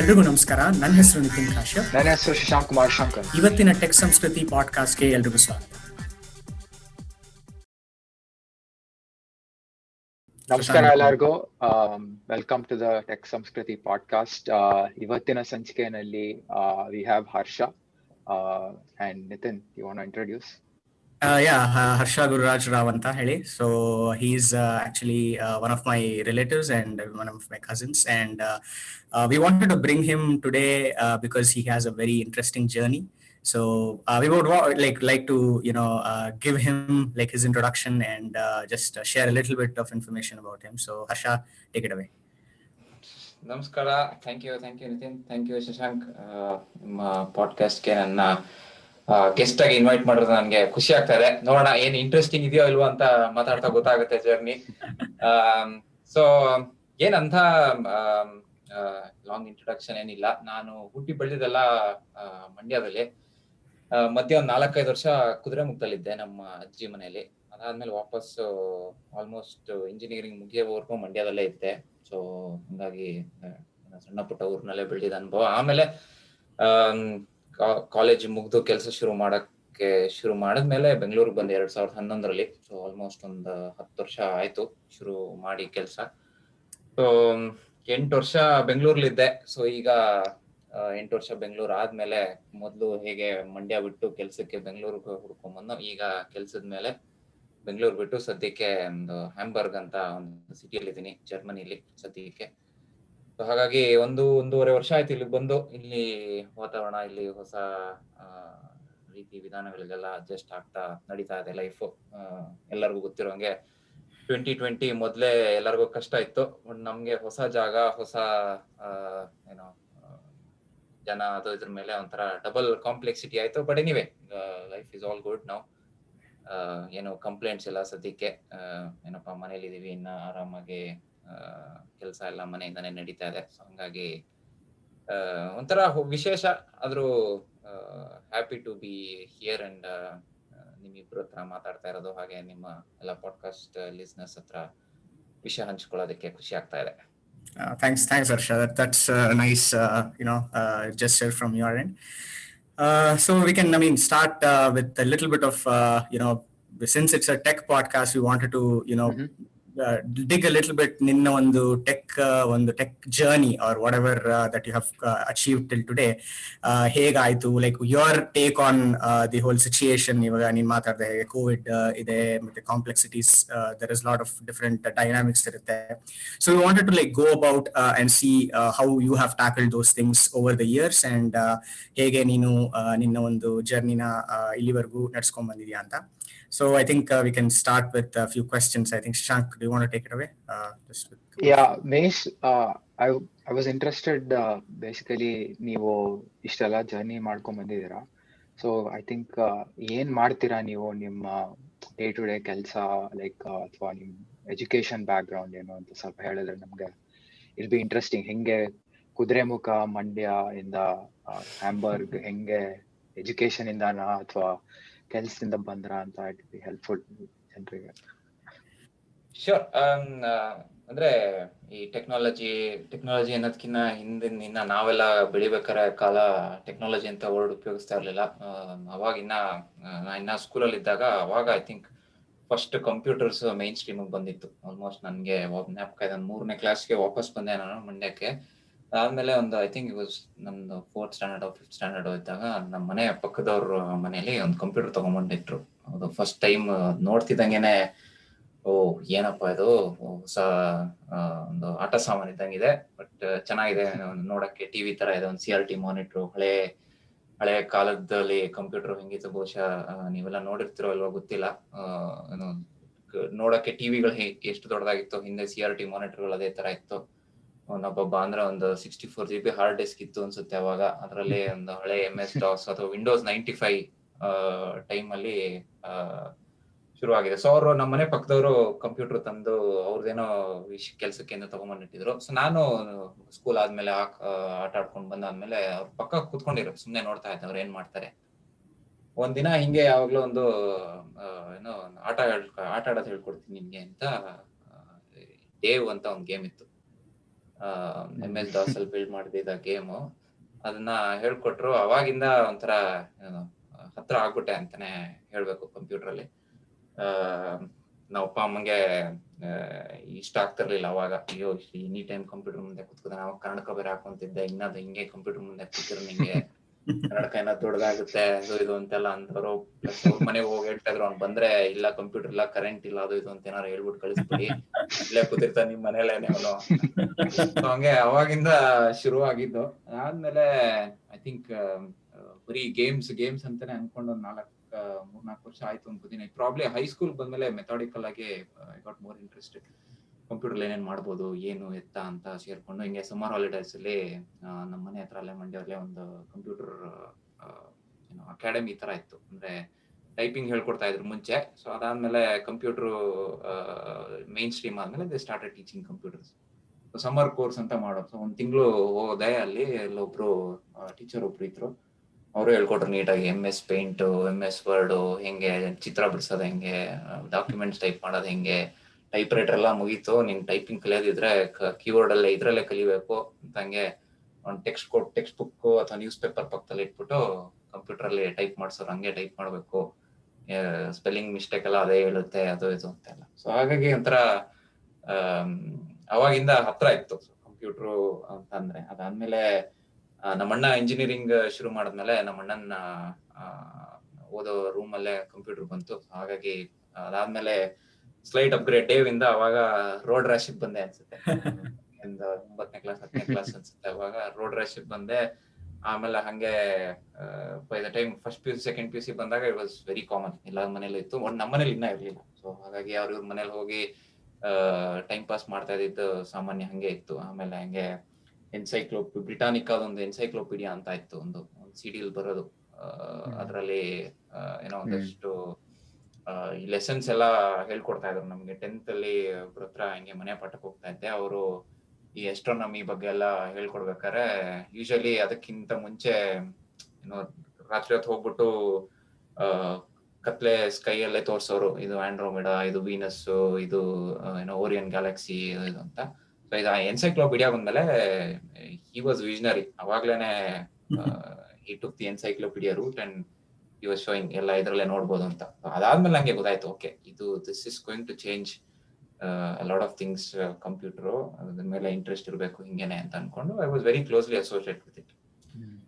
ಎಲ್ರಿಗೂ ನಮಸ್ಕಾರ. ನನ್ನ ಹೆಸರು ನಿತಿನ್ ಕಾಶ್ಯಪ್. ನನ್ನ ಹೆಸರು ಶಶಾಂಕ್ ಕುಮಾರ್ ಶಂಕರ್. ಇವತ್ತಿನ ಟೆಕ್ ಸಂಸ್ಕೃತಿ ಪಾಡ್ಕಾಸ್ಟ್ಗೆ ಎಲ್ರಿಗೂ ಸ್ವಾಗತ. ನಮಸ್ಕಾರ ಎಲ್ಲರಿಗೂ. Welcome to the tech Samskriti podcast. ಇವತ್ತಿನ ಸಂಚಿಕೆಯಲ್ಲಿ we have Harsha and Nitin. You want to introduce? Harsha Gururaj Rao ಅಂತ ಹೇಳಿ. So he's actually one of my relatives and one of my cousins, and we wanted to bring him today because he has a very interesting journey. So we would like to give him like his introduction and just share a little bit of information about him. So Harsha, take it away. ನಮಸ್ಕಾರ. Thank you Nitin. Thank you Shashank. ನಿಮ್ಮ ಪಾಡ್ಕಾಸ್ಟ್ಗೆ ನನ್ನ guest ಆಗಿ invite ಮಾಡೋದು ನನಗೆ ಖುಷಿ ಆಗ್ತಾ ಇದೆ. ನೋಡೋಣ ಏನ್ ಇಂಟ್ರೆಸ್ಟಿಂಗ್ ಇದೆಯೋ ಇಲ್ವೋ ಅಂತ ಮಾತಾಡ್ತಾ ಗೊತ್ತಾಗುತ್ತೆ ಜರ್ನಿ. ಸೊ ಏನಂತ ಲಾಂಗ್ ಇಂಟ್ರೊಡಕ್ಷನ್ ಏನಿಲ್ಲ. ನಾನು ಹುಟ್ಟಿ ಬೆಳೆದಿದ್ದೆಲ್ಲ ಮಂಡ್ಯದಲ್ಲಿ. ಮಧ್ಯೆ ಒಂದು 4-5 ವರ್ಷ ಕುದುರೆಮುಖದಲ್ಲಿದ್ದೆ ನಮ್ಮ ಅಜ್ಜಿ ಮನೆಯಲ್ಲಿ. ಅದಾದ್ಮೇಲೆ ವಾಪಸ್ ಆಲ್ಮೋಸ್ಟ್ ಇಂಜಿನಿಯರಿಂಗ್ ಮುಗಿಯೋವರೆಗೂ ಮಂಡ್ಯದಲ್ಲೇ ಇದ್ದೆ. ಸೊ ಹಂಗಾಗಿ ಸಣ್ಣ ಪುಟ್ಟ ಊರಿನಲ್ಲೇ ಬೆಳೆದಿದ್ದ ಅನುಭವ. ಆಮೇಲೆ ಕಾಲೇಜ್ ಮುಗ್ದು ಕೆಲಸ ಶುರು ಮಾಡಿದ್ಮೇಲೆ ಬೆಂಗಳೂರಿಗೆ ಬಂದೆ 2011ರಲ್ಲಿ. ಸೊ ಆಲ್ಮೋಸ್ಟ್ ಒಂದು 10 ವರ್ಷ ಆಯ್ತು ಶುರು ಮಾಡಿ ಕೆಲಸ. ಸೊ 8 ವರ್ಷ ಬೆಂಗಳೂರಲ್ಲಿದ್ದೆ. ಸೊ ಈಗ 8 ವರ್ಷ ಬೆಂಗಳೂರು ಆದ್ಮೇಲೆ ಮೊದಲು ಹೇಗೆ ಮಂಡ್ಯ ಬಿಟ್ಟು ಕೆಲ್ಸಕ್ಕೆ ಬೆಂಗಳೂರಿಗೆ ಹುಡ್ಕೊಂಡ್ಬಂದು, ಈಗ ಕೆಲ್ಸದ ಮೇಲೆ ಬೆಂಗಳೂರು ಬಿಟ್ಟು ಸದ್ಯಕ್ಕೆ ಒಂದು ಹ್ಯಾಂಬರ್ಗ್ ಅಂತ ಒಂದು ಸಿಟಿಯಲ್ಲಿ ಇದ್ದೀನಿ, ಜರ್ಮನಿಲಿ ಸದ್ಯಕ್ಕೆ. ಹಾಗಾಗಿ ಒಂದೂವರೆ ವರ್ಷ ಆಯ್ತು ಇಲ್ಲಿ ಬಂದು. ಇಲ್ಲಿ ವಾತಾವರಣ, ಇಲ್ಲಿ ಹೊಸ ರೀತಿ ವಿಧಾನಗಳಿಗೆಲ್ಲ ಅಡ್ಜಸ್ಟ್ ಆಗ್ತಾ ನಡೀತಾ ಇದೆ ಲೈಫು. ಎಲ್ಲರಿಗೂ ಗೊತ್ತಿರೋಂಗೆ 2020 ಮೊದ್ಲೇ ಎಲ್ಲರಿಗೂ ಕಷ್ಟ ಇತ್ತು. ನಮ್ಗೆ ಹೊಸ ಜಾಗ, ಹೊಸ ಜನ, ಅದು ಇದ್ರ ಮೇಲೆ ಒಂಥರ ಡಬಲ್ ಕಾಂಪ್ಲೆಕ್ಸಿಟಿ ಆಯ್ತು. But anyway, life is all good now. ಏನು ಕಂಪ್ಲೇಂಟ್ಸ್ ಇಲ್ಲ ಸದ್ಯಕ್ಕೆ. ಏನಪ್ಪಾ, ಮನೇಲಿ ಇದೀವಿ, ಇನ್ನ ಆರಾಮಾಗಿ ಕೆಲಸ ಎಲ್ಲ ಮನೆಯಿಂದಾನೇ ನಡೀತಾ ಇದೆ. ಸೊ ಹಂಗಾಗಿ ಒಂಥರ ವಿಶೇಷ. ಆದ್ರೂ happy to be here and ನಿಮ್ಮಿಬ್ರು ಹತ್ರ ಮಾತಾಡ್ತಾ ಇರೋದು, ಹಾಗೆ ನಿಮ್ಮ ಎಲ್ಲ ಪಾಡ್ಕಾಸ್ಟ್ ಲಿಸ್ನರ್ಸ್ ಹತ್ರ ವಿಷಯ ಹಂಚ್ಕೊಳ್ಳೋದಕ್ಕೆ ಖುಷಿ ಆಗ್ತಾ ಇದೆ. Thanks Harsha. That's a nice gesture from your end. So we can start with a little bit of since it's a tech podcast, we wanted to dig a little bit ನಿನ್ನ ಒಂದು tech journey or whatever that you have achieved till today. ಹೇಗಾಯ್ತು, like your take on the whole situation. ಇವಾಗ ನೀನ್ ಮಾತಾಡಿದೆ, Covid ಇದೆ, ಮತ್ತೆ complexities, there is lot of different dynamics ಇರುತ್ತೆ. So we wanted to like go about and see how you have tackled those things over the years, and ಹೇಗೆ ನೀನು ನಿನ್ನ ಒಂದು ಜರ್ನಿನ ಇಲ್ಲಿವರೆಗೂ ನಡ್ಸ್ಕೊಂಡ್ ಬಂದಿದ್ಯಾ ಅಂತ. So I think we can start with a few questions. I think Shashank, do you want to take it away? Mesh, I was interested basically ನೀವು ಇಷ್ಟೆಲ್ಲ journey ಮಾಡ್ಕೊಂಡ್ ಬಂದಿದ್ದೀರಾ. ಸೊ ಐ ಥಿಂಕ್ ಏನ್ ಮಾಡ್ತೀರಾ ನೀವು ನಿಮ್ಮ ಡೇ ಟು ಡೇ ಕೆಲಸ, like ಅಥವಾ ನಿಮ್ ಎಜುಕೇಶನ್ ಬ್ಯಾಕ್ ಗ್ರೌಂಡ್ ಏನು ಅಂತ ಸ್ವಲ್ಪ ಹೇಳಿದ್ರೆ ನಮ್ಗೆ ಇಟ್ ಬಿ ಇಂಟ್ರೆಸ್ಟಿಂಗ್. ಹೆಂಗೆ ಕುದುರೆಮುಖ ಮಂಡ್ಯ ಇಂದ ಹ್ಯಾಂಬರ್ಗ್, ಹೆಂಗೆ ಎಜುಕೇಶನ್ ಇಂದಾನ ಅಥವಾ ಕೆಲಸದಿಂದ ಬಂದ್ರ ಅಂತ ಇಟ್ ಬಿ ಹೆಲ್ಪ್ಫುಲ್ ಜನರಿಗೆ. ಶೋರ್. ಅಂದ್ರೆ ಈ ಟೆಕ್ನಾಲಜಿ ಅನ್ನೋದಕ್ಕಿಂತ ಹಿಂದಿನ ನಾವೆಲ್ಲ ಬೆಳಿಬೇಕಾರೆ ಕಾಲ ಟೆಕ್ನಾಲಜಿ ಅಂತ ವರ್ಡ್ ಉಪಯೋಗಿಸ್ತಾ ಇರ್ಲಿಲ್ಲ. ಅವಾಗಿನ್ನ ನಾ ಸ್ಕೂಲಲ್ಲಿ ಇದ್ದಾಗ, ಅವಾಗ I think first computers main ಸ್ಟ್ರೀಮಿಗೆ ಬಂದಿತ್ತು. ಆಲ್ಮೋಸ್ಟ್ ನನಗೆ ಜ್ಞಾಪಕ ಇದೆ, 3ನೇ ಕ್ಲಾಸ್ಗೆ ವಾಪಸ್ ಬಂದೆ ನಾನು ಮಂಡ್ಯಕ್ಕೆ. ಆದ್ಮೇಲೆ ಒಂದು ಐ ಥಿಂಕ್ ನಮ್ದು 4th ಸ್ಟ್ಯಾಂಡರ್ಡ್ 5th ಸ್ಟ್ಯಾಂಡರ್ಡ್ ಇದ್ದಾಗ ನಮ್ಮ ಮನೆ ಪಕ್ಕದವ್ರ ಮನೆಯಲ್ಲಿ ಒಂದು ಕಂಪ್ಯೂಟರ್ ತಗೊಂಡ್ಬಂದಿಟ್ರು. ಅದು ಫಸ್ಟ್ ಟೈಮ್ ನೋಡ್ತಿದ್ದಂಗೆನೆ, ಓ ಏನಪ್ಪಾ ಇದು, ಹೊಸ ಒಂದು ಆಟ ಸಾಮಾನು ಇದ್ದಂಗಿದೆ, ಬಟ್ ಚೆನ್ನಾಗಿದೆ ನೋಡಕ್ಕೆ, ಟಿವಿ ತರ ಇದೆ, ಒಂದು CRT ಮಾನಿಟ್ರು. ಹಳೆ ಕಾಲದಲ್ಲಿ ಕಂಪ್ಯೂಟರ್ ಹೆಂಗಿತ್ತು ಬಹುಶಃ ನೀವೆಲ್ಲ ನೋಡಿರ್ತಿರೋ ಅಲ್ವಾ ಗೊತ್ತಿಲ್ಲ. ನೋಡಕ್ಕೆ ಟಿವಿಗಳು ಎಷ್ಟು ದೊಡ್ಡದಾಗಿತ್ತು, ಹಿಂದೆ CRT ಮಾನಿಟರ್ಗಳು ಅದೇ ತರ ಇತ್ತು. ಒಬ್ಬ ಅಂದ್ರೆ ಒಂದು 64 GB ಹಾರ್ಡ್ ಡಿಸ್ಕ್ ಇತ್ತು ಅನ್ಸುತ್ತೆ ಅವಾಗ. ಅದರಲ್ಲಿ ಒಂದು ಹಳೆ MS-DOS ಅಥವಾ Windows 95 ಟೈಮ್ ಅಲ್ಲಿ ಶುರುವಾಗಿದೆ. ಸೊ ಅವರು ನಮ್ಮ ಮನೆ ಪಕ್ಕದವರು ಕಂಪ್ಯೂಟರ್ ತಂದು ಅವ್ರದ್ದೇನೋ ಕೆಲ್ಸಕ್ಕೆ ತಗೊಂಡ್ಬಂದಿಟ್ಟಿದ್ರು. ಸೊ ನಾನು ಸ್ಕೂಲ್ ಆದ್ಮೇಲೆ ಆಟ ಆಡ್ಕೊಂಡ್ ಬಂದಾದ್ಮೇಲೆ ಅವ್ರ ಪಕ್ಕ ಕೂತ್ಕೊಂಡಿರೋ ಸುಮ್ನೆ ನೋಡ್ತಾ ಇದ್ದೆ ಅವ್ರು ಏನ್ ಮಾಡ್ತಾರೆ. ಒಂದಿನ ಹಿಂಗೆ ಯಾವಾಗ್ಲೂ ಒಂದು ಏನೋ ಆಟ ಆಡೋದ್ ಹೇಳ್ಕೊಡ್ತೀನಿ ನಿಮ್ಗೆ ಅಂತ ಡೇವ್ ಅಂತ ಒಂದ್ ಗೇಮ್ ಇತ್ತು. MS DOS ಅಲ್ಲಿ ಬಿಲ್ಡ್ ಮಾಡಿದ ಗೇಮು. ಅದನ್ನ ಹೇಳ್ಕೊಟ್ರು. ಅವಾಗಿಂದ ಒಂಥರ ಹತ್ರ ಆಗ್ಬಿಟ್ಟೆ ಅಂತಾನೆ ಹೇಳ್ಬೇಕು ಕಂಪ್ಯೂಟರ್ ಅಲ್ಲಿ. ನಾವು ಅಪ್ಪ ಅಮ್ಮಂಗೆ ಇಷ್ಟ ಆಗ್ತಿರ್ಲಿಲ್ಲ ಅವಾಗ. ಅಯ್ಯೋ ಎನಿ ಟೈಮ್ ಕಂಪ್ಯೂಟರ್ ಮುಂದೆ ಕೂತ್ಕೋದ. ನಾವು ಕನ್ನಡಕ ಬೇರೆ ಹಾಕೊಂತಿದ್ದೆ. ಇನ್ನದು ಹಿಂಗೆ ಕಂಪ್ಯೂಟರ್ ಮುಂದೆ ಕೂತಿರೋ ನಿಂಗೆ ಕನ್ನಡಕ ಏನೋ ದೊಡ್ಡದಾಗುತ್ತೆ ಅದು ಇದು ಅಂತೆಲ್ಲ ಅಂತವ್ರು. ಪ್ಲಸ್ ಅವ್ರ ಮನೆಗೆ ಹೋಗಿ ಹೇಳ್ತಾ ಇದ್ರು, ಅವ್ನು ಬಂದ್ರೆ ಇಲ್ಲ ಕಂಪ್ಯೂಟರ್ ಇಲ್ಲ, ಕರೆಂಟ್ ಇಲ್ಲ, ಅದು ಇದು ಅಂತ ಏನಾರು ಹೇಳ್ಬಿಟ್ಟು ಕಳಿಸ್ಬಿಡಿ, ಇಲ್ಲೇ ಕೂತಿರ್ತಾನೆ ನಿಮ್ ಮನೇಲೇನೆ ಅವನು. ಹಂಗೆ ಅವಾಗಿಂದ ಶುರು ಆಗಿದ್ದು. ಆದ್ಮೇಲೆ ಐ ಥಿಂಕ್ ಬರೀ ಗೇಮ್ಸ್ ಅಂತಾನೆ ಅನ್ಕೊಂಡು ಒಂದ್ 3-4 ವರ್ಷ ಆಯ್ತು ಅನ್ಕೋತೀನಿ. ಪ್ರಾಬ್ಲಿ ಹೈಸ್ಕೂಲ್ ಬಂದ್ಮೇಲೆ ಮೆಥಾಡಿಕಲ್ ಆಗಿ I got more interested. Computer ಏನೇನ್ ಮಾಡ್ಬೋದು ಏನು ಎತ್ತ ಅಂತ ಸೇರ್ಕೊಂಡು ಹಿಂಗೆ ಸಮ್ಮರ್ ಹಾಲಿಡೇಸ್ ಅಲ್ಲಿ ನಮ್ಮ ಮನೆ ಹತ್ರ ಅಲ್ಲೇ ಮಂಡ್ಯದಲ್ಲೇ ಒಂದು ಕಂಪ್ಯೂಟರ್ ಅಕಾಡೆಮಿ ತರ ಇತ್ತು. ಅಂದ್ರೆ ಟೈಪಿಂಗ್ ಹೇಳ್ಕೊಡ್ತಾ ಇದ್ರು ಮುಂಚೆ. ಸೊ ಅದಾದ್ಮೇಲೆ ಕಂಪ್ಯೂಟರ್ ಮೇನ್ ಸ್ಟ್ರೀಮ್ ಆದ್ಮೇಲೆ they started teaching computers. Summer course ಅಂತ ಮಾಡೋದು. ಸೊ 1 ತಿಂಗಳು ಹೋದೆ. ಅಲ್ಲಿ ಒಬ್ರು ಟೀಚರ್ ಒಬ್ರು ಇದ್ರು. ಅವರು ಹೇಳ್ಕೊಟ್ರು ನೀಟಾಗಿ MS Paint, MS Word, ಹೆಂಗೆ ಚಿತ್ರ ಬಿಡ್ಸೋದು, ಹೆಂಗೆ ಡಾಕ್ಯುಮೆಂಟ್ಸ್ ಟೈಪ್ ಮಾಡೋದು, ಹೆಂಗೆ ಟೈಪ್ ರೈಟರ್ ಎಲ್ಲ ಮುಗೀತು. ನೀನ್ ಟೈಪಿಂಗ್ ಕಲಿಯೋದಿದ್ರೆ ಕೀಬೋರ್ಡ್ ಅಲ್ಲೇ ಇದ್ರಲ್ಲೇ ಕಲಿಬೇಕು ಅಂತ. ಹಂಗೆ ಒಂದು ಟೆಕ್ಸ್ಟ್ ಬುಕ್ ಅಥವಾ ನ್ಯೂಸ್ ಪೇಪರ್ ಪಕ್ಕದಲ್ಲಿ ಇಟ್ಬಿಟ್ಟು ಕಂಪ್ಯೂಟರ್ ಅಲ್ಲಿ ಟೈಪ್ ಮಾಡ್ಸೋರು. ಹಂಗೆ ಟೈಪ್ ಮಾಡ್ಬೇಕು, ಸ್ಪೆಲ್ಲಿಂಗ್ ಮಿಸ್ಟೇಕ್ ಎಲ್ಲ ಅದೇ ಹೇಳುತ್ತೆ, ಅದು ಇದು ಅಂತೆಲ್ಲ. ಸೊ ಹಾಗಾಗಿ ಒಂಥರ ಅವಾಗಿಂದ ಹತ್ರ ಇತ್ತು ಕಂಪ್ಯೂಟರ್ ಅಂತ ಅಂದ್ರೆ. ಅದಾದ್ಮೇಲೆ ನಮ್ಮಣ್ಣ ಇಂಜಿನಿಯರಿಂಗ್ ಶುರು ಮಾಡಿದ್ಮೇಲೆ ನಮ್ಮಣ್ಣನ ಓದೋ ರೂಮ್ ಅಲ್ಲೇ ಕಂಪ್ಯೂಟರ್ ಬಂತು. ಹಾಗಾಗಿ ಅದಾದ್ಮೇಲೆ ಸ್ಲೈಟ್ ಅಪ್ಗ್ರೇಡ್ ಡೇವಿಂದ ಅವಾಗ ರೋಡ್ ರ್ಯಾಶಿಗೆ ಬಂದೆ ಅನ್ಸುತ್ತೆ. 9ನೇ ಕ್ಲಾಸ್ 10ನೇ ಕ್ಲಾಸ್ ಅನ್ಸುತ್ತೆ. ಅವಾಗ ರೋಡ್ ರ್ಯಾಶಿಗೆ ಬಂದೆ. ಆಮೇಲೆ ಹಂಗೆ by the time first PUC second PUC ಬಂದಾಗ ಇಟ್ ವಾಸ್ ವೆರಿ ಕಾಮನ್. ಎಲ್ಲಾರ ಮನೇಲಿ ಇತ್ತು. ನಮ್ಮ ಮನೇಲಿ ಇನ್ನ ಇರ್ಲಿಲ್ಲ. ಸೊ ಹಾಗಾಗಿ ಅವ್ರ ಇವ್ರ ಮನೇಲಿ ಹೋಗಿ ಟೈಮ್ ಪಾಸ್ ಮಾಡ್ತಾ ಇದ್ದಿದ್ದು ಸಾಮಾನ್ಯ ಹಂಗೆ ಇತ್ತು. ಆಮೇಲೆ ಹಂಗೆ ಬ್ರಿಟಾನಿಕಾದೊಂದು ಎನ್ಸೈಕ್ಲೋಪೀಡಿಯಾ ಅಂತ ಇತ್ತು, ಒಂದು CD ಬರೋದು. ಅದರಲ್ಲಿ ಏನೋ ಒಂದಷ್ಟು ಈ ಲೆಸನ್ಸ್ ಎಲ್ಲ ಹೇಳ್ಕೊಡ್ತಾ ಇದ್ರು ನಮ್ಗೆ. 10th ಅಲ್ಲಿ ಒಬ್ರ ಹತ್ರ ಹಂಗೆ ಮನೆ ಪಾಠಕ್ಕೆ ಹೋಗ್ತಾ ಇದ್ದೆ. ಅವರು ಈ ಎಸ್ಟ್ರೋನಮಿ ಬಗ್ಗೆ ಎಲ್ಲ ಹೇಳ್ಕೊಡ್ಬೇಕಾರೆ ಯೂಶಲಿ ಅದಕ್ಕಿಂತ ಮುಂಚೆ ಏನೋ ರಾತ್ರಿ ಹೊತ್ತು ಹೋಗ್ಬಿಟ್ಟು ಕತ್ಲೆ ಸ್ಕೈ ಅಲ್ಲೇ ತೋರ್ಸೋರು. ಇದು ಆಂಡ್ರೋಮೆಡಾ, ಇದು ವೀನಸ್, ಇದು ಏನೋ ಓರಿಯನ್ ಗ್ಯಾಲಕ್ಸಿ ಇದು ಅಂತ. ಸೊ ಇದು ಎನ್ಸೈಕ್ಲೋಪೀಡಿಯಾ ಬಂದ್ಮೇಲೆ ಹಿ ವಾಸ್ ವಿಷನರಿ. ಅವಾಗ್ಲೇನೆ he took the encyclopedia route and he was showing ಎಲ್ಲ ಇದ್ರಲ್ಲೇ ನೋಡ್ಬೋದು ಅಂತ. ಅದಾದ್ಮೇಲೆ ನಂಗೆ ಗೊತ್ತಾಯ್ತು, ಓಕೆ ಇದು this is going to change lot of things. Computer ಅದ್ರ ಮೇಲೆ ಇಂಟ್ರೆಸ್ಟ್ ಇರಬೇಕು ಹಿಂಗೇನೆ ಅಂತ ಅನ್ಕೊಂಡು I was very closely associate with it.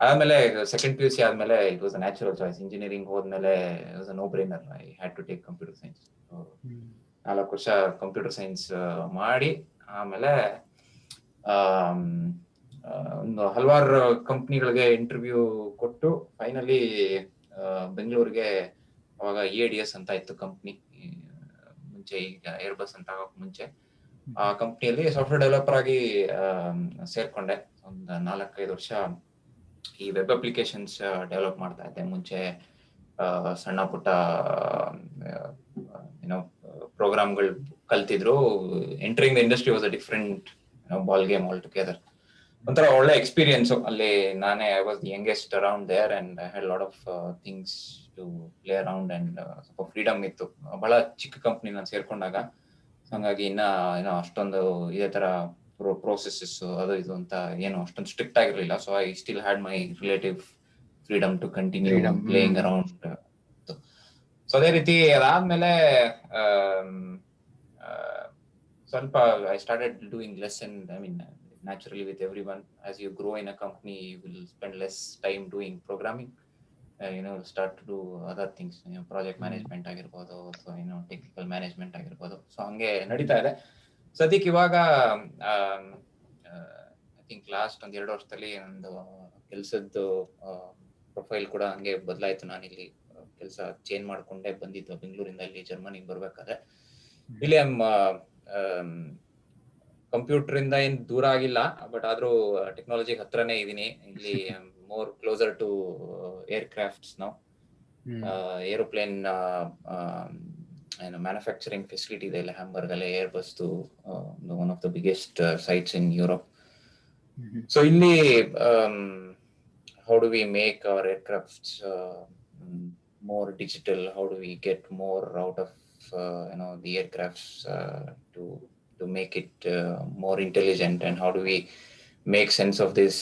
ಆದ್ಮೇಲೆ ಸೆಕೆಂಡ್ PUC ಆದ್ಮೇಲೆ it was a natural choice. Engineering ಹೋದ್ಮೇಲೆ it was a no brainer. I had to take computer science. 4 ವರ್ಷ ಕಂಪ್ಯೂಟರ್ ಸೈನ್ಸ್ ಮಾಡಿ ಆಮೇಲೆ ಒಂದು ಹಲವಾರು ಕಂಪ್ನಿಗಳಿಗೆ ಇಂಟರ್ವ್ಯೂ ಕೊಟ್ಟು ಫೈನಲಿ ಬೆಂಗಳೂರಿಗೆ, ಅವಾಗ EADS ಅಂತ ಇತ್ತು ಕಂಪ್ನಿ ಮುಂಚೆ, ಈಗ ಏರ್ಬಸ್ ಅಂತ ಆಗೋಕ್ ಮುಂಚೆ, ಆ ಕಂಪ್ನಿಯಲ್ಲಿ ಸಾಫ್ಟ್ವೇರ್ ಡೆವಲಪರ್ ಆಗಿ ಸೇರ್ಕೊಂಡೆ. ಒಂದು 4-5 ವರ್ಷ ಈ ವೆಬ್ ಅಪ್ಲಿಕೇಶನ್ಸ್ ಡೆವಲಪ್ ಮಾಡ್ತಾ ಇದ್ದೆ. ಮುಂಚೆ ಸಣ್ಣ ಪುಟ್ಟ ಏನೋ ಪ್ರೋಗ್ರಾಮ್ಗಳು ಕಲ್ತಿದ್ರು. Entering the industry was a different ball game altogether. ಒಂಥರ ಒಳ್ಳೆ ಎಕ್ಸ್ಪೀರಿಯನ್ಸ್ ಅಲ್ಲಿ. ನಾನೇ I was the youngest around there and I had lot of things to play around and ಸ್ವಲ್ಪ ಫ್ರೀಡಮ್ ಇತ್ತು. ಬಹಳ ಚಿಕ್ಕ ಕಂಪ್ನಿ ನಾನು ಸೇರ್ಕೊಂಡಾಗ. ಹಂಗಾಗಿ ಏನೋ ಅಷ್ಟೊಂದು ಇದೇ ತರ ಪ್ರೋಸೆಸಸ್ ಅದು ಇದು ಅಂತ ಏನು ಅಷ್ಟೊಂದು ಸ್ಟ್ರಿಕ್ಟ್ ಆಗಿರ್ಲಿಲ್ಲ. So I still had my relative freedom to continue playing around. So ಅದೇ ರೀತಿ ಅದಾದ್ಮೇಲೆ ಸ್ವಲ್ಪ I started doing less and I mean naturally with everyone. As you grow in a company, you will spend less time doing programming. Start to do other things, project management ಆಗಿರ್ಬೋದು ಅಥವಾ technical management ಆಗಿರ್ಬೋದು. So ಹಂಗೆ ನಡೀತಾ ಇದೆ ಸದ್ಯಕ್ಕೆ. ಇವಾಗ I think last 1-2 ವರ್ಷದಲ್ಲಿ ನಂದು ಕೆಲಸದ್ದು ಪ್ರೊಫೈಲ್ ಕೂಡ ಹಂಗೆ ಬದಲಾಯಿತು. ನಾನಿಲ್ಲಿ ಕೆಲಸ ಚೇಂಜ್ ಮಾಡ್ಕೊಂಡೇ ಬಂದಿದ್ದು ಬೆಂಗಳೂರಿಂದ ಇಲ್ಲಿ ಜರ್ಮನಿಗೆ ಬರ್ಬೇಕಾದ್ರೆ. ಇಲ್ಲಿ ಕಂಪ್ಯೂಟರ್ ಇಂದ ಏನ್ ದೂರ ಆಗಿಲ್ಲ, ಬಟ್ ಆದ್ರೂ ಟೆಕ್ನಾಲಜಿ ಹತ್ರನೇ ಇದೀನಿ. ಇಲ್ಲಿ ಮೋರ್ ಕ್ಲೋಸರ್ ಟು ಏರ್ಕ್ರಾಫ್ಟ್ಸ್ ನಾವು. ಏರೋಪ್ಲೇನ್ ಮ್ಯಾನುಫ್ಯಾಕ್ಚರಿಂಗ್ ಫೆಸಿಲಿಟಿ ಇದೆ ಇಲ್ಲಿ ಹ್ಯಾಂಬರ್ಗ್ ಅಲ್ಲಿ. Airbus one of the biggest sites in Europe. So ಇಲ್ಲಿ how do we make our aircrafts more digital? How do we get more out of the aircrafts to to make it more intelligent, and how do we make sense of this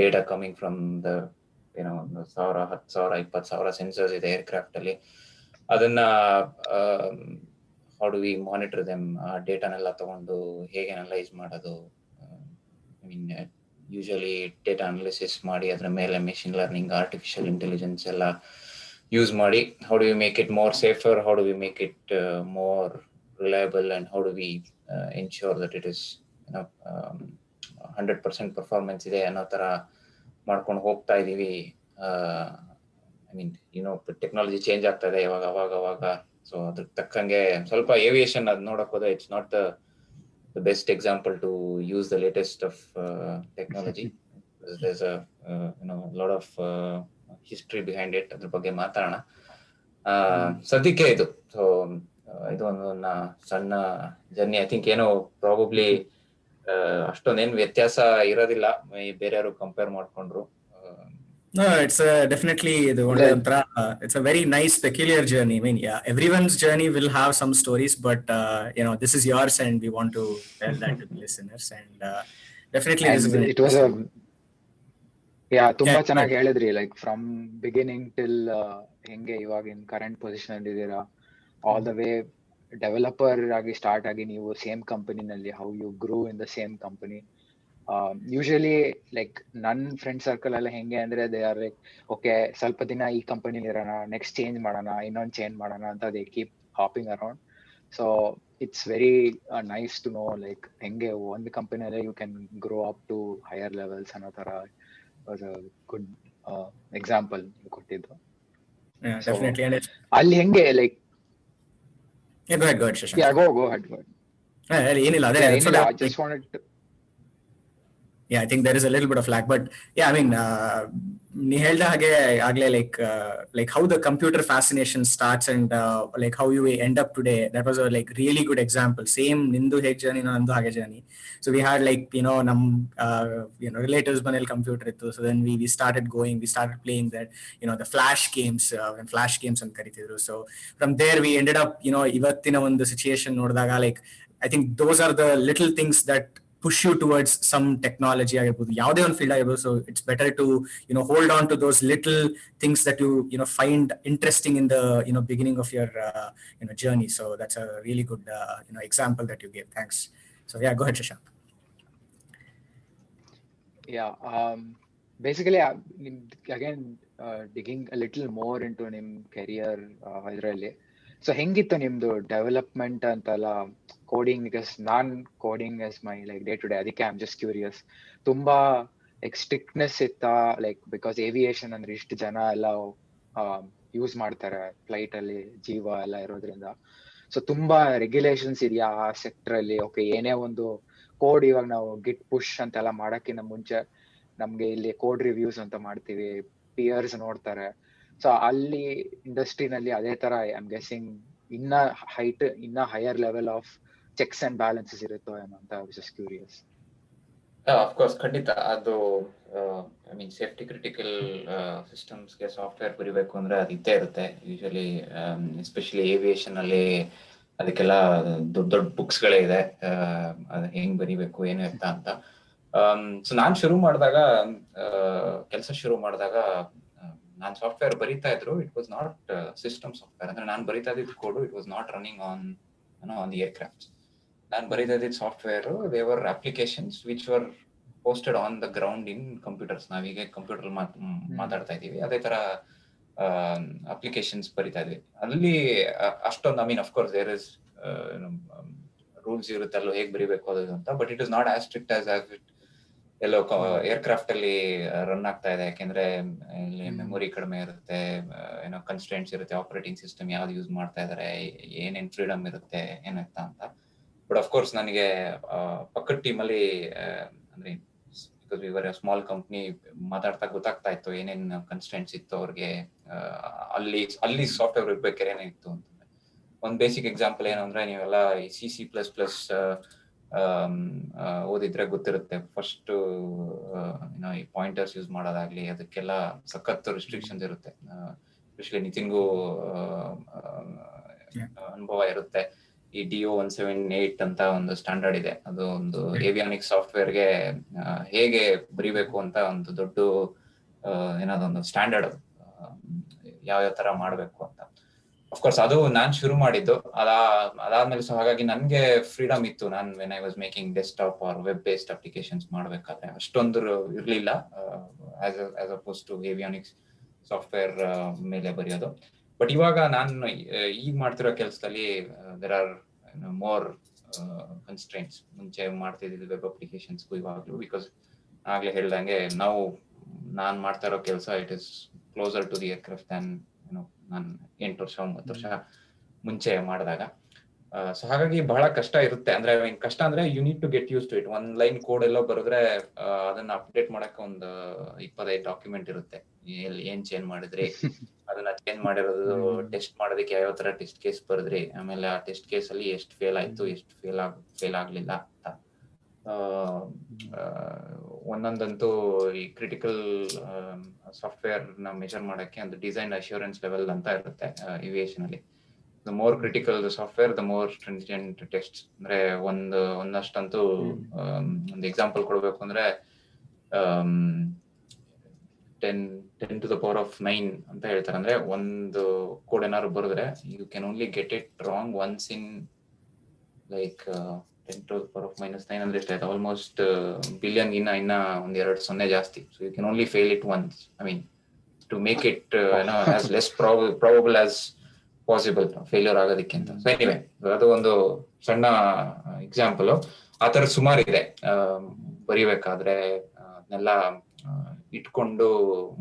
data coming from the 1,000, 10,000, 20,000 sensors ಇದೆ aircraft ಅಲ್ಲಿ. ಅದನ್ನ how do we monitor them, ಡೇಟಾನೆಲ್ಲ ತಗೊಂಡು ಹೇಗೆ analyse ಮಾಡೋದು. I mean usually data analysis ಮಾಡಿ ಅದರ ಮೇಲೆ machine learning, artificial intelligence ಎಲ್ಲ ಯೂಸ್ ಮಾಡಿ how do we make it more safer, how do we make it more reliable, and how do we ensure that it is 100% performance ಇದೆ ಅನ್ನೋ ತರ ಮಾಡ್ಕೊಂಡು ಹೋಗ್ತಾ ಇದೀವಿ. ಐ ಮೀನ್ ಟೆಕ್ನಾಲಜಿ ಚೇಂಜ್ ಆಗ್ತಾ ಇದೆ ಅವಾಗ. ಸೊ ಅದ್ರ ತಕ್ಕಂಗೆ ಸ್ವಲ್ಪ ಏವಿಯೇಷನ್ ಅದ್ ನೋಡಕ್ ಹೋದ್ರೆ it's not the best example to use the latest of technology. there's a lot of history behind it. ಅದ್ರ ಬಗ್ಗೆ ಮಾತಾಡೋಣ. ಸದ್ಯಕ್ಕೆ ಇದು ಇದು ಒಂದು ಸಣ್ಣ ಜರ್ನಿ. ಐ ಥಿಂಕ್ ಏನೋ ಪ್ರಾಬಬ್ಲಿ ಅಷ್ಟೊಂದೇನು ವ್ಯತ್ಯಾಸ ಇರೋದಿಲ್ಲ ಬೇರೆಯವರು ಕಂಪೇರ್ ಮಾಡ್ಕೊಂಡ್ರು. No, it's definitely it's a very nice peculiar journey. I mean, yeah, everyone's journey will have some stories, but this is yours, and we want to tell that to the listeners. And definitely, and it was ತುಂಬಾ ಚೆನ್ನಾಗಿ ಹೇಳಿದ್ರಿ. Like from beginning till ಹೆಂಗೆ ಇವಾಗ in current position ಅಲ್ಲಿ ಇದ್ದೀರಾ, all the way developer ಆಗಿ start ಆಗಿ ನೀವು ಸೇಮ್ ಕಂಪನಿನಲ್ಲಿ how you grew in the same company. Usually like ನನ್ ಫ್ರೆಂಡ್ ಸರ್ಕಲ್ ಎಲ್ಲ ಹೆಂಗೆ ಅಂದ್ರೆ ದೇ ಆರ್ ಲೈಕ್ ಓಕೆ ಸ್ವಲ್ಪ ದಿನ ಈ ಕಂಪನಿಲಿ ಇರೋಣ, ನೆಕ್ಸ್ಟ್ ಚೇಂಜ್ ಮಾಡೋಣ, ಇನ್ನೊಂದು ಚೇಂಜ್ ಮಾಡೋಣ ಅಂತ they keep hopping around. So it's very nice to know like ಹೆಂಗೆ ಒಂದು ಕಂಪನಿಯಲ್ಲೇ you can grow up to higher levels ಅನ್ನೋ ತರ ವಾಸ್ ಅ ಗುಡ್ ಎಕ್ಸಾಂಪಲ್ ಕೊಟ್ಟಿದ್ದು. ಅಲ್ಲಿ ಹೆಂಗೆ like go ahead Shashank. go ahead. ಏನಿಲ್ಲ ಅದೇ I just wanted to yeah, I think there is a little bit of lag, but yeah, I mean, ನೀ ಹೇಳ್ದ ಹಾಗೆ ಆಗ್ಲೇ like how the computer fascination starts and like how you end up today. That was a like really good example. Same ನಿಂದು ಹೇಗ್ journey, ನಂದು ಹಾಗೆ journey. So we had like ನಮ್ relatives ಮನೇಲಿ ಕಂಪ್ಯೂಟರ್ ಇತ್ತು. So then we started playing that the flash games, when flash games ಅಂತ ಕರಿತಿದ್ರು. So from there we ended up ಇವತ್ತಿನ ಒಂದು ಸಿಚುಯೇಷನ್ ನೋಡಿದಾಗ like I think those are the little things that push you towards some technology ಆಗಿರ್ಬೋದು, ಯಾವುದೇ ಒಂದು field ಆಗಿರ್ಬೋದು. So it's better to hold on to those little things that you find interesting in the beginning of your journey. So that's a really good example that you gave. Thanks. So yeah, go ahead Shashank. Basically again digging a little more into ನಿಮ್ career ಇದರಲ್ಲಿ. So ಹೆಂಗಿತ್ತು ನಿಮ್ದು development ಅಂತೆಲ್ಲ coding? Because ನಾನ್ coding as my like day to day, ಅದಕ್ಕೆ I am just curious. ತುಂಬಾ like ಸ್ಟ್ರಿಕ್ಟ್ನೆಸ್ ಇತ್ತಾ? ಲೈಕ್ ಬಿಕಾಸ್ ಏವಿಯೇಷನ್ ಅಂದ್ರೆ ಇಷ್ಟು ಜನ ಎಲ್ಲ ಯೂಸ್ ಮಾಡ್ತಾರೆ ಫ್ಲೈಟ್ ಅಲ್ಲಿ, ಜೀವ ಎಲ್ಲ ಇರೋದ್ರಿಂದ. ಸೊ ತುಂಬಾ ರೆಗ್ಯುಲೇಷನ್ಸ್ ಇದೆಯಾ ಆ ಸೆಕ್ಟರ್ ಅಲ್ಲಿ? ಓಕೆ, ಏನೇ ಒಂದು ಕೋಡ್ ಇವಾಗ ನಾವು ಗಿಟ್ ಪುಷ್ ಅಂತೆಲ್ಲ ಮಾಡಕ್ಕಿಂತ ಮುಂಚೆ ನಮ್ಗೆ ಇಲ್ಲಿ ಕೋಡ್ ರಿವ್ಯೂಸ್ ಅಂತ ಮಾಡ್ತೀವಿ, ಪಿಯರ್ಸ್ ನೋಡ್ತಾರೆ. ಸೊ ಅಲ್ಲಿ ಇಂಡಸ್ಟ್ರಿನಲ್ಲಿ ಅದೇ ತರ ಐ ಆಮ್ ಗೆಸ್ಸಿಂಗ್ ಇನ್ನ higher level of checks and balances ಇರುತ್ತೋ ಏನೋ ಅಂತ ಜಸ್ಟ್ ಕ್ಯೂರಿಯಸ್. ಅಫ್ಕೋರ್ಸ್, ಖಂಡಿತ. ಅದು ಐ ಮೀನ್ ಸೇಫ್ಟಿ ಕ್ರಿಟಿಕಲ್ ಸಿಸ್ಟಮ್ಸ್ಗೆ ಸಾಫ್ಟ್ವೇರ್ ಬರಿಬೇಕು ಅಂದ್ರೆ ಅದು ಇದ್ದೇ ಇರುತ್ತೆ ಯೂಶಲಿ. ಎಸ್ಪೆಷಲಿ ಏವಿಯೇಷನ್ ಅಲ್ಲಿ ಅದಕ್ಕೆಲ್ಲ ದೊಡ್ಡ ದೊಡ್ಡ ಬುಕ್ಸ್ಗಳೇ ಇದೆ, ಅದು ಹೆಂಗ್ ಬರಿಬೇಕು ಏನು ಎತ್ತ ಅಂತ. ಸೊ ನಾನು ಕೆಲಸ ಶುರು ಮಾಡಿದಾಗ ನಾನು ಸಾಫ್ಟ್ವೇರ್ ಬರೀತಾ ಇದ್ರು. It was not system software. ಅಂದ್ರೆ ನಾನು ಬರೀತಾ ಇದ್ದಿದ್ದು code, it was not running on the aircraft. ನಾನು ಬರೀತಾ ಇದ್ದಿದ್ದು software, they were applications which were posted on the ground in computers. ನಾವೀಗ ಕಂಪ್ಯೂಟರ್ ಮಾತಾಡ್ತಾ ಇದೀವಿ, ಅದೇ ತರ ಅಪ್ಲಿಕೇಶನ್ಸ್ ಬರೀತಾ ಇದ್ವಿ. ಅಲ್ಲಿ ಅಷ್ಟೊಂದು I mean of course there is rules ಇರುತ್ತೆ ಅಲ್ಲೋ ಹೇಗ್ ಬರೀಬೇಕು ಅದು ಅಂತ, but it is not as strict as it ಎಲ್ಲೋ ಏರ್ಕ್ರಾಫ್ಟ್ ಅಲ್ಲಿ ರನ್ ಆಗ್ತಾ ಇದೆ. ಯಾಕೆಂದ್ರೆ ಇಲ್ಲಿ ಮೆಮೊರಿ ಕಡಿಮೆ ಇರುತ್ತೆ, ಕನ್ಸ್ಟ್ರೆಂಟ್ಸ್ ಇರುತ್ತೆ, ಆಪರೇಟಿಂಗ್ ಸಿಸ್ಟಮ್ ಯಾವ್ದು ಯೂಸ್ ಮಾಡ್ತಾ ಇದಾರೆ, ಏನೇನ್ ಫ್ರೀಡಮ್ ಇರುತ್ತೆ ಏನಂತ ಅಂತ. ಬಟ್ ಅಫ್ಕೋರ್ಸ್ ನನಗೆ ಪಕ್ಕದ ಟೀಮಲ್ಲಿ ಅಂದ್ರೆ because we were A small company, ಮಾತಾಡ್ತಾ ಗೊತ್ತಾಗ್ತಾ ಇತ್ತು ಏನೇನ್ ಕನ್ಸ್ಟ್ರೆಂಟ್ಸ್ ಇತ್ತು ಅವ್ರಿಗೆ, ಅಲ್ಲಿ ಸಾಫ್ಟ್ವೇರ್ ಇರ್ಬೇಕಾದ್ರೆ ಏನೇನಿತ್ತು ಅಂತಂದ್ರೆ. ಒಂದ್ ಬೇಸಿಕ್ ಎಕ್ಸಾಂಪಲ್ ಏನಂದ್ರೆ, ನೀವೆಲ್ಲ C++ ಓದಿದ್ರೆ ಗೊತ್ತಿರುತ್ತೆ. ಫಸ್ಟ್ ಈ ಪಾಯಿಂಟರ್ಸ್ ಯೂಸ್ ಮಾಡೋದಾಗ್ಲಿ ಅದಕ್ಕೆಲ್ಲ ಸಖತ್ ರಿಸ್ಟ್ರಿಕ್ಷನ್ಸ್ ಇರುತ್ತೆ. ಎಸ್ಪೆಷಲಿ ನಿತಿನ್ಗೂ ಅನುಭವ ಇರುತ್ತೆ. ಈ DO-178 ಅಂತ ಒಂದು ಸ್ಟ್ಯಾಂಡರ್ಡ್ ಇದೆ. ಅದು ಒಂದು ಏವಿಯಾನಿಕ್ ಸಾಫ್ಟ್ವೇರ್ಗೆ ಹೇಗೆ ಬರಿಬೇಕು ಅಂತ ಒಂದು ದೊಡ್ಡ ಏನಾದೊಂದು ಸ್ಟ್ಯಾಂಡರ್ಡ್, ಯಾವ ತರ ಮಾಡ್ಬೇಕು ಅಂತ. ಅಫ್ಕೋರ್ಸ್ ಅದು ನಾನ್ ಶುರು ಮಾಡಿದ್ದು. ಅದಾದ್ಮೇಲೆ ಸೊ ಹಾಗಾಗಿ ನನ್ಗೆ ಫ್ರೀಡಮ್ ಇತ್ತು. ನಾನು when I was making desktop or web based applications ಮಾಡ್ಬೇಕಾದ್ರೆ ಅಷ್ಟೊಂದು ಇರ್ಲಿಲ್ಲ as opposed to avionics software ಮೇಲೆ ಬರೆಯೋದು. ಬಟ್ ಇವಾಗ ನಾನು ಈಗ ಮಾಡ್ತಿರೋ ಕೆಲಸದಲ್ಲಿ ದೇರ್ ಆರ್ ಮೋರ್ ಕನ್ಸ್ಟ್ರೈಂಟ್ಸ್. ಮುಂಚೆ ಮಾಡ್ತಿದ್ದಿದ್ದು ವೆಬ್ ಅಪ್ಲಿಕೇಶನ್ಸ್ಗೂ ಇವಾಗ್ಲೂ, ಬಿಕಾಸ್ ಆಗ್ಲೇ ಹೇಳ್ದಂಗೆ ನಾನ್ ಮಾಡ್ತಾ ಇರೋ ಕೆಲಸ it is closer to the aircraft than ನಾನು 8 ವರ್ಷ 9 ವರ್ಷ ಮುಂಚೆ ಮಾಡಿದಾಗ. ಸೊ ಹಾಗಾಗಿ ಬಹಳ ಕಷ್ಟ ಇರುತ್ತೆ. ಅಂದ್ರೆ ಕಷ್ಟ ಅಂದ್ರೆ you need to get used to it. ಒಂದ್ ಲೈನ್ ಕೋಡ್ ಎಲ್ಲೋ ಬರೆದ್ರೆ ಅದನ್ನ ಅಪ್ಡೇಟ್ ಮಾಡಕ್ಕೆ ಒಂದು 25 ಡಾಕ್ಯುಮೆಂಟ್ ಇರುತ್ತೆ. ಏನ್ ಚೇಂಜ್ ಮಾಡಿದ್ರಿ, ಅದನ್ನ ಚೇಂಜ್ ಮಾಡಿರೋದು, ಟೆಸ್ಟ್ ಮಾಡೋದಕ್ಕೆ ಯಾವ ತರ ಟೆಸ್ಟ್ ಕೇಸ್ ಬರೆದ್ರಿ, ಆಮೇಲೆ ಆ ಟೆಸ್ಟ್ ಕೇಸ್ ಅಲ್ಲಿ ಎಷ್ಟು ಫೇಲ್ ಆಯ್ತು, ಎಷ್ಟು ಫೇಲ್ ಆಗ್ಲಿಲ್ಲ ಅಂತ. ಒಂದೊಂದಂತೂ ಈ ಕ್ರಿಟಿಕಲ್ ಸಾಫ್ಟ್ವೇರ್ ನ ಮೆಜರ್ ಮಾಡಕ್ಕೆ ಒಂದು ಡಿಸೈನ್ ಅಶ್ಯೂರೆನ್ಸ್ ಲೆವೆಲ್ ಅಂತ ಇರುತ್ತೆ ಏವಿಯೇಷನ್ ಅಲ್ಲಿ. The more critical the software, the more stringent test. ಅಂದ್ರೆ ಒಂದಷ್ಟಂತೂ ಒಂದು ಎಕ್ಸಾಂಪಲ್ ಕೊಡ್ಬೇಕು ಅಂದ್ರೆ 10 to the power of 9 ಅಂತ ಹೇಳ್ತಾರೆ. ಅಂದ್ರೆ ಒಂದು ಕೋಡ್ ಏನಾದ್ರು ಬರೆದ್ರೆ you can only get it wrong once in like 10 to the power of -9 ಅಂದ್ರೆ ಎಷ್ಟಾಯ್ತು, ಆಲ್ಮೋಸ್ಟ್ ಬಿಲಿಯನ್ ಇನ್ನ ಒಂದ್ 2 0 ಜಾಸ್ತಿ. So you can only fail it once. I mean to make it as less probable as possible failure ಆಗೋದಕ್ಕೆ ಅಂತ. So anyway ಅದು ಒಂದು ಸಣ್ಣ ಎಕ್ಸಾಂಪಲ್. ಆ ತರ ಸುಮಾರು ಇದೆ. ಬರಿಬೇಕಾದ್ರೆ ಅದನ್ನೆಲ್ಲ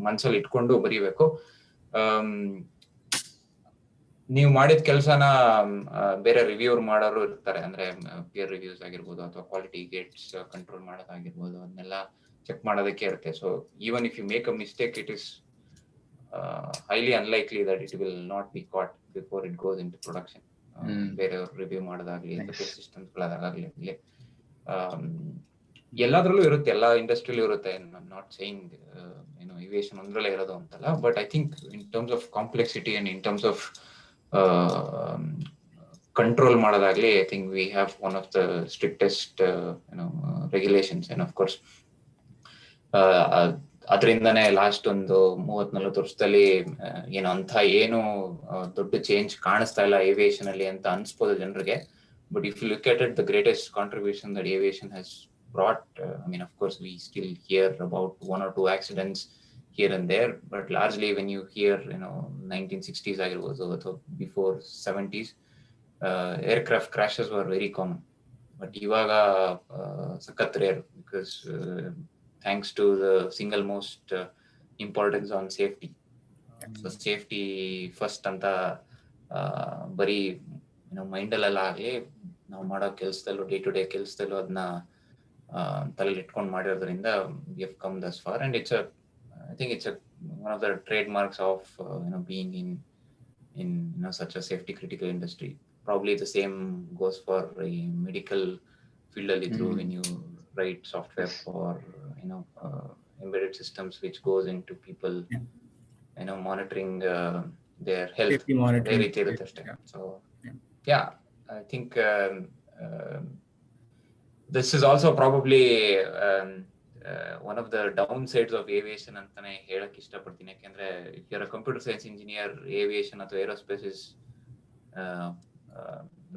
ಮನ್ಸಲ್ಲಿ ಇಟ್ಕೊಂಡು ಬರಿಬೇಕು. ನೀವು ಮಾಡಿದ ಕೆಲಸನ ಬೇರೆ ರಿವ್ಯೂರ್ ಮಾಡೋರು ಇರ್ತಾರೆ. ಅಂದ್ರೆ ಪಿಯರ್ ರಿವ್ಯೂಸ್ ಆಗಿರ್ಬೋದು ಅಥವಾ ಕ್ವಾಲಿಟಿ ಗೇಟ್ಸ್ ಕಂಟ್ರೋಲ್ ಮಾಡೋದಾಗಿರ್ಬೋದು, ಅದನ್ನೆಲ್ಲ ಚೆಕ್ ಮಾಡೋದಕ್ಕೆ ಇರುತ್ತೆ. So even if you make a mistake, it is highly unlikely that it will not be caught before it goes into production. ಬೇರೆಯವ್ರು ರಿವ್ಯೂ ಮಾಡೋದಾಗ್ಲಿ, ಸಿಸ್ಟಮ್ಸ್ ಗಳಾಗಲಿ, ಎಲ್ಲಾದ್ರಲ್ಲೂ ಇರುತ್ತೆ, ಎಲ್ಲಾ ಇಂಡಸ್ಟ್ರಿಯಲ್ಲೂ ಇರುತ್ತೆ. ನಾಟ್ ಸೇಯಿಂಗ್ ಏವಿಯೇಷನ್ ಒಂದ್ರಲ್ಲೇ ಇರೋದು ಅಂತಲ್ಲ, but I think in terms of complexity and in terms of control ಮಾಡೋದಾಗ್ಲಿ, I think we have one of the strictest regulations. And of course ಅದರಿಂದಾನೇ ಲಾಸ್ಟ್ ಒಂದು 30-40 ವರ್ಷದಲ್ಲಿ ಏನು ದೊಡ್ಡ ಚೇಂಜ್ ಕಾಣಿಸ್ತಾ ಇಲ್ಲ ಏವಿಯೇಷನ್ ಅಲ್ಲಿ ಅಂತ ಅನ್ಸ್ಬೋದು ಜನರಿಗೆ. But if you look at it, the greatest contribution that aviation has brought, I mean, of course, we still hear about 1 or 2 accidents here and there, but largely when you hear 1960s ಆಗಿರ್ಬೋದು ಅಥವಾ before 70s, aircraft crashes were very common. But ಇವಾಗ ಸಖತ್ rare, because thanks to the single most importance on safety. So safety first ಅಂತ ಬರೀ ಮೈಂಡಲ್ಲೆಲ್ಲ ಆಗಲಿ, ನಾವು ಮಾಡೋ ಕೆಲಸದಲ್ಲೂ day to day ಕೆಲಸದಲ್ಲೂ ಅದನ್ನ ತಲೆಯಲ್ಲಿ ಇಟ್ಕೊಂಡು ಮಾಡಿರೋದ್ರಿಂದ we have come thus far, and I think it's one of the trademarks of being in such a safety critical industry. Probably the same goes for a medical field ಅಲ್ಲಿ through when you write software for embedded systems which goes into people monitoring their health. Safety monitoring. ಅದೇ ರೀತಿ ಇರುತ್ತೆ ಅಷ್ಟೇ. So yeah, I think this is also probably one of the downsides of aviation ಅಂತಾನೆ ಹೇಳಕ್ ಇಷ್ಟಪಡ್ತೀನಿ. ಯಾಕೆಂದ್ರೆ if you're a computer science engineer, aviation ಅಥವಾ aerospace is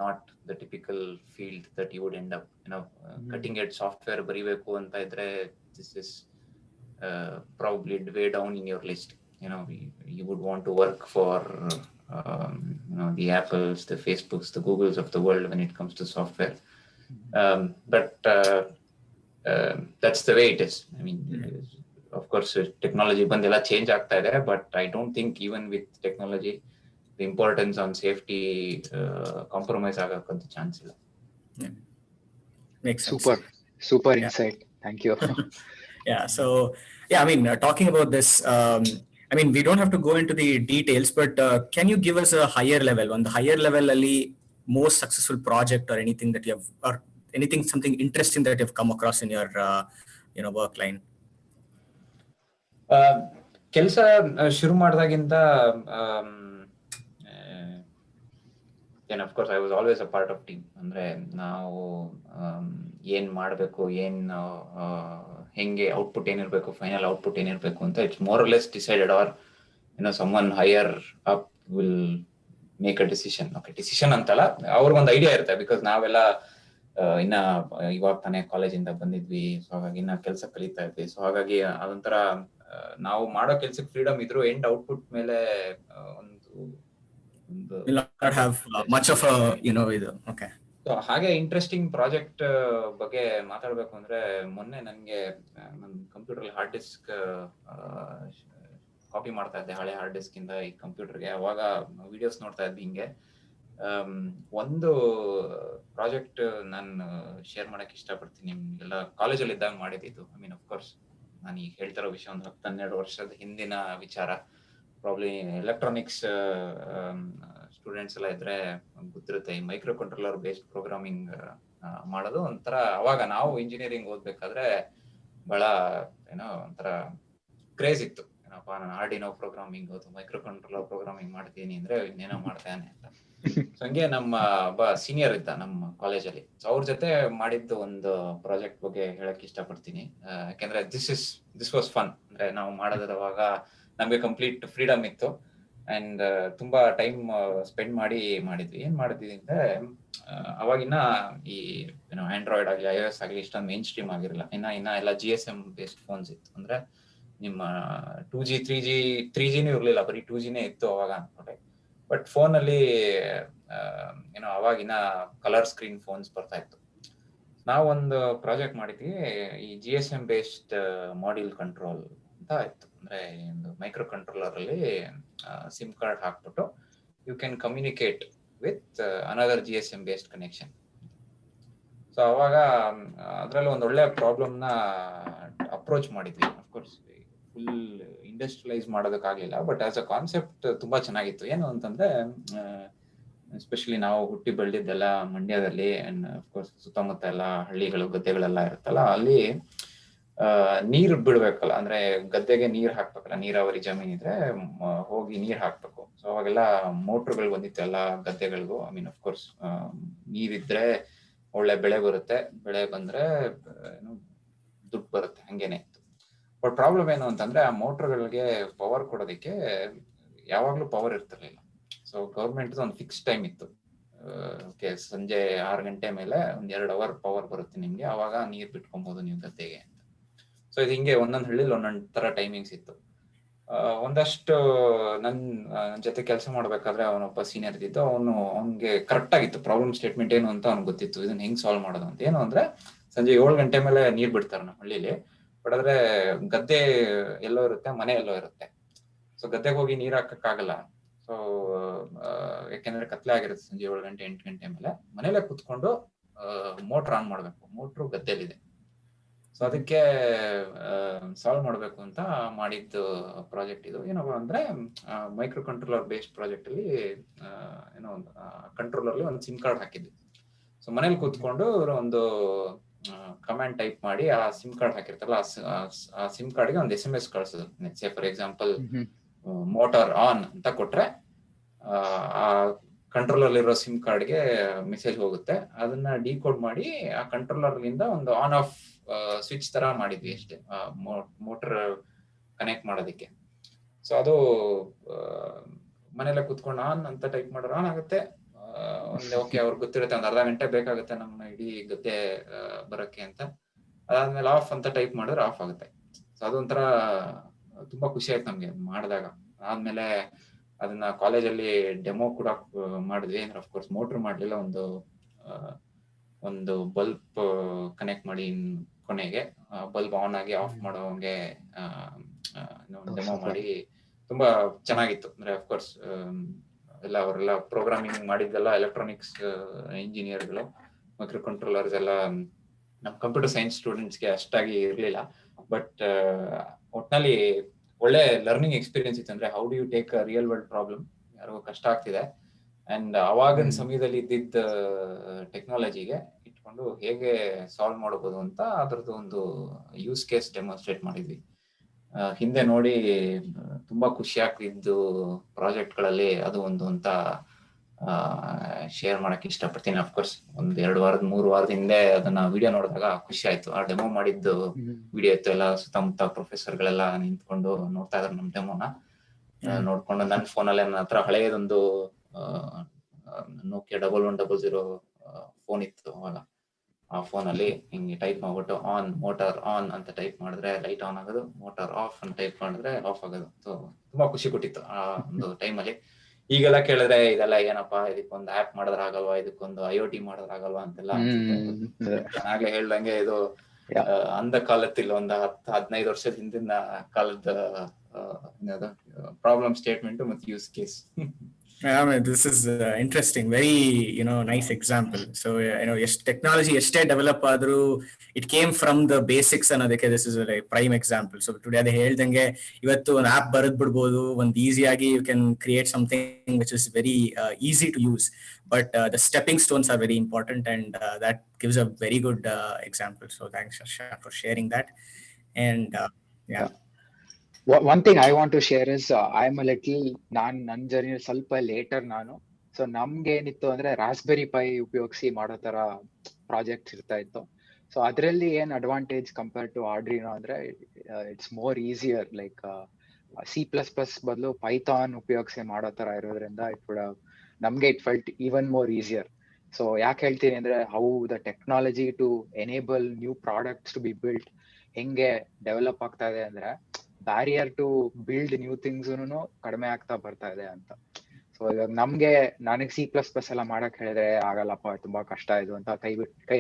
not the typical field that you would end up cutting edge software ಬರಿಬೇಕು ಅಂತ ಇದ್ರೆ, this is probably way down in your list. You would want to work for the Apples, the Facebooks, the Googles of the world when it comes to software. But that's the way it is. I mean, of course, technology ಬಂದೆಲ್ಲ change ಆಗ್ತಾ ಇದೆ, but I don't think even with technology the importance on safety compromise ಆಗಕ್ಕಂತ chance ಇಲ್ಲ. Makes sense. Super insight. Thank you. Yeah. So yeah, I mean, talking about this, I mean, we don't have to go into the details, but can you give us a higher level? On the higher level, Ali, most successful project or anything that you have, or anything, something interesting that you've come across in your work line? ಕೆಲಸ ಶುರು ಮಾಡಿದಾಗಿಂದ then of course I was always a part of team. ಅಂದ್ರೆ ನಾವು ಏನ್ ಮಾಡಬೇಕು, ಹೆಂಗೆ output ಏನಿರ್ಬೇಕು, final output ಏನಿರ್ಬೇಕು ಅಂತ it's more or less decided, or someone higher up will make a decision. Okay, decision ಅಂತಲ್ಲ, ಅವ್ರಿಗೊಂದು ಐಡಿಯಾ ಇರುತ್ತೆ. ಬಿಕಾಸ್ ನಾವೆಲ್ಲ ಇನ್ನ ಇವಾಗ ತಾನೇ ಕಾಲೇಜಿಂದ ಬಂದಿದ್ವಿ, ಸೊ ಹಾಗಾಗಿ ಇನ್ನ ಕೆಲಸ ಕಲಿತಾ ಇದ್ವಿ. ಸೊ ಹಾಗಾಗಿ ಅದೊಂಥರ ನಾವು ಮಾಡೋ ಕೆಲ್ಸಕ್ಕೆ ಫ್ರೀಡಮ್ ಇದ್ರು ಎಂಡ್ ಔಟ್ಪುಟ್ ಮೇಲೆ ಒಂದು Will not have much of a ಇದು. Okay. ಸೊ ಹಾಗೆ ಇಂಟ್ರೆಸ್ಟಿಂಗ್ ಪ್ರಾಜೆಕ್ಟ್ ಬಗ್ಗೆ ಮಾತಾಡ್ಬೇಕು ಅಂದ್ರೆ, ಮೊನ್ನೆ ನನಗೆ ನನ್ನ ಕಂಪ್ಯೂಟರ್ ಹಾರ್ಡ್ ಡಿಸ್ಕ್ ಕಾಪಿ ಮಾಡ್ತಾ ಇದ್ದೆ, ಹಳೆ ಹಾರ್ಡ್ ಡಿಸ್ಕ್ ಇಂದ ಈ ಕಂಪ್ಯೂಟರ್ಗೆ. ಅವಾಗ ವಿಡಿಯೋಸ್ ನೋಡ್ತಾ ಇದ್ವಿ ಹಿಂಗೆ. ಒಂದು ಪ್ರಾಜೆಕ್ಟ್ ನಾನು ಶೇರ್ ಮಾಡಕ್ ಇಷ್ಟಪಡ್ತೀನಿ. ನಿಮ್ಗೆಲ್ಲ ಕಾಲೇಜಲ್ಲಿ ಇದ್ದಾಗ ಮಾಡಿದ್ದು. ಐ ಮೀನ್, ಆಫ್ ಕೋರ್ಸ್ ನಾನು ಈಗ ಹೇಳ್ತಿರೋ ವಿಷಯ ಒಂದು 10-12 ವರ್ಷದ ಹಿಂದಿನ ವಿಚಾರ. ಪ್ರಾಬ್ಲಿ ಎಲೆಕ್ಟ್ರಾನಿಕ್ಸ್ ಸ್ಟೂಡೆಂಟ್ಸ್ ಎಲ್ಲ ಇದ್ರೆ ಗೊತ್ತಿರುತ್ತೆ, ಈ ಮೈಕ್ರೋ ಕಂಟ್ರೋಲರ್ ಬೇಸ್ಡ್ ಪ್ರೋಗ್ರಾಮಿಂಗ್ ಮಾಡೋದು ಒಂಥರ. ಅವಾಗ ನಾವು ಇಂಜಿನಿಯರಿಂಗ್ ಓದ್ಬೇಕಾದ್ರೆ ಬಹಳ ಒಂಥರ ಕ್ರೇಜ್ ಇತ್ತು. ಏನಪ್ಪಾ, ನಾನು ಆರ್ಡಿನೋ ಪ್ರೋಗ್ರಾಮಿಂಗ್ ಅಥವಾ ಮೈಕ್ರೋ ಕಂಟ್ರೋಲರ್ ಪ್ರೋಗ್ರಾಮಿಂಗ್ ಮಾಡ್ತೀನಿ ಅಂದ್ರೆ ಇನ್ನೇನೋ ಮಾಡ್ತಾನೆ ಅಂತ. ಸೊ ಹಂಗೆ ನಮ್ಮ ಒಬ್ಬ ಸೀನಿಯರ್ ಇದ್ದ ನಮ್ಮ ಕಾಲೇಜಲ್ಲಿ. ಸೊ ಅವ್ರ ಜೊತೆ ಮಾಡಿದ್ದು ಒಂದು ಪ್ರಾಜೆಕ್ಟ್ ಬಗ್ಗೆ ಹೇಳಕ್ ಇಷ್ಟಪಡ್ತೀನಿ. ಯಾಕೆಂದ್ರೆ ದಿಸ್ ವಾಸ್ ಫನ್. ಅಂದ್ರೆ ನಾವು ಮಾಡೋದವಾಗ ನಮ್ಗೆ ಕಂಪ್ಲೀಟ್ ಫ್ರೀಡಮ್ ಇತ್ತು ಅಂಡ್ ತುಂಬಾ ಟೈಮ್ ಸ್ಪೆಂಡ್ ಮಾಡಿದ್ವಿ. ಏನ್ ಮಾಡಿದ್ವಿ ಅಂದ್ರೆ, ಅವಾಗಿನ್ನ ಈ ಆಂಡ್ರಾಯ್ಡ್ ಆಗ್ಲಿ iOS ಆಗ್ಲಿ ಇಷ್ಟೊಂದು ಮೇನ್ ಸ್ಟ್ರೀಮ್ ಆಗಿರಲಿಲ್ಲ. ಇನ್ನ ಎಲ್ಲ GSM ಬೇಸ್ಡ್ ಫೋನ್ಸ್ ಇತ್ತು. ಅಂದ್ರೆ ನಿಮ್ಮ 2G 3Gನೂ ಇರ್ಲಿಲ್ಲ, ಬರೀ 2Gನೇ ಇತ್ತು ಅವಾಗ ಅನ್ಕೊಂಡೆ. ಬಟ್ ಫೋನ್ ಅಲ್ಲಿ ಅವಾಗಿನ ಕಲರ್ ಸ್ಕ್ರೀನ್ ಫೋನ್ಸ್ ಬರ್ತಾ ಇತ್ತು. ನಾವೊಂದು ಪ್ರಾಜೆಕ್ಟ್ ಮಾಡಿದ್ವಿ, ಈ GSM ಬೇಸ್ಡ್ ಮಾಡ್ಯೂಲ್ ಕಂಟ್ರೋಲ್ ಅಂತ ಇತ್ತು. ಅಂದ್ರೆ ಒಂದು ಮೈಕ್ರೋ ಕಂಟ್ರೋಲರ್ ಅಲ್ಲಿ ಸಿಮ್ ಕಾರ್ಡ್ ಹಾಕ್ಬಿಟ್ಟು you can communicate with another GSM based connection. So ಅವಾಗ ಅದ್ರಲ್ಲಿ ಒಂದು ಒಳ್ಳೆ ಪ್ರಾಬ್ಲಮ್ ನ ಅಪ್ರೋಚ್ ಮಾಡಿದ್ವಿ. ಅಫ್ಕೋರ್ಸ್ ಫುಲ್ ಇಂಡಸ್ಟ್ರಿಯಲೈಸ್ ಮಾಡೋದಕ್ಕಾಗ್ಲಿಲ್ಲ, ಬಟ್ ಆಸ್ ಅ ಕಾನ್ಸೆಪ್ಟ್ ತುಂಬಾ ಚೆನ್ನಾಗಿತ್ತು. ಏನು ಅಂತಂದ್ರೆ, ಎಸ್ಪೆಷಲಿ ನಾವು ಹುಟ್ಟಿ ಬೆಳೆದಿದ್ದೆಲ್ಲ ಮಂಡ್ಯದಲ್ಲಿ, ಅಂಡ್ ಅಫ್ಕೋರ್ಸ್ ಸುತ್ತಮುತ್ತ ಎಲ್ಲ ಹಳ್ಳಿಗಳು, ಗದ್ದೆಗಳೆಲ್ಲ ಇರುತ್ತಲ್ಲ, ಅಲ್ಲಿ ನೀರ್ ಬಿಡ್ಬೇಕಲ್ಲ. ಅಂದ್ರೆ ಗದ್ದೆಗೆ ನೀರ್ ಹಾಕ್ಬೇಕಲ್ಲ, ನೀರಾವರಿ ಜಮೀನ್ ಇದ್ರೆ ಹೋಗಿ ನೀರ್ ಹಾಕ್ಬೇಕು. ಸೊ ಅವಾಗೆಲ್ಲ ಮೋಟ್ರುಗಳು ಬಂದಿತ್ತು ಎಲ್ಲ ಗದ್ದೆಗಳಿಗೂ. ಐ ಮೀನ್, ಅಫ್ಕೋರ್ಸ್ ನೀರಿದ್ರೆ ಒಳ್ಳೆ ಬೆಳೆ ಬರುತ್ತೆ, ಬೆಳೆ ಬಂದ್ರೆ ದುಡ್ಡು ಬರುತ್ತೆ, ಹಂಗೇನೆ ಇತ್ತು. ಬಟ್ ಪ್ರಾಬ್ಲಮ್ ಏನು ಅಂತಂದ್ರೆ, ಆ ಮೋಟ್ರುಗಳಿಗೆ ಪವರ್ ಕೊಡೋದಕ್ಕೆ ಯಾವಾಗ್ಲೂ ಪವರ್ ಇರ್ತಿರ್ಲಿಲ್ಲ. ಸೊ ಗೌರ್ಮೆಂಟ್ ಒಂದು ಫಿಕ್ಸ್ ಟೈಮ್ ಇತ್ತು. ಓಕೆ, ಸಂಜೆ 6 ಗಂಟೆ ಮೇಲೆ 1-2 ಅವರ್ ಪವರ್ ಬರುತ್ತೆ ನಿಮ್ಗೆ, ಅವಾಗ ನೀರ್ ಬಿಟ್ಕೊಬಹುದು ನೀವು ಗದ್ದೆಗೆ ಅಂತ. ಸೊ ಇದು ಹಿಂಗೆ ಒಂದೊಂದು ಹಳ್ಳಿಲಿ ಒಂದೊಂದ್ ತರ ಟೈಮಿಂಗ್ಸ್ ಇತ್ತು. ಒಂದಷ್ಟು ನನ್ ಜೊತೆ ಕೆಲಸ ಮಾಡ್ಬೇಕಾದ್ರೆ ಅವನೊಬ್ಬ ಸೀನಿಯರ್ ಇದ್ದಿದ್ದು. ಅವ್ನಿಗೆ ಕರೆಕ್ಟ್ ಆಗಿತ್ತು ಪ್ರಾಬ್ಲಮ್ ಸ್ಟೇಟ್ಮೆಂಟ್ ಏನು ಅಂತ ಅವ್ನಿಗೆ ಗೊತ್ತಿತ್ತು, ಇದನ್ನ ಹೆಂಗ್ ಸಾಲ್ವ್ ಮಾಡೋದು ಅಂತ. ಏನು ಅಂದ್ರೆ, ಸಂಜೆ 7 ಗಂಟೆ ಮೇಲೆ ನೀರ್ ಬಿಡ್ತಾರೆ ನಮ್ಮ ಹಳ್ಳಿಲಿ. ಬಟ್ ಆದ್ರೆ ಗದ್ದೆ ಎಲ್ಲೋ ಇರುತ್ತೆ, ಮನೆ ಎಲ್ಲೋ ಇರುತ್ತೆ. ಸೊ ಗದ್ದೆಗೆ ಹೋಗಿ ನೀರ್ ಹಾಕಕ್ಕಾಗಲ್ಲ. ಸೊ ಯಾಕೆಂದ್ರೆ ಕತ್ಲೆ ಆಗಿರುತ್ತೆ ಸಂಜೆ 7 ಗಂಟೆ 8 ಗಂಟೆ ಮೇಲೆ. ಮನೇಲೆ ಕುತ್ಕೊಂಡು ಮೋಟ್ರ್ ಆನ್ ಮಾಡ್ಬೇಕು, ಮೋಟ್ರು ಗದ್ದೆಲಿದೆ. ಸೊ ಅದಕ್ಕೆ ಸಾಲ್ವ್ ಮಾಡ್ಬೇಕು ಅಂತ ಮಾಡಿದ್ದು ಪ್ರಾಜೆಕ್ಟ್ ಇದು. ಏನಪ್ಪ ಅಂದ್ರೆ, ಮೈಕ್ರೋ ಕಂಟ್ರೋಲರ್ ಬೇಸ್ಡ್ ಪ್ರಾಜೆಕ್ಟ್ ಅಲ್ಲಿ ಒಂದು ಕಂಟ್ರೋಲರ್ಲಿ ಒಂದು ಸಿಮ್ ಕಾರ್ಡ್ ಹಾಕಿದ್ವಿ. ಸೊ ಮನೇಲಿ ಕೂತ್ಕೊಂಡು ಒಂದು ಕಮಾಂಡ್ ಟೈಪ್ ಮಾಡಿ ಆ ಸಿಮ್ ಕಾರ್ಡ್ ಹಾಕಿರ್ತಾರಲ್ಲ, ಆ ಸಿಮ್ ಕಾರ್ಡ್ಗೆ ಒಂದು SMS ಕಳ್ಸೋದು. Say for example motor on ಅಂತ ಕೊಟ್ರೆ ಆ ಕಂಟ್ರೋಲರ್ ಇರೋ ಸಿಮ್ ಕಾರ್ಡ್ಗೆ ಮೆಸೇಜ್ ಹೋಗುತ್ತೆ. ಅದನ್ನ ಡಿಕೋಡ್ ಮಾಡಿ ಆ ಕಂಟ್ರೋಲರ್ ಲಿಂದ ಒಂದು ಆನ್ ಆಫ್ ಸ್ವಿಚ್ ತರ ಮಾಡಿದ್ವಿ ಅಷ್ಟೇ, ಮೋಟರ್ ಕನೆಕ್ಟ್ ಮಾಡೋದಕ್ಕೆ. ಸೊ ಅದು ಮನೇಲೆ ಕುತ್ಕೊಂಡು ಆನ್ ಅಂತ ಟೈಪ್ ಮಾಡಿದ್ರೆ ಆನ್ ಆಗುತ್ತೆ. ಓಕೆ, ಅವ್ರಿಗೆ ಗೊತ್ತಿರುತ್ತೆ ಒಂದು ಅರ್ಧ ಗಂಟೆ ಬೇಕಾಗುತ್ತೆ ನಮ್ಮ ಇಡೀ ಗದ್ದೆ ಬರಕ್ಕೆ ಅಂತ. ಅದಾದ್ಮೇಲೆ ಆಫ್ ಅಂತ ಟೈಪ್ ಮಾಡಿದ್ರೆ ಆಫ್ ಆಗುತ್ತೆ. ಸೊ ಅದೊಂಥರ ತುಂಬಾ ಖುಷಿ ಆಯ್ತು ನಮ್ಗೆ ಮಾಡಿದಾಗ. ಆದ್ಮೇಲೆ ಅದನ್ನ ಕಾಲೇಜಲ್ಲಿ ಡೆಮೋ ಕೂಡ ಮಾಡಿದ್ವಿ. ಅಂದ್ರೆ ಅಫ್ಕೋರ್ಸ್ ಮೋಟ್ರ್ ಮಾಡ್ಲಿಲ್ಲ, ಒಂದು ಬಲ್ಬ್ ಕನೆಕ್ಟ್ ಮಾಡಿ ಕೊನೆಗೆ ಬಲ್ಬ್ ಆನ್ ಆಗಿ ಆಫ್ ಮಾಡೋಂಗೆ ಡೆಮೋ ಮಾಡಿ ತುಂಬಾ ಚೆನ್ನಾಗಿತ್ತು. ಅಂದ್ರೆ ಅಫ್ಕೋರ್ಸ್ ಅವರೆಲ್ಲ ಪ್ರೋಗ್ರಾಮಿಂಗ್ ಮಾಡಿದ್ದೆಲ್ಲ ಎಲೆಕ್ಟ್ರಾನಿಕ್ಸ್ ಇಂಜಿನಿಯರ್ಗಳು, ಮೈಕ್ರೋ ಕಂಟ್ರೋಲರ್ಸ್ ಎಲ್ಲ ನಮ್ಮ ಕಂಪ್ಯೂಟರ್ ಸೈನ್ಸ್ ಸ್ಟೂಡೆಂಟ್ಸ್ಗೆ ಅಷ್ಟಾಗಿ ಇರ್ಲಿಲ್ಲ. ಬಟ್ ಒಟ್ನಲ್ಲಿ ಒಳ್ಳೆ ಲರ್ನಿಂಗ್ ಎಕ್ಸ್ಪೀರಿಯನ್ಸ್ ಇತ್ತು. ಅಂದ್ರೆ how do you take a real world problem, ಯಾರಿಗೂ ಕಷ್ಟ ಆಗ್ತಿದೆ, ಅಂಡ್ ಅವಾಗಿನ ಸಮಯದಲ್ಲಿ ಇದ್ದಿದ್ದ ಟೆಕ್ನಾಲಜಿಗೆ ಇಟ್ಕೊಂಡು ಹೇಗೆ ಸಾಲ್ವ್ ಮಾಡಬಹುದು ಅಂತ ಅದ್ರದ್ದು ಒಂದು ಯೂಸ್ ಕೇಸ್ ಡೆಮಾನ್ಸ್ಟ್ರೇಟ್ ಮಾಡಿದ್ವಿ. ಹಿಂದೆ ನೋಡಿ ತುಂಬಾ ಖುಷಿ ಆಗ್ತಿದ್ದು ಪ್ರಾಜೆಕ್ಟ್ಗಳಲ್ಲಿ ಅದು ಒಂದು ಅಂತ ಶೇರ್ ಮಾಡಕ್ ಇಷ್ಟಪಡ್ತೀನಿ. ಅಫ್ಕೋರ್ಸ್ 3 ವಾರದ ಹಿಂದೆ ಅದನ್ನ ವಿಡಿಯೋ ನೋಡಿದಾಗ ಖುಷಿ ಆಯ್ತು. ಆ ಡೆಮೋ ಮಾಡಿದ್ದು ವಿಡಿಯೋ ಇತ್ತು, ಎಲ್ಲ ಸುತ್ತಮುತ್ತ ಪ್ರೊಫೆಸರ್ಗಳೆಲ್ಲ ನಿಂತ್ಕೊಂಡು ನೋಡ್ತಾ ಇದಾರೆ ನಮ್ ಡೆಮೋನ. ನೋಡ್ಕೊಂಡು ನನ್ನ ಫೋನಲ್ಲಿ ನನ್ನ ಹತ್ರ ಹಳೆಯದೊಂದು ನೋಕಿಯಾ 1100 ಫೋನ್ ಇತ್ತು ಅವಾಗ. ಆ ಫೋನಲ್ಲಿ ಹಿಂಗೆ ಟೈಪ್ ಮಾಡ್ಬಿಟ್ಟು ಆನ್ ಮೋಟಾರ್ ಆನ್ ಅಂತ ಟೈಪ್ ಮಾಡಿದ್ರೆ ಲೈಟ್ ಆನ್ ಆಗೋದು, ಮೋಟಾರ್ ಆಫ್ ಅಂತ ಟೈಪ್ ಮಾಡಿದ್ರೆ ಆಫ್ ಆಗೋದು. ಸೊ ತುಂಬಾ ಖುಷಿ ಕೊಟ್ಟಿತ್ತು ಆ ಒಂದು ಟೈಮಲ್ಲಿ. ಈಗೆಲ್ಲ ಕೇಳಿದ್ರೆ ಇದೆಲ್ಲ ಏನಪ್ಪಾ, ಇದಕ್ಕೊಂದು ಆಪ್ ಮಾಡಿದ್ರೆ ಆಗಲ್ವಾ, ಇದಕ್ಕೊಂದು IoT ಮಾಡಿದ್ರೆ ಆಗಲ್ವಾ ಅಂತೆಲ್ಲ ಅನ್ಸುತ್ತೆ. ನಾನಾಗ್ಲೇ ಹೇಳ್ದಂಗೆ ಇದು ಅಂದ ಕಾಲத்தில் ಒಂದು 10-15 ವರ್ಷದ ಹಿಂದಿನ ಕಾಲದ ಪ್ರಾಬ್ಲಮ್ ಸ್ಟೇಟ್ಮೆಂಟ್ ಮತ್ತು use case. I mean, this is interesting. Very, nice example. So, technology ಎಷ್ಟೇ ಡೆವಲಪ್ ಆದ್ರೂ it came from the basics ಅನ್ನೋದಕ್ಕೆ this is like prime example. So today ಅದೇ ಹೇಳ್ದಂಗೆ ಇವತ್ತು ಒಂದು ಆಪ್ ಬರೆದ್ ಬಿಡ್ಬೋದು, ಒಂದು ಈಸಿಯಾಗಿ you can create something which is very easy to use, but the stepping stones are very important and that gives a very good example. So thanks Harsha for sharing that. And yeah. One thing I want to share is I'm a little ನನ್ನ journey ಸ್ವಲ್ಪ litre ನಾನು. So ನಮ್ಗೆ ಏನಿತ್ತು ಅಂದ್ರೆ raspberry pi ಉಪಯೋಗಿಸಿ ಮಾಡೋ ತರ projects ಇರ್ತಾ ಇತ್ತು. ಸೊ ಅದರಲ್ಲಿ ಏನ್ ಅಡ್ವಾಂಟೇಜ್ ಕಂಪೇರ್ ಟು ಆರ್ಡ್ರಿನೋ ಅಂದ್ರೆ it's more easier. Like C++ ಬದಲು ಪೈಥಾನ್ ಉಪಯೋಗಿಸಿ ಮಾಡೋ ತರ ಇರೋದ್ರಿಂದ ನಮ್ಗೆ ಇಟ್ ಫೆಲ್ಟ್ ಈವನ್ ಮೋರ್ ಈಸಿಯರ್. ಸೊ ಯಾಕೆ ಹೇಳ್ತೀನಿ ಅಂದ್ರೆ how the technology to enable new products to be built ಹೆಂಗೆ ಡೆವಲಪ್ ಆಗ್ತಾ ಇದೆ ಅಂದ್ರೆ barrier to build new things ಕಡಿಮೆ ಆಗ್ತಾ ಬರ್ತಾ ಇದೆ ಅಂತ. ಸೊ ಇವಾಗ ನನಗೆ C++ ಎಲ್ಲ ಮಾಡಕ್ ಹೇಳಿದ್ರೆ ಆಗಲ್ಲಪ್ಪ, ತುಂಬಾ ಕಷ್ಟ ಇದು ಅಂತ ಕೈ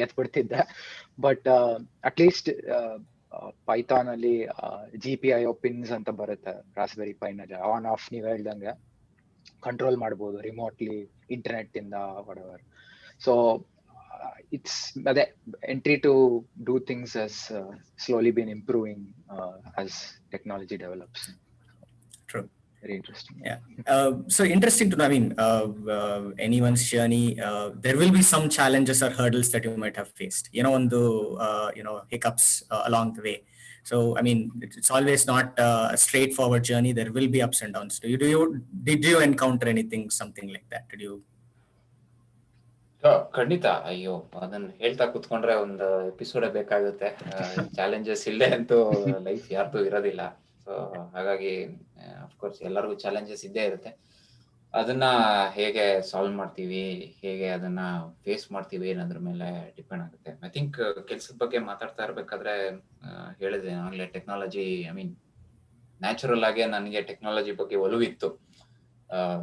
ಎತ್ಬಿಡ್ತಿದ್ದೆ. ಬಟ್ ಅಟ್ಲೀಸ್ಟ್ ಪೈಥಾನ್ ಅಲ್ಲಿ GPIO ಪಿನ್ಸ್ ಅಂತ ಬರುತ್ತೆ ರಾಸ್ಬೆರಿ ಪೈನಲ್ಲಿ. ಆನ್ ಆಫ್ ನೀವ್ ಹೇಳ್ದಂಗೆ ಕಂಟ್ರೋಲ್ ಮಾಡ್ಬೋದು ರಿಮೋಟ್ಲಿ ಇಂಟರ್ನೆಟ್ ಇಂದ whatever. So it's the entry to do things has slowly been improving as technology develops. True. Very interesting. Yeah. So interesting to know. I mean, anyone's journey, there will be some challenges or hurdles that you might have faced. On the hiccups along the way. So I mean, it's always not a straightforward journey. There will be ups and downs. Did you encounter something like that? Did you? ಖಂಡಿತ. ಅಯ್ಯೋ, ಅದನ್ನ ಹೇಳ್ತಾ ಕುತ್ಕೊಂಡ್ರೆ ಒಂದು episode ಬೇಕಾಗುತ್ತೆ. Challenges ಇಲ್ಲದೆ ಅಂತೂ life ಯಾರ್ದು ಇರೋದಿಲ್ಲ. ಸೊ ಹಾಗಾಗಿ ಅಫ್ಕೋರ್ಸ್ ಎಲ್ಲರಿಗೂ ಚಾಲೆಂಜಸ್ ಇದ್ದೇ ಇರುತ್ತೆ. ಅದನ್ನ ಹೇಗೆ ಸಾಲ್ವ್ ಮಾಡ್ತೀವಿ, ಹೇಗೆ ಅದನ್ನ ಫೇಸ್ ಮಾಡ್ತೀವಿ ಅನ್ನೋದ್ರ ಮೇಲೆ ಡಿಪೆಂಡ್ ಆಗುತ್ತೆ. ಐ ಥಿಂಕ್ ಕೆಲ್ಸದ ಬಗ್ಗೆ ಮಾತಾಡ್ತಾ ಇರ್ಬೇಕಾದ್ರೆ ಹೇಳಿದೆ ಆಗ್ಲೇ, ಟೆಕ್ನಾಲಜಿ, ಐ ಮೀನ್ ನ್ಯಾಚುರಲ್ ಆಗಿ ನನಗೆ ಟೆಕ್ನಾಲಜಿ ಬಗ್ಗೆ ಒಲವಿತ್ತು.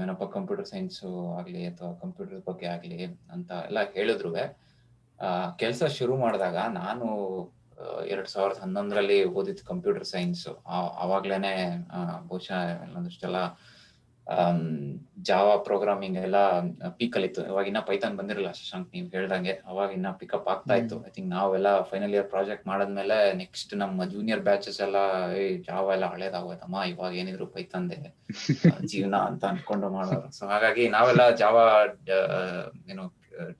ಏನಪ್ಪ ಕಂಪ್ಯೂಟರ್ ಸೈನ್ಸ್ ಆಗ್ಲಿ ಅಥವಾ ಕಂಪ್ಯೂಟರ್ ಬಗ್ಗೆ ಆಗ್ಲಿ ಅಂತ ಎಲ್ಲ ಹೇಳಿದ್ರು. ಕೆಲಸ ಶುರು ಮಾಡಿದಾಗ ನಾನು 2011ರಲ್ಲಿ ಓದಿದ್ದು ಕಂಪ್ಯೂಟರ್ ಸೈನ್ಸ್. ಅವಾಗ್ಲೇನೆ ಬಹುಶಃ ಒಂದಷ್ಟೆಲ್ಲ ಜಾವಾ ಪ್ರೋಗ್ರಾಮಿಂಗ್ ಎಲ್ಲ ಪೀಕ್ ಅಲ್ಲಿ ಇತ್ತು. ಇವಾಗಿನ್ನ ಪೈಥಾನ್ ಬಂದಿರಲಿಲ್ಲ ಶಶಾಂಕ್, ನೀವು ಹೇಳ್ದಂಗೆ. ಅವಾಗಿನ್ನ ಪಿಕಪ್ ಆಗ್ತಾ ಇತ್ತು. ಐ ಥಿಂಕ್ ನಾವೆಲ್ಲ ಫೈನಲ್ ಇಯರ್ ಪ್ರಾಜೆಕ್ಟ್ ಮಾಡಾದ್ಮೇಲೆ ನೆಕ್ಸ್ಟ್ ನಮ್ಮ ಜೂನಿಯರ್ ಬ್ಯಾಚಸ್ ಎಲ್ಲ ಜಾವಾ ಎಲ್ಲ ಹಳೇದಾಗೋಯ್ತಮ್ಮ, ಇವಾಗ ಏನಿದ್ರು ಪೈಥಾನ್ದೆ ಜೀವನ ಅಂತ ಅನ್ಕೊಂಡು ಮಾಡೋರು. ಸೊ ಹಾಗಾಗಿ ನಾವೆಲ್ಲ ಜಾವಾ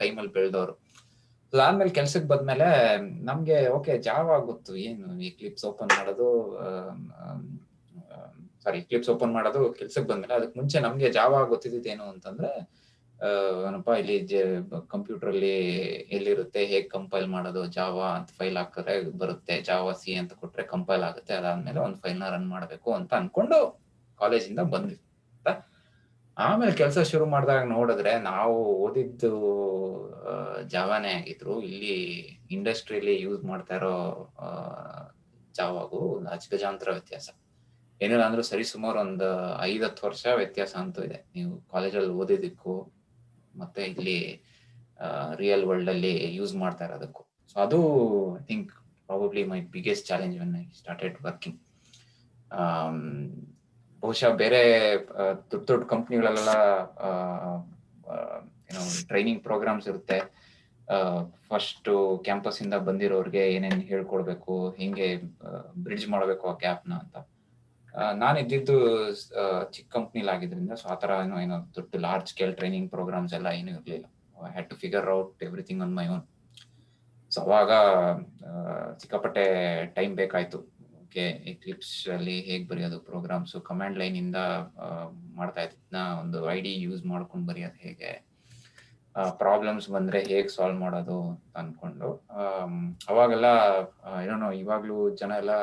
ಟೈಮಲ್ಲಿ ಬೆಳೆದವರು. ಅದಾದ್ಮೇಲೆ ಕೆಲ್ಸಕ್ಕೆ ಬಂದ್ಮೇಲೆ ನಮ್ಗೆ ಓಕೆ ಜಾವಾ ಗೊತ್ತು, ಏನು ಎಕ್ಲಿಪ್ಸ್ ಓಪನ್ ಮಾಡೋದು ಕೆಲ್ಸಕ್ಕೆ ಬಂದ್ಮೇಲೆ. ಅದಕ್ಕೆ ಮುಂಚೆ ನಮ್ಗೆ ಜಾವಾ ಗೊತ್ತಿದ್ದೇನು ಅಂತಂದ್ರೆ ಏನಪ್ಪಾ, ಇಲ್ಲಿ ಕಂಪ್ಯೂಟರ್ ಅಲ್ಲಿ ಎಲ್ಲಿರುತ್ತೆ, ಹೇಗ್ ಕಂಪೈಲ್ ಮಾಡೋದು, ಜಾವಾ ಅಂತ ಫೈಲ್ ಹಾಕಿದ್ರೆ ಬರುತ್ತೆ, ಜಾವಾ C ಅಂತ ಕೊಟ್ರೆ ಕಂಪೈಲ್ ಆಗುತ್ತೆ, ಅದಾದ್ಮೇಲೆ ಒಂದು ಫೈಲ್ನ ರನ್ ಮಾಡ್ಬೇಕು ಅಂತ ಅನ್ಕೊಂಡು ಕಾಲೇಜಿಂದ ಬಂದ್ವಿ. ಆಮೇಲೆ ಕೆಲಸ ಶುರು ಮಾಡಿದಾಗ ನೋಡಿದ್ರೆ ನಾವು ಓದಿದ್ದು ಜಾವಾನೇ ಆಗಿದ್ರು. ಇಲ್ಲಿ ಇಂಡಸ್ಟ್ರಿಯಲ್ಲಿ ಯೂಸ್ ಮಾಡ್ತಾ ಇರೋ ಜಾವಾಗೂ ಅಜಗಜಾಂತರ ವ್ಯತ್ಯಾಸ. ಏನಿಲ್ಲ ಅಂದ್ರೂ ಸರಿ ಸುಮಾರು ಒಂದು 5-10 ವರ್ಷ ವ್ಯತ್ಯಾಸ ಅಂತೂ ಇದೆ, ನೀವು ಕಾಲೇಜಲ್ಲಿ ಓದಿದ್ದಕ್ಕೂ ಮತ್ತೆ ಇಲ್ಲಿ ರಿಯಲ್ ವರ್ಲ್ಡ್ ಅಲ್ಲಿ ಯೂಸ್ ಮಾಡ್ತಾ ಇರೋದಕ್ಕೂ. ಸೊ ಅದು I think probably my biggest challenge when I started working. ಬಹುಶಃ ಬೇರೆ ದೊಡ್ಡ ಕಂಪ್ನಿಗಳೆಲ್ಲ ಟ್ರೈನಿಂಗ್ ಪ್ರೋಗ್ರಾಮ್ಸ್ ಇರುತ್ತೆ. ಫಸ್ಟ್ ಕ್ಯಾಂಪಸ್ ಇಂದ ಬಂದಿರೋರ್ಗೆ ಏನೇನ್ ಹೇಳ್ಕೊಡ್ಬೇಕು, ಹಿಂಗೆ ಬ್ರಿಡ್ಜ್ ಮಾಡಬೇಕು ಆ ಗ್ಯಾಪ್ನ ಅಂತ. ನಾನು ಇದ್ದಿದ್ದು ಚಿಕ್ಕ ಕಂಪ್ನಿಲ್ ಆಗಿದ್ರಿಂದ ಸೊ ಆತರ ಏನೋ ದೊಡ್ಡ ಲಾರ್ಜ್ ಸ್ಕೇಲ್ ಟ್ರೈನಿಂಗ್ ಪ್ರೋಗ್ರಾಮ್ಸ್ ಎಲ್ಲ ಏನೂ ಇರಲಿಲ್ಲ. I had to figure out everything on my own. So ಅವಾಗ ಸಿಕ್ಕಾಪಟ್ಟೆ ಟೈಮ್ ಬೇಕಾಯ್ತು ಓಕೆ ಎಕ್ಲಿಪ್ಸ್ ಅಲ್ಲಿ ಹೇಗೆ ಬರೆಯೋದು ಪ್ರೋಗ್ರಾಮ್ಸ್, ಕಮಾಂಡ್ ಲೈನ್ ಇಂದ ಮಾಡ್ತಾ ಇದ್ದ ಒಂದು ಐಡಿ ಯೂಸ್ ಮಾಡ್ಕೊಂಡು ಬರೆಯೋದು ಹೇಗೆ, ಪ್ರಾಬ್ಲಮ್ಸ್ ಬಂದ್ರೆ ಹೇಗೆ ಸಾಲ್ವ್ ಮಾಡೋದು ಅಂತ ಅನ್ಕೊಂಡು ಅವಾಗೆಲ್ಲ ಏನೋ ಇವಾಗ್ಲೂ ಜನ ಎಲ್ಲ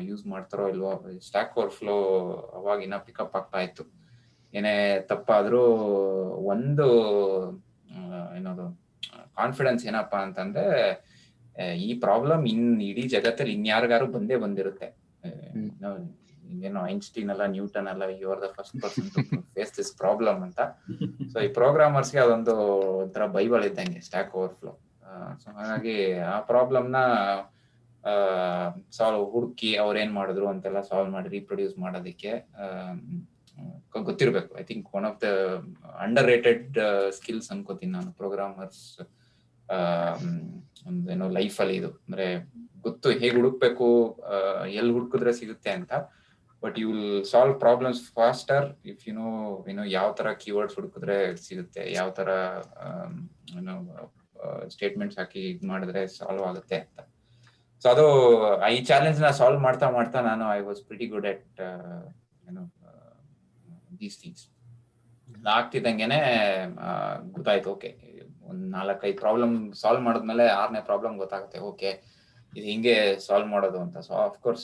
ಯೂಸ್ ಮಾಡ್ತಾರೋ ಇಲ್ವೋ, ಸ್ಟ್ಯಾಕ್ ಓವರ್ಫ್ಲೋ ಅವಾಗಿನ ಪಿಕಪ್ ಆಗ್ತಾ ಇತ್ತು. ಏನೇ ತಪ್ಪಾದ್ರೂ ಒಂದು ಏನದು ಕಾನ್ಫಿಡೆನ್ಸ್ ಏನಪ್ಪಾ ಅಂತಂದ್ರೆ ಈ ಪ್ರಾಬ್ಲಮ್ ಇಡೀ ಜಗತ್ತಲ್ಲಿ ಇನ್ಯಾರಿಗಾರು ಬಂದೇ ಬಂದಿರುತ್ತೆ. ಏನೋ ಐನ್ಸ್ಟೀನ್ ಅಲ್ಲ, ನ್ಯೂಟನ್ ಅಲ್ಲ, you are the first person to face this problem ಅಂತ. ಸೊ ಈ ಪ್ರೋಗ್ರಾಮರ್ಸ್ಗೆ ಅದೊಂದು ಒಂಥರ ಬೈಬಲ್ ಇದ್ದಂಗೆ ಸ್ಟ್ಯಾಕ್ ಓವರ್ಫ್ಲೋ. ಸೊ ಹಾಗಾಗಿ ಆ ಪ್ರಾಬ್ಲಮ್ನ ಸಾಲ್ವ್ ಹುಡುಕಿ ಅವ್ರೇನ್ ಮಾಡಿದ್ರು ಅಂತೆಲ್ಲ ಸಾಲ್ವ್ ಮಾಡಿ ರೀಪ್ರೊಡ್ಯೂಸ್ ಮಾಡೋದಕ್ಕೆ ಗೊತ್ತಿರ್ಬೇಕು. I think one of the under rated skills ಅನ್ಕೋತೀನಿ ನಾನು ಪ್ರೋಗ್ರಾಮರ್ಸ್ ಏನೋ ಲೈಫಲ್ಲಿ. ಇದು ಅಂದ್ರೆ ಗೊತ್ತು ಹೇಗೆ ಹುಡುಕ್ಬೇಕು, ಎಲ್ಲಿ ಹುಡುಕಿದ್ರೆ ಸಿಗುತ್ತೆ ಅಂತ. But you will solve problems faster if you know ಯಾವ ತರ ಕೀವರ್ಡ್ಸ್ ಹುಡುಕಿದ್ರೆ ಸಿಗುತ್ತೆ, ಯಾವ ತರ ಏನೋ ಸ್ಟೇಟ್ಮೆಂಟ್ಸ್ ಹಾಕಿ ಇದು ಮಾಡಿದ್ರೆ ಸಾಲ್ವ್ ಆಗುತ್ತೆ ಅಂತ. ಸೊ ಅದು ಈ ಚಾಲೆಂಜ್ ನ ಸಾಲ್ವ್ ಮಾಡ್ತಾ ಮಾಡ್ತಾ ನಾನು I was pretty good at ಏನೋ ದೀಸ್ ಥಿಂಗ್ಸ್. ಆಗ್ತಿದ್ದಂಗೆನೆ ಗೊತ್ತಾಯ್ತು, ಓಕೆ ಒಂದ್ 4-5 ಪ್ರಾಬ್ಲಮ್ ಸಾಲ್ವ್ ಮಾಡಿದ್ಮೇಲೆ 6ನೇ ಪ್ರಾಬ್ಲಮ್ ಗೊತ್ತಾಗುತ್ತೆ, ಓಕೆ ಇದು ಹಿಂಗೆ ಸಾಲ್ವ್ ಮಾಡೋದು ಅಂತ. ಸೊ ಅಫ್ಕೋರ್ಸ್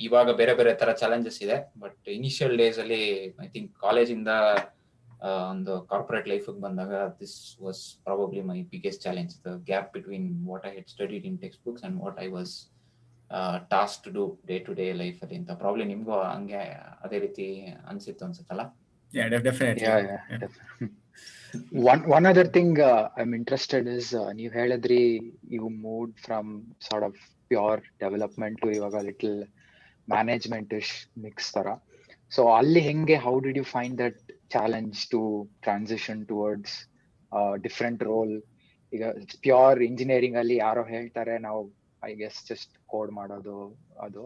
ಇವಾಗ ಬೇರೆ ಬೇರೆ ತರ ಚಾಲೆಂಜಸ್ ಇದೆ. ಬಟ್ ಇನಿಷಿಯಲ್ ಡೇಸ್ ಅಲ್ಲಿ ಐ ಥಿಂಕ್ ಕಾಲೇಜಿಂದ ಒಂದು ಕಾರ್ಪೊರೇಟ್ ಲೈಫ್ ಬಂದಾಗ this was probably my biggest challenge, the gap between what I had studied in text books and what I was tasked to do day to day life ಅಲ್ಲಿ ಅಂತ. Probably ನಿಮ್ಗೂ ಹಂಗೆ ಅದೇ ರೀತಿ ಅನ್ಸಿತ್ತು ಅನ್ಸುತ್ತಲ್ಲ? One other thing I'm interested is ನೀವು ಹೇಳಿದ್ರಿ you moved from sort of pure development to ಇವಾಗ little management-ish mix ತರ. So ಅಲ್ಲಿ ಹೆಂಗೆ, how did you find that challenge to transition towards different role? ಈಗ ಪ್ಯೂರ್ ಇಂಜಿನಿಯರಿಂಗ್ ಅಲ್ಲಿ ಯಾರೋ ಹೇಳ್ತಾರೆ ನಾವು ಐ ಗೆಸ್ ಜಸ್ಟ್ ಕೋಡ್ ಮಾಡೋದು, ಅದು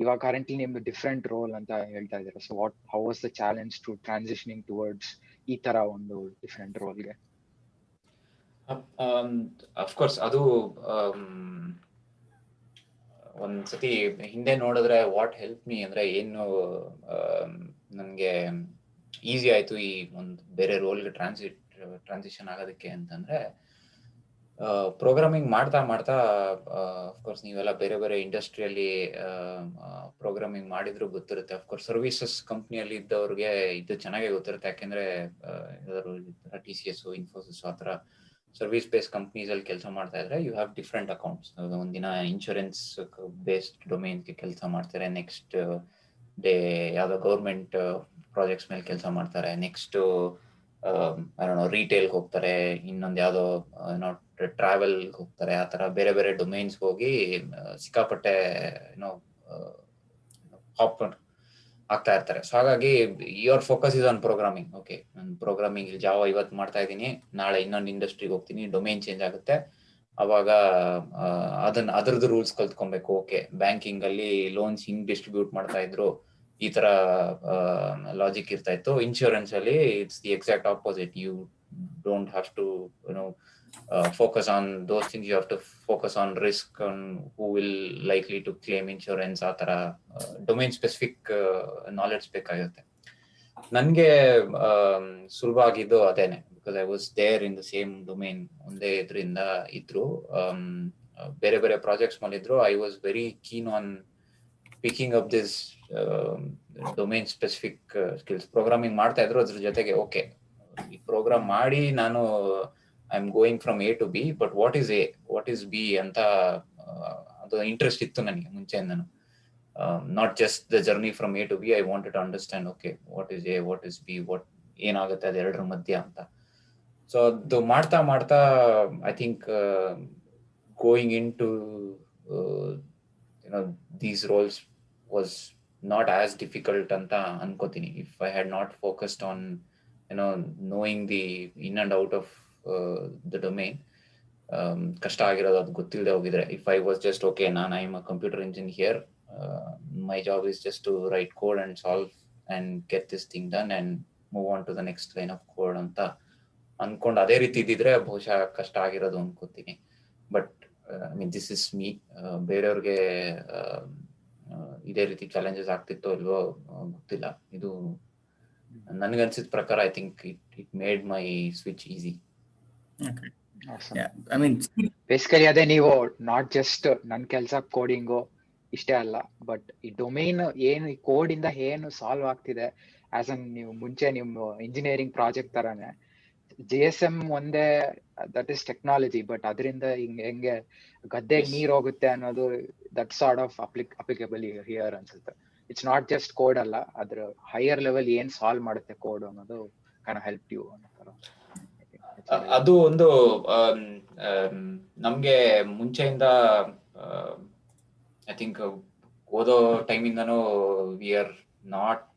ಇವಾಗ ಕರೆಂಟ್ಲಿ ನಿಮ್ದು ಡಿಫ್ರೆಂಟ್ ರೋಲ್ ಅಂತ ಹೇಳ್ತಾ ಇದ್ದೀರಾ. So how was the challenge to transitioning towards ಈ ತರ ಒಂದು ಡಿಫ್ರೆಂಟ್ ರೋಲ್ಗೆ? ಅಫ್ಕೋರ್ಸ್ ಅದು ಒಂದ್ಸತಿ ಹಿಂದೆ ನೋಡಿದ್ರೆ ವಾಟ್ ಹೆಲ್ಪ್ ಮೀ ಅಂದ್ರೆ ಏನು ನನಗೆ ಈಸಿ ಆಯ್ತು ಈ ಒಂದು ಬೇರೆ ರೋಲ್ಗೆ ಟ್ರಾನ್ಸಿಷನ್ ಆಗೋದಕ್ಕೆ ಅಂತಂದ್ರೆ, ಪ್ರೋಗ್ರಾಮಿಂಗ್ ಮಾಡ್ತಾ ಮಾಡ್ತಾ ಅಫ್ಕೋರ್ಸ್ ನೀವೆಲ್ಲ ಬೇರೆ ಬೇರೆ ಇಂಡಸ್ಟ್ರಿಯಲ್ಲಿ ಪ್ರೋಗ್ರಾಮಿಂಗ್ ಮಾಡಿದ್ರು ಗೊತ್ತಿರುತ್ತೆ. ಅಫ್ಕೋರ್ಸ್ ಸರ್ವಿಸಸ್ ಕಂಪ್ನಿಯಲ್ಲಿ ಇದ್ದವ್ರಿಗೆ ಇದು ಚೆನ್ನಾಗೇ ಗೊತ್ತಿರುತ್ತೆ, ಯಾಕೆಂದ್ರೆ TCS, ಇನ್ಫೋಸಿಸ್ ಆ ಥರ ಸರ್ವಿಸ್ ಬೇಸ್ಡ್ ಕಂಪ್ನೀಸ್ ಅಲ್ಲಿ ಕೆಲಸ ಮಾಡ್ತಾ ಇದ್ರೆ ಯು ಹ್ಯಾವ್ ಡಿಫ್ರೆಂಟ್ ಅಕೌಂಟ್ಸ್. ಒಂದಿನ ಇನ್ಶೂರೆನ್ಸ್ ಬೇಸ್ಡ್ ಡೊಮೇನ್ಗೆ ಕೆಲಸ ಮಾಡ್ತಾರೆ, ನೆಕ್ಸ್ಟ್ ಡೇ ಯಾವ್ದೋ ಗೌರ್ಮೆಂಟ್ ಪ್ರಾಜೆಕ್ಟ್ಸ್ ಮೇಲೆ ಕೆಲಸ ಮಾಡ್ತಾರೆ, ನೆಕ್ಸ್ಟ್ ರಿಟೇಲ್ ಹೋಗ್ತಾರೆ, ಇನ್ನೊಂದು ಯಾವ್ದೋ ಏನೋ ಟ್ರಾವೆಲ್ ಹೋಗ್ತಾರೆ. ಆ ತರ ಬೇರೆ ಬೇರೆ ಡೊಮೈನ್ಸ್ ಹೋಗಿ ಸಿಕ್ಕಾಪಟ್ಟೆ ಏನೋ ಹಾಪ್ ಆಗ್ತಾ ಇರ್ತಾರೆ. ಸೊ ಹಾಗಾಗಿ your focus is on programming. Okay, ನಾನು ಪ್ರೋಗ್ರಾಮಿಂಗ್ ಇಲ್ಲಿ ಜಾವಾ ಇವತ್ತು ಮಾಡ್ತಾ ಇದ್ದೀನಿ, ನಾಳೆ ಇನ್ನೊಂದು ಇಂಡಸ್ಟ್ರಿಗೆ ಹೋಗ್ತೀನಿ, ಡೊಮೈನ್ ಚೇಂಜ್ ಆಗುತ್ತೆ, ಅವಾಗ ಅದ್ರದ್ದು ರೂಲ್ಸ್ ಕಲ್ತ್ಕೊಬೇಕು. ಓಕೆ, ಬ್ಯಾಂಕಿಂಗ್ ಅಲ್ಲಿ ಲೋನ್ಸ್ ಹಿಂಗ್ ಡಿಸ್ಟ್ರಿಬ್ಯೂಟ್ ಮಾಡ್ತಾ ಇದ್ರು, ಈ ತರ ಲಾಜಿಕ್ ಇರ್ತಾ ಇತ್ತು. ಇನ್ಶೂರೆನ್ಸ್ ಅಲ್ಲಿ it's the exact opposite. You don't have to focus on those things. You have to focus on risk, on who will likely to claim insurance. ಆ ತರ ಡೊಮೈನ್ ಸ್ಪೆಸಿಫಿಕ್ ನಾಲೆಡ್ಜ್ ಬೇಕಾಗುತ್ತೆ. ನನ್ಗೆ ಸುಲಭ ಆಗಿದ್ದು ಅದೇನೆ, because I was there in the same domain. ಒಂದೇ ಇದರಿಂದ ಇದ್ರು, ಬೇರೆ ಬೇರೆ ಪ್ರಾಜೆಕ್ಟ್ಸ್ ಮಾಡಿದ್ರು. I was very keen on picking up this domain specific skills. Programming ಮಾಡ್ತಾ ಇದ್ರು, ಅದ್ರ ಜೊತೆಗೆ ಓಕೆ ಈ ಪ್ರೋಗ್ರಾಮ್ ಮಾಡಿ ನಾನು I'm going from A to B, but what is A, what is B ಅಂತ ಅದು ಇಂಟ್ರೆಸ್ಟ್ ಇತ್ತು ನನಗೆ ಮುಂಚೆಯಿಂದನು. Not just the journey from A to B, I wanted to understand, okay, what is A, what is B, what ಏನಾಗುತ್ತೆ ಅದೆರಡರ ಮಧ್ಯ ಅಂತ. So ಅದು ಮಾಡ್ತಾ ಮಾಡ್ತಾ I think going into these roles was not as difficult ಅಂತ ಅನ್ಕೋತೀನಿ. If I had not focused on knowing the in and out of the domain, ಕಷ್ಟ ಆಗಿರೋದು ಅದು ಗೊತ್ತಿಲ್ಲದೆ ಹೋಗಿದ್ರೆ. If I was just okay, ನಾನು I am a computer engineer, my job is just to write code and solve and get this thing done and move on to the next line of code ಅಂತ ಅನ್ಕೊಂಡು ಅದೇ ರೀತಿ ಇದ್ದಿದ್ರೆ ಬಹುಶಃ ಕಷ್ಟ ಆಗಿರೋದು ಅನ್ಕೋತೀನಿ. But I mean this is me. ಬೇರೆಯವ್ರಿಗೆ ಇದೇ ರೀತಿ ಚಾಲೆಂಜಸ್ ಆಗ್ತಿತ್ತೋ ಇಲ್ವೋ ಗೊತ್ತಿಲ್ಲ. ಇದು ನನ್ಗನ್ಸಿದ ಪ್ರಕಾರ I think it made my switch easy. Basically ಅದೇ, ನೀವು ನಾಟ್ ಜಸ್ಟ್ ನನ್ ಕೆಲ್ಸ ಕೋಡಿಂಗು ಇಷ್ಟೇ ಅಲ್ಲ, ಬಟ್ ಈ ಡೊಮೈನ್ ಏನು, ಈ ಕೋಡ್ ಇಂದ ಏನು ಸಾಲ್ವ್ ಆಗ್ತಿದೆ ಆಸ್ ಅನ್, ನೀವು ಮುಂಚೆ ನಿಮ್ಮ ಇಂಜಿನಿಯರಿಂಗ್ ಪ್ರಾಜೆಕ್ಟ್ ತರಾನೇ GSM ಒಂದೇ, ದಟ್ ಇಸ್ ಟೆಕ್ನಾಲಜಿ, ಬಟ್ ಅದರಿಂದ ಹೆಂಗೆ ಗದ್ದೆಗೆ ನೀರ್ ಹೋಗುತ್ತೆ ಅನ್ನೋದು that sort of applicable here ಅನ್ಸುತ್ತೆ. ಇಟ್ಸ್ ನಾಟ್ ಜಸ್ಟ್ ಕೋಡ್ ಅಲ್ಲ, ಅದ್ರ ಹೈಯರ್ ಲೆವೆಲ್ ಏನ್ ಸಾಲ್ವ್ ಮಾಡುತ್ತೆ ಕೋಡ್ ಅನ್ನೋದು kind of helped you ಅನ್ನೋ ತರ. ಅದು ಒಂದು ನಮ್ಗೆ ಮುಂಚೆಯಿಂದ ಐ ಥಿಂಕ್ ಓದೋ ಟೈಮಿಂದನೂ we are not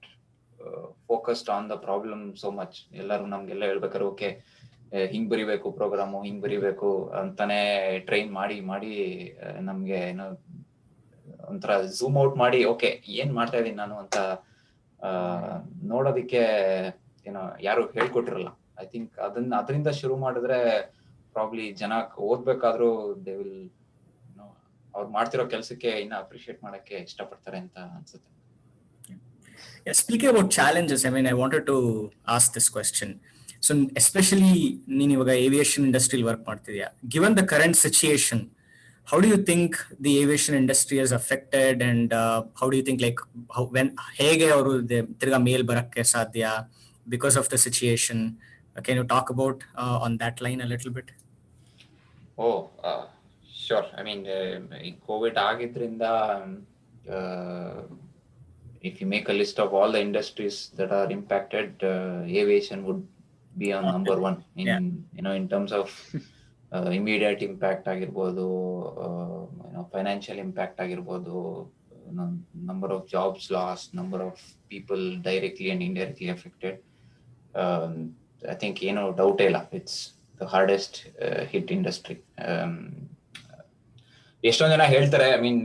focused on the problem so much. ಎಲ್ಲರೂ ನಮ್ಗೆಲ್ಲ ಹೇಳ್ಬೇಕಾದ್ರೆ ಓಕೆ ಹಿಂಗ್ ಬರಿಬೇಕು ಪ್ರೋಗ್ರಾಮು, ಹಿಂಗ್ ಬರಿಬೇಕು ಅಂತಾನೆ ಟ್ರೈನ್ ಮಾಡಿ ಮಾಡಿ ನಮ್ಗೆ ಏನೋ ಒಂಥರ ಝೂಮ್ ಔಟ್ ಮಾಡಿ ಓಕೆ ಏನ್ ಮಾಡ್ತಾ ಇದೀನಿ ನಾನು ಅಂತ ನೋಡೋದಿಕ್ಕೆ ಏನೋ ಯಾರು ಹೇಳ್ಕೊಟ್ಟಿರಲ್ಲ. ಐ ಥಿಂಕ್ ಅದರಿಂದ ಶುರು ಮಾಡಿದ್ರೆ ಪ್ರಾಬ್ಲಿ ಜನ ಓದ್ಬೇಕಾದ್ರೂ ದೇ ವಿಲ್ ಅವ್ರು ಮಾಡ್ತಿರೋ ಕೆಲಸಕ್ಕೆ ಇನ್ನ ಅಪ್ರಿಶಿಯೇಟ್ ಮಾಡಕ್ಕೆ ಇಷ್ಟಪಡ್ತಾರೆ ಅಂತ ಅನ್ಸುತ್ತೆ. Speaking about challenges, I mean, I wanted to ask this question. So, especially ನೀನು ಇವಾಗ ಏವಿಯೇಷನ್ ಇಂಡಸ್ಟ್ರಿಯಲ್ಲಿ ವರ್ಕ್ ಮಾಡ್ತಿದ್ಯಾ, given the current situation, how do you think the aviation industry is affected, and how do you think like ಹೇಗೆ ಅವರು ತಿರ್ಗಾ ಮೇಲ್ ಬರಕ್ಕೆ ಸಾಧ್ಯ because of the situation? Can you talk about on that line a little bit? Sure. I mean, ಈ Covid ಆಗಿದ್ರಿಂದ if you make a list of all the industries that are impacted, aviation would be on number one in terms of immediate impact ಆಗಿರ್ಬೋದು, financial impact ಆಗಿರ್ಬೋದು, number of jobs lost, number of people directly and indirectly affected. I think doubt ಇಲ್ಲ, it's the hardest hit industry. ಎಷ್ಟೊಂದು ಜನ ಹೇಳ್ತಾರೆ, I mean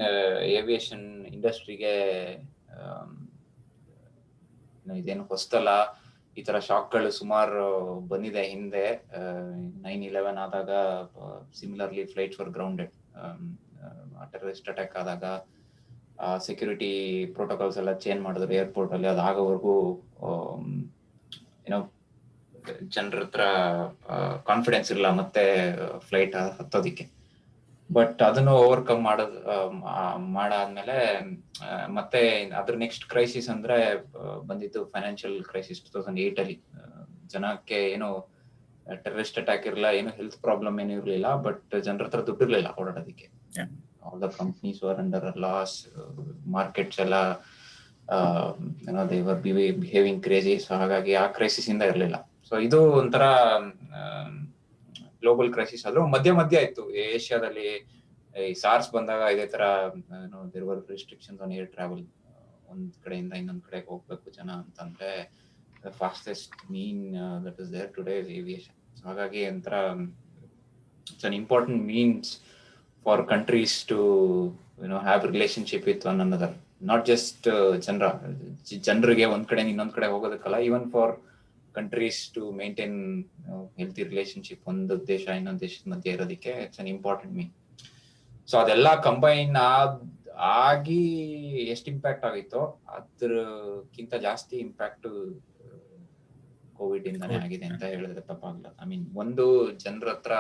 aviation ಇಂಡಸ್ಟ್ರಿಗೆ ಇದೇನು ಹೊಸ್ತಲ್ಲ, ಈ ತರ ಶಾಕ್ಗಳು ಸುಮಾರು ಬಂದಿದೆ ಹಿಂದೆ. 9/11 ಆದಾಗ similarly flights var grounded. Terrorist attack ಆದಾಗ ಸೆಕ್ಯೂರಿಟಿ ಪ್ರೋಟೋಕಾಲ್ಸ್ ಎಲ್ಲ ಚೇಂಜ್ ಮಾಡಿದ್ರು ಏರ್ಪೋರ್ಟ್ ಅಲ್ಲಿ. ಅದಾಗೋವರೆಗೂ ಜನರ ಹತ್ರ ಕಾನ್ಫಿಡೆನ್ಸ್ ಇರಲ್ಲ ಮತ್ತೆ ಫ್ಲೈಟ್ ಹತ್ತೋದಿಕ್ಕೆ. ಬಟ್ ಅದನ್ನು ಓವರ್ಕಮ್ ಮಾಡಾದ್ಮೇಲೆ ಮತ್ತೆ ಅದ್ರ ನೆಕ್ಸ್ಟ್ ಕ್ರೈಸಿಸ್ ಅಂದ್ರೆ ಬಂದಿದ್ದು ಫೈನಾನ್ಷಿಯಲ್ ಕ್ರೈಸಿಸ್ 2008 ಅಲ್ಲಿ. ಜನಕ್ಕೆ ಏನು ಟೆರರಿಸ್ಟ್ ಅಟ್ಯಾಕ್ ಇರಲಿಲ್ಲ, ಏನು ಹೆಲ್ತ್ ಪ್ರಾಬ್ಲಮ್ ಏನು ಇರಲಿಲ್ಲ, ಬಟ್ ಜನರ ಹತ್ರ ದುಡ್ಡು ಇರಲಿಲ್ಲ ಓಡಾಡೋದಕ್ಕೆ. All the companies were under loss, markets ಎಲ್ಲ they were behaving crazy. So ಹಾಗಾಗಿ ಆ ಕ್ರೈಸಿಸ್ ಇಂದ ಇರಲಿಲ್ಲ. ಸೊ ಇದು ಒಂಥರ ಗ್ಲೋಬಲ್ ಕ್ರೈಸಿಸ್ ಆದ್ರೂ ಮಧ್ಯ ಆಯ್ತು. ಏಷ್ಯಾದಲ್ಲಿ ಈ ಸಾರ್ಸ್ ಬಂದಾಗ ಇದೇ ತರ there were restrictions on air travel. ಒಂದ್ ಕಡೆಯಿಂದ ಇನ್ನೊಂದ್ ಕಡೆಗೆ ಹೋಗ್ಬೇಕು ಜನ ಅಂತಂದ್ರೆ fastest mean that is there today is aviation. ಹಾಗಾಗಿ ಒಂಥರ it's an important means for countries to have relationship with one another. Not just ಜನರಿಗೆ ಒಂದ್ ಕಡೆ ಇನ್ನೊಂದ್ ಕಡೆ ಹೋಗೋದಕ್ಕಲ್ಲ, even for countries to maintain healthy relationship ಒಂದು ದೇಶ ಇನ್ನೊಂದು ದೇಶದ ಮಧ್ಯೆ ಇರೋದಕ್ಕೆ it's an important mean. So ಅದೆಲ್ಲ ಕಂಬೈನ್ ಆಗಿ ಎಷ್ಟು ಇಂಪ್ಯಾಕ್ಟ್ ಆಗಿತ್ತೋ ಅದ್ರಕ್ಕಿಂತ ಜಾಸ್ತಿ ಇಂಪ್ಯಾಕ್ಟ್ ಕೋವಿಡ್ ಇಂದಾನೆ ಆಗಿದೆ ಅಂತ ಹೇಳಿದ್ರೆ ತಪ್ಪಾಗಲ್ಲ. ಐ ಮೀನ್ ಒಂದು ಜನರ ಹತ್ರ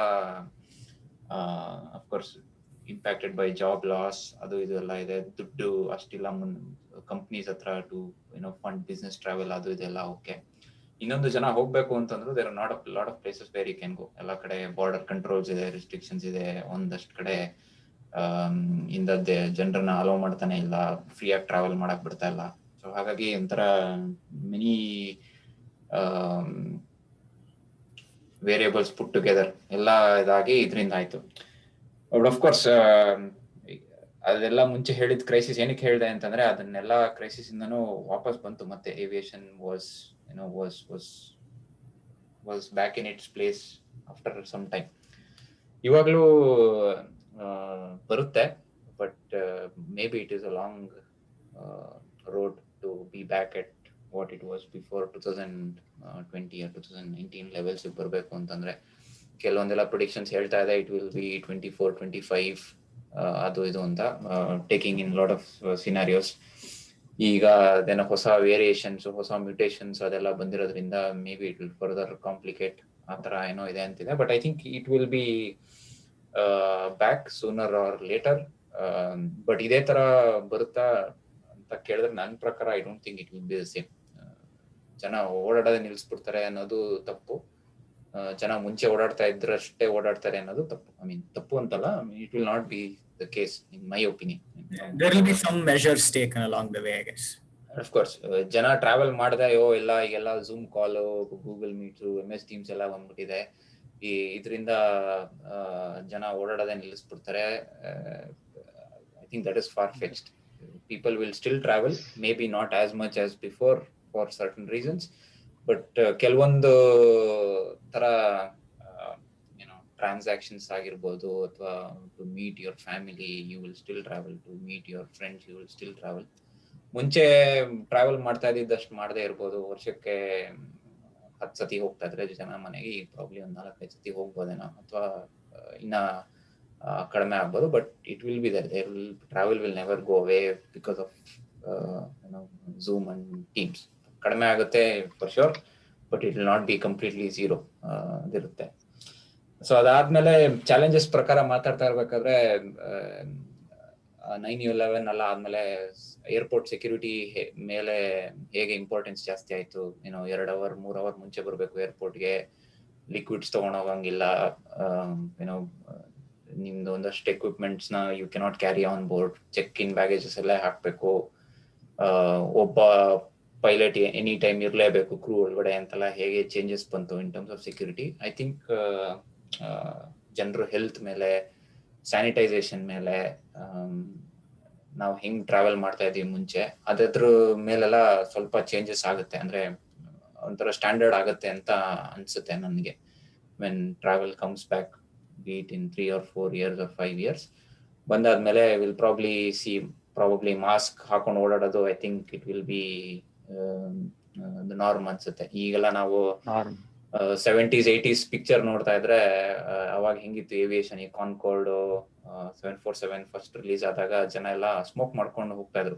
of course impacted by job loss, ಅದು ಇದು ಎಲ್ಲ ಇದೆ. ದುಡ್ಡು ಅಷ್ಟಿಲ್ಲ ಕಂಪ್ನೀಸ್ ಹತ್ರ ಟು ಫಂಡ್ ಬಿಸ್ನೆಸ್ ಟ್ರಾವೆಲ್, ಅದು ಇದೆಲ್ಲ ಓಕೆ. ಇನ್ನೊಂದು ಜನ ಹೋಗ್ಬೇಕು ಅಂತಂದ್ರು there are lot of places where you can go. ಎಲ್ಲ ಕಡೆ ಬಾರ್ಡರ್ ಕಂಟ್ರೋಲ್ಸ್ ಇದೆ, ರಿಸ್ಟ್ರಿಕ್ಷನ್ಸ್ ಇದೆ. ಒಂದಷ್ಟು ಕಡೆ ಇಂದ ಜನರನ್ನ ಅಲೋ ಮಾಡ್ತಾನೆ ಇಲ್ಲ, ಫ್ರೀ ಆಗಿ ಟ್ರಾವೆಲ್ ಮಾಡಕ್ ಬಿಡ್ತಾ ಇಲ್ಲ. ಸೊ ಹಾಗಾಗಿ ಒಂಥರ ಮೆನಿ ವೇರಿಯೇಬಲ್ಸ್ ಪುಟ್ ಟುಗೆದರ್ ಎಲ್ಲ ಇದಾಗಿ ಇದರಿಂದ ಆಯ್ತು. ಬಟ್ ಆಫ್ ಕೋರ್ಸ್ ಅದೆಲ್ಲ ಮುಂಚೆ ಹೇಳಿದ ಕ್ರೈಸಿಸ್ ಏನಕ್ಕೆ ಹೇಳಿದೆ ಅಂತಂದ್ರೆ ಅದನ್ನೆಲ್ಲ ಕ್ರೈಸಿಸ್ ಇಂದನೂ ವಾಪಸ್ ಬಂತು. ಮತ್ತೆ aviation was back in its place after some time. ಇವಾಗ್ಲೂ ಬರುತ್ತೆ, but maybe it is a long road to be back at what it was before 2020 or 2019 levels ಬರಬೇಕು ಅಂತಂದ್ರೆ. ಕೆಲವೊಂದೆಲ್ಲ ಪ್ರಿಡಿಕ್ಷನ್ಸ್ ಹೇಳ್ತಾ ಇದೆ ಇಟ್ ವಿಲ್ ಬಿ 24-25 ಅದು ಇದು ಅಂತ, taking in lot of scenarios. ಈಗ ಅದೇನೋ ಹೊಸ ವೇರಿಯೇಷನ್ಸ್, ಹೊಸ ಮ್ಯೂಟೇಷನ್ಸ್ ಅದೆಲ್ಲ ಬಂದಿರೋದ್ರಿಂದ maybe it will further complicate ಆ ತರ ಏನೋ ಇದೆ ಅಂತಿದೆ. But I think it will be back sooner or later. But ಇದೇ ತರ ಬರುತ್ತಾ ಅಂತ ಕೇಳಿದ್ರೆ ನನ್ನ ಪ್ರಕಾರ I don't think it will be the same. ಜನ ಓಡಾಡೋದೇ ನಿಲ್ಲಿಸ್ಬಿಡ್ತಾರೆ ಅನ್ನೋದು ತಪ್ಪು. ಜನ ಮುಂಚೆ ಓಡಾಡ್ತಾ ಇದ್ರಷ್ಟೇ ಓಡಾಡ್ತಾರೆ ಅನ್ನೋದು ತಪ್ಪು. ಐ ಮೀನ್ ತಪ್ಪು ಅಂತಲ್ಲ, it will not B the case in my opinion. There will be some measures taken along the way, I guess. Of course, ಜನ ಟ್ರಾವೆಲ್ ಮಾಡದೆ ಎಲ್ಲ ಈಗೆಲ್ಲ Zoom call, Google Meet, MS Teams ಎಲ್ಲ ಬಂದ್ಬಿಟ್ಟಿದೆ. ಇದರಿಂದ ಜನ ಓಡಾಡೋದೇ ನಿಲ್ಲಿಸ್ಬಿಡ್ತಾರೆ. I think that is far fetched. People will still travel, maybe not as much as before for certain reasons, but ಕೆಲವೊಂದು ತರ ಟ್ರಾನ್ಸಾಕ್ಷನ್ಸ್ ಆಗಿರ್ಬೋದು, ಅಥವಾ to meet your family you will still travel, to meet your friends you will still travel. ಮುಂಚೆ travel ಮಾಡ್ತಾ ಇದ್ದಿದ್ದಷ್ಟು ಮಾಡದೇ ಇರ್ಬೋದು. ವರ್ಷಕ್ಕೆ 10 ಸತಿ ಹೋಗ್ತಾ ಇದ್ರೆ ಜನ ಮನೆಗೆ, ಈಗ ಪ್ರಾಬ್ಲಿ ಒಂದು 4-5 ಸತಿ ಹೋಗ್ಬೋದೇನೋ, ಅಥವಾ ಇನ್ನ ಕಡಿಮೆ ಆಗ್ಬೋದು. But it will be there will travel will never go away because of Zoom and Teams. ಕಡಿಮೆ ಆಗುತ್ತೆ for sure, but it will not be completely zero ಅದಿರುತ್ತೆ. ಸೊ ಅದಾದ್ಮೇಲೆ ಚಾಲೆಂಜಸ್ ಪ್ರಕಾರ ಮಾತಾಡ್ತಾ ಇರ್ಬೇಕಾದ್ರೆ 9/11 ಎಲ್ಲ ಆದ್ಮೇಲೆ ಏರ್ಪೋರ್ಟ್ ಸೆಕ್ಯೂರಿಟಿ ಮೇಲೆ ಹೇಗೆ ಇಂಪಾರ್ಟೆನ್ಸ್ ಜಾಸ್ತಿ ಆಯ್ತು. 2 ಅವರ್ 3 ಅವರ್ ಮುಂಚೆ ಬರ್ಬೇಕು ಏರ್ಪೋರ್ಟ್ಗೆ, ಲಿಕ್ವಿಡ್ಸ್ ತಗೊಂಡೋಗಂಗಿಲ್ಲ, ನಿಮ್ದು ಒಂದಷ್ಟು ಎಕ್ವಿಪ್ಮೆಂಟ್ಸ್ ನ you cannot carry on board, check in baggages ಎಲ್ಲ ಹಾಕ್ಬೇಕು, ಒಬ್ಬ ಪೈಲಟ್ ಎನಿ ಟೈಮ್ ಇರಲೇಬೇಕು ಕ್ರೂ ಒಳಗಡೆ ಅಂತೆಲ್ಲ ಹೇಗೆ ಚೇಂಜಸ್ ಬಂತು ಇನ್ terms of security. I think ಜನರು ಹೆಲ್ತ್ ಮೇಲೆ, ಸ್ಯಾನಿಟೈಸೇಷನ್ ಮೇಲೆ, ನಾವು ಹೆಂಗ್ ಟ್ರಾವೆಲ್ ಮಾಡ್ತಾ ಇದೀವಿ ಮುಂಚೆ, ಅದ್ರ ಮೇಲೆಲ್ಲ ಸ್ವಲ್ಪ ಚೇಂಜಸ್ ಆಗುತ್ತೆ. ಅಂದ್ರೆ ಒಂಥರ ಸ್ಟ್ಯಾಂಡರ್ಡ್ ಆಗುತ್ತೆ ಅಂತ ಅನ್ಸುತ್ತೆ ನನಗೆ. When travel comes back, be it in 3 or 4 years or 5 years, ಬಂದಾದ್ಮೇಲೆ ವಿಲ್ ಪ್ರಾಬಬ್ಲಿ ಮಾಸ್ಕ್ ಹಾಕೊಂಡು ಓಡಾಡೋದು I think it will be the norm ಅನ್ಸುತ್ತೆ. ಈಗೆಲ್ಲ ನಾವು 70s 80s ಪಿಕ್ಚರ್ ನೋಡ್ತಾ ಇದ್ರೆ ಅವಾಗ ಹೆಂಗಿತ್ತು ಏವಿಯೇಷನ್, ಈ ಕಾನ್ಕೋರ್ಡ್ 747 ಫಸ್ಟ್ ರಿಲೀಸ್ ಆದಾಗ ಜನ ಎಲ್ಲ ಸ್ಮೋಕ್ ಮಾಡ್ಕೊಂಡು ಹೋಗ್ತಾ ಇದ್ರು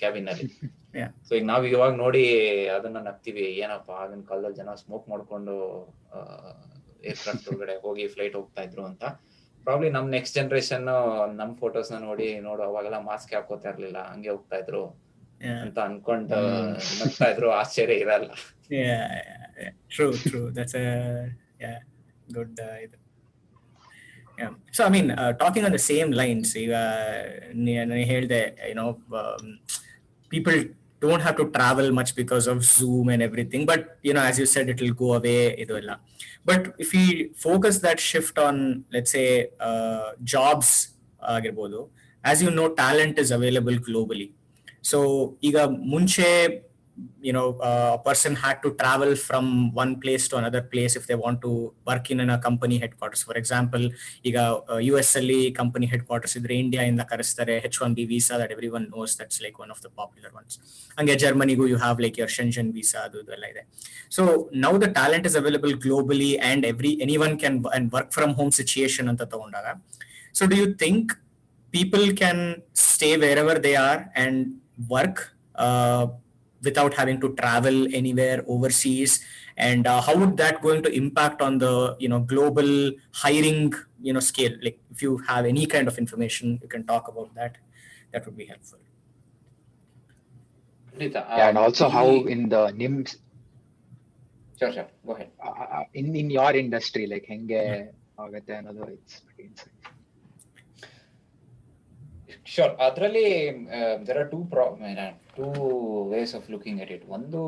ಕ್ಯಾಬಿನ್ ಅಲ್ಲಿ. ಸೊ ಈಗ ನಾವ್ ಇವಾಗ ನೋಡಿ ಅದನ್ನ ನಗ್ತೀವಿ, ಏನಪ್ಪಾ ಆಗಿನ ಕಾಲದಲ್ಲಿ ಜನ ಸ್ಮೋಕ್ ಮಾಡ್ಕೊಂಡು ಏರ್ಕ್ರಾಫ್ಟ್ ಒಳಗಡೆ ಹೋಗಿ ಫ್ಲೈಟ್ ಹೋಗ್ತಾ ಇದ್ರು ಅಂತ. ಪ್ರಾಬ್ಲಿ ನಮ್ ನೆಕ್ಸ್ಟ್ ಜನರೇಷನ್ ನಮ್ ಫೋಟೋಸ್ ನ ನೋಡು ಅವಾಗೆಲ್ಲ ಮಾಸ್ಕ್ ಹಾಕೋತಾ ಇರ್ಲಿಲ್ಲ, ಹಂಗೆ ಹೋಗ್ತಾ ಇದ್ರು ಅಂತ ಅನ್ಕೊಂಡು ನಗ್ತಾ ಇದ್ರು. ಆಶ್ಚರ್ಯ ಇರಲ್ಲ. True. That's a good So I mean, talking on the same lines, you ಹೇಳ್ದೆ, people don't have to travel much because of Zoom and everything, but as you said, it will go away idolla. But if we focus that shift on, let's say, jobs ಆಗಿರ್ಬೋದು, as you know, talent is available globally. So ಈಗ ಮುಂಚೆ a person had to travel from one place to another place if they want to work in a company headquarters. For example, ಈಗ US ಅಲ್ಲಿ company headquarters ಇದ್ರೆ India ಇಂದ ಕರೆಸ್ತಾರೆ, H1B visa that everyone knows, that's like one of the popular ones. ಹಂಗೆ ಜರ್ಮನಿಗೂ you have like your Shenzhen visa, ಅದು ಎಲ್ಲ ಇದೆ. So now the talent is available globally and anyone can work from home situation ಅಂತ ತಗೊಂಡಾಗ, so do you think people can stay wherever they are and work without having to travel anywhere overseas, and how would that going to impact on the global hiring scale? Like if you have any kind of information you can talk about that would be helpful. And also how in the NIMS, sure go ahead, in your industry like henge agate another, it's pretty insightful. Sure. ಅದರಲ್ಲಿ there are two ways of looking at it. ಒಂದು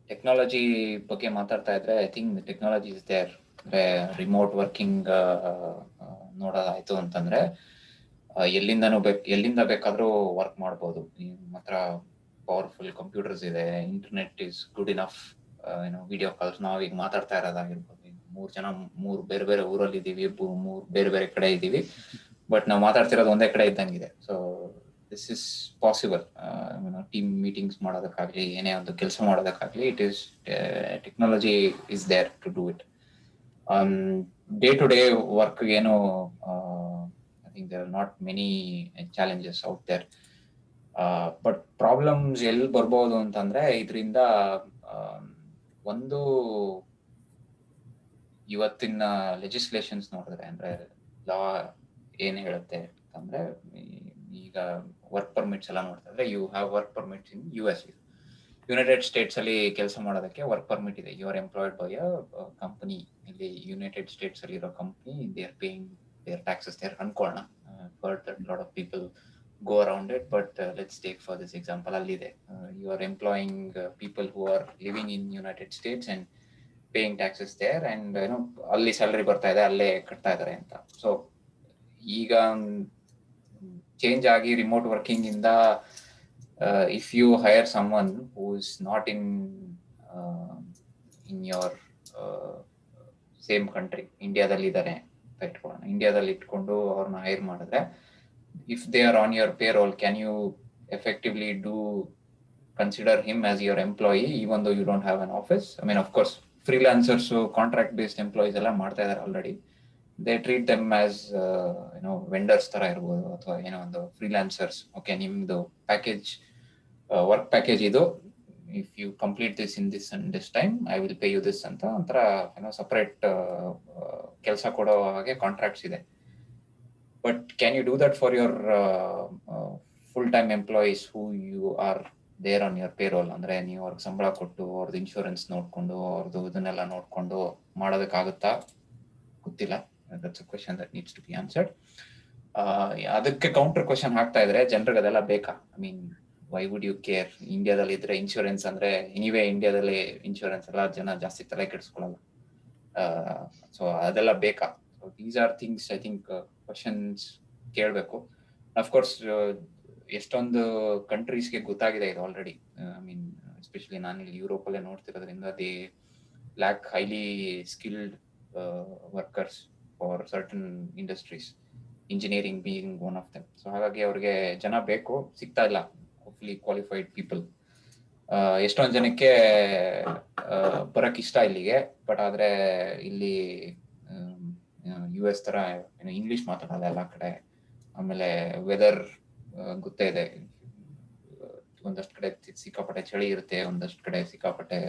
technology ಬಗ್ಗೆ ಮಾತಾಡ್ತಾ ಇದ್ರೆ, I think technology is there. ಅಂದ್ರೆ remote working ನೋಡೋದಾಯ್ತು ಅಂತಂದ್ರೆ ಎಲ್ಲಿಂದ ಬೇಕಾದ್ರೂ ವರ್ಕ್ ಮಾಡ್ಬೋದು. ನಿಮ್ಮ ಹತ್ರ ಪವರ್ಫುಲ್ ಕಂಪ್ಯೂಟರ್ಸ್ ಇದೆ, internet is good enough, video calls, ನಾವೀಗ ಮಾತಾಡ್ತಾ ಇರೋದಾಗಿರ್ಬೋದು. 3 ಬೇರೆ ಬೇರೆ ಊರಲ್ಲಿ ಇದೀವಿ, 3 ಬೇರೆ ಬೇರೆ ಕಡೆ ಇದೀವಿ, ಬಟ್ ನಾವು ಮಾತಾಡ್ತಿರೋದು ಒಂದೇ ಕಡೆ ಇದ್ದಂಗಿದೆ. So this is possible. Team meetings ಮಾಡೋದಕ್ಕಾಗ್ಲಿ, ಏನೇ ಒಂದು ಕೆಲಸ ಮಾಡೋದಕ್ಕಾಗ್ಲಿ, it is technology is there to do it. Day to day work ಏನು I think there are not many challenges out there. But problems ಎಲ್ಲಿ ಬರ್ಬೋದು ಅಂತಂದ್ರೆ ಇದರಿಂದ ಒಂದು ಇವತ್ತಿನ ಲೆಜಿಸ್ಲೇಷನ್ಸ್ ನೋಡಿದ್ರೆ ಅಂದ್ರೆ ಲಾ ಏನ್ ಹೇಳುತ್ತೆ ಅಂದ್ರೆ ಈಗ ವರ್ಕ್ ಪರ್ಮಿಟ್ಸ್ ಎಲ್ಲ ನೋಡ್ತಾ ಇದ್ರೆ you have work permits in US. United States ಅಲ್ಲಿ ಕೆಲಸ ಮಾಡೋದಕ್ಕೆ ವರ್ಕ್ ಪರ್ಮಿಟ್ ಇದೆ. You are employed by a company. ಇಲ್ಲಿ ಯುನೈಟೆಡ್ ಸ್ಟೇಟ್ಸ್ ಅಲ್ಲಿ ಇರೋ company, they are paying their taxes there ಅನ್ಕೊಳ್ಳೋಣ. But lot of people go around it, but let's take for this example allide you are employing people who are living in United States and paying taxes there, and alli salary ಬರ್ತಾ ಇದೆ, ಅಲ್ಲೇ ಕಟ್ತಾ ಇದ್ದಾರೆ ಅಂತ. So ಈಗ change ಆಗಿ remote working ಇಂದ if you hire someone who is not in your same country, ಇಂಡಿಯಾದಲ್ಲಿ ಇದ್ದಾರೆ ಅಂತ ಇಟ್ಕೊಳ್ಳೋಣ, ಇಂಡಿಯಾದಲ್ಲಿ ಇಟ್ಕೊಂಡು ಅವ್ರನ್ನ ಹೈರ್ ಮಾಡಿದ್ರೆ, if they are on your payroll, can you effectively consider him as your employee even though you don't have an office? I mean, of course, freelancers, so contract based employees ಎಲ್ಲ ಮಾಡ್ತಾ ಇದ್ದಾರೆ already. They treat them as vendors ತರ ಇರಬಹುದು, ಅಥವಾ ಒಂದು freelancers. Okay, ನಿಮ್ದು package work package ಇದು, if you complete this in this and this time, I will pay you this ಅಂತ ಒಂಥರ ಸಪರೇಟ್ ಕೆಲಸ ಕೊಡೋ ಹಾಗೆ ಕಾಂಟ್ರಾಕ್ಟ್ಸ್ ಇದೆ. But can you do that for your full-time employees who you are there on your payroll? ಅಂದ್ರೆ ನೀವು ಅವ್ರಿಗೆ ಸಂಬಳ ಕೊಟ್ಟು ಅವ್ರದ್ದು ಇನ್ಶೂರೆನ್ಸ್ ನೋಡ್ಕೊಂಡು ಅವ್ರದ್ದು ಇದನ್ನೆಲ್ಲ ನೋಡ್ಕೊಂಡು ಮಾಡೋದಕ್ಕಾಗುತ್ತಾ? ಗೊತ್ತಿಲ್ಲ. That's a question that needs to be answered. ಅದಕ್ಕೆ ಕೌಂಟರ್ ಕ್ವೆಶನ್ ಹಾಕ್ತಾ ಇದ್ರೆ ಜನರಿಗೆ ಅದೆಲ್ಲ ಬೇಕಾ? I mean, why would you care? ಇಂಡಿಯಾದಲ್ಲಿ ಇದ್ರೆ ಇನ್ಶೂರೆನ್ಸ್ ಅಂದ್ರೆ ಎನಿವೇ ಇಂಡಿಯಾದಲ್ಲಿ ಇನ್ಶೂರೆನ್ಸ್ ಎಲ್ಲ ಜನ ಜಾಸ್ತಿ ತಲೆ ಕೆಡಿಸ್ಕೊಳ್ಳಲ್ಲ. ಸೊ ಅದೆಲ್ಲ ಬೇಕಾ? So these are things I think questions ಕೇಳಬೇಕು. Of course, ಎಷ್ಟೊಂದು ಕಂಟ್ರೀಸ್ಗೆ ಗೊತ್ತಾಗಿದೆ ಇದು ಆಲ್ರೆಡಿ. ಐ ಮೀನ್, ಎಸ್ಪೆಷಲಿ ನಾನು ಇಲ್ಲಿ ಯುರೋಪಲ್ಲೇ ನೋಡ್ತಿರೋದ್ರಿಂದ, they lack highly skilled workers for certain industries, engineering being one of them. So ಹಾಗಾಗಿ ಅವ್ರಿಗೆ ಜನ ಬೇಕು, ಸಿಗ್ತಾ ಇಲ್ಲ ಹೋಪ್ಫುಲಿ ಕ್ವಾಲಿಫೈಡ್ ಪೀಪಲ್. ಎಷ್ಟೊಂದು ಜನಕ್ಕೆ ಬರಕ್ ಇಷ್ಟ ಇಲ್ಲಿಗೆ, ಬಟ್ ಆದ್ರೆ ಇಲ್ಲಿ US ತರ ಇಂಗ್ಲಿಷ್ ಮಾತಾಡಲ್ಲ ಎಲ್ಲ ಕಡೆ. ಆಮೇಲೆ ವೆದರ್ ಗೊತ್ತೇ ಇದೆ, ಒಂದಷ್ಟು ಕಡೆ ಸಿಕ್ಕಾಪಟ್ಟೆ ಚಳಿ ಇರುತ್ತೆ, ಒಂದಷ್ಟು ಕಡೆ ಸಿಕ್ಕಾಪಟ್ಟೆ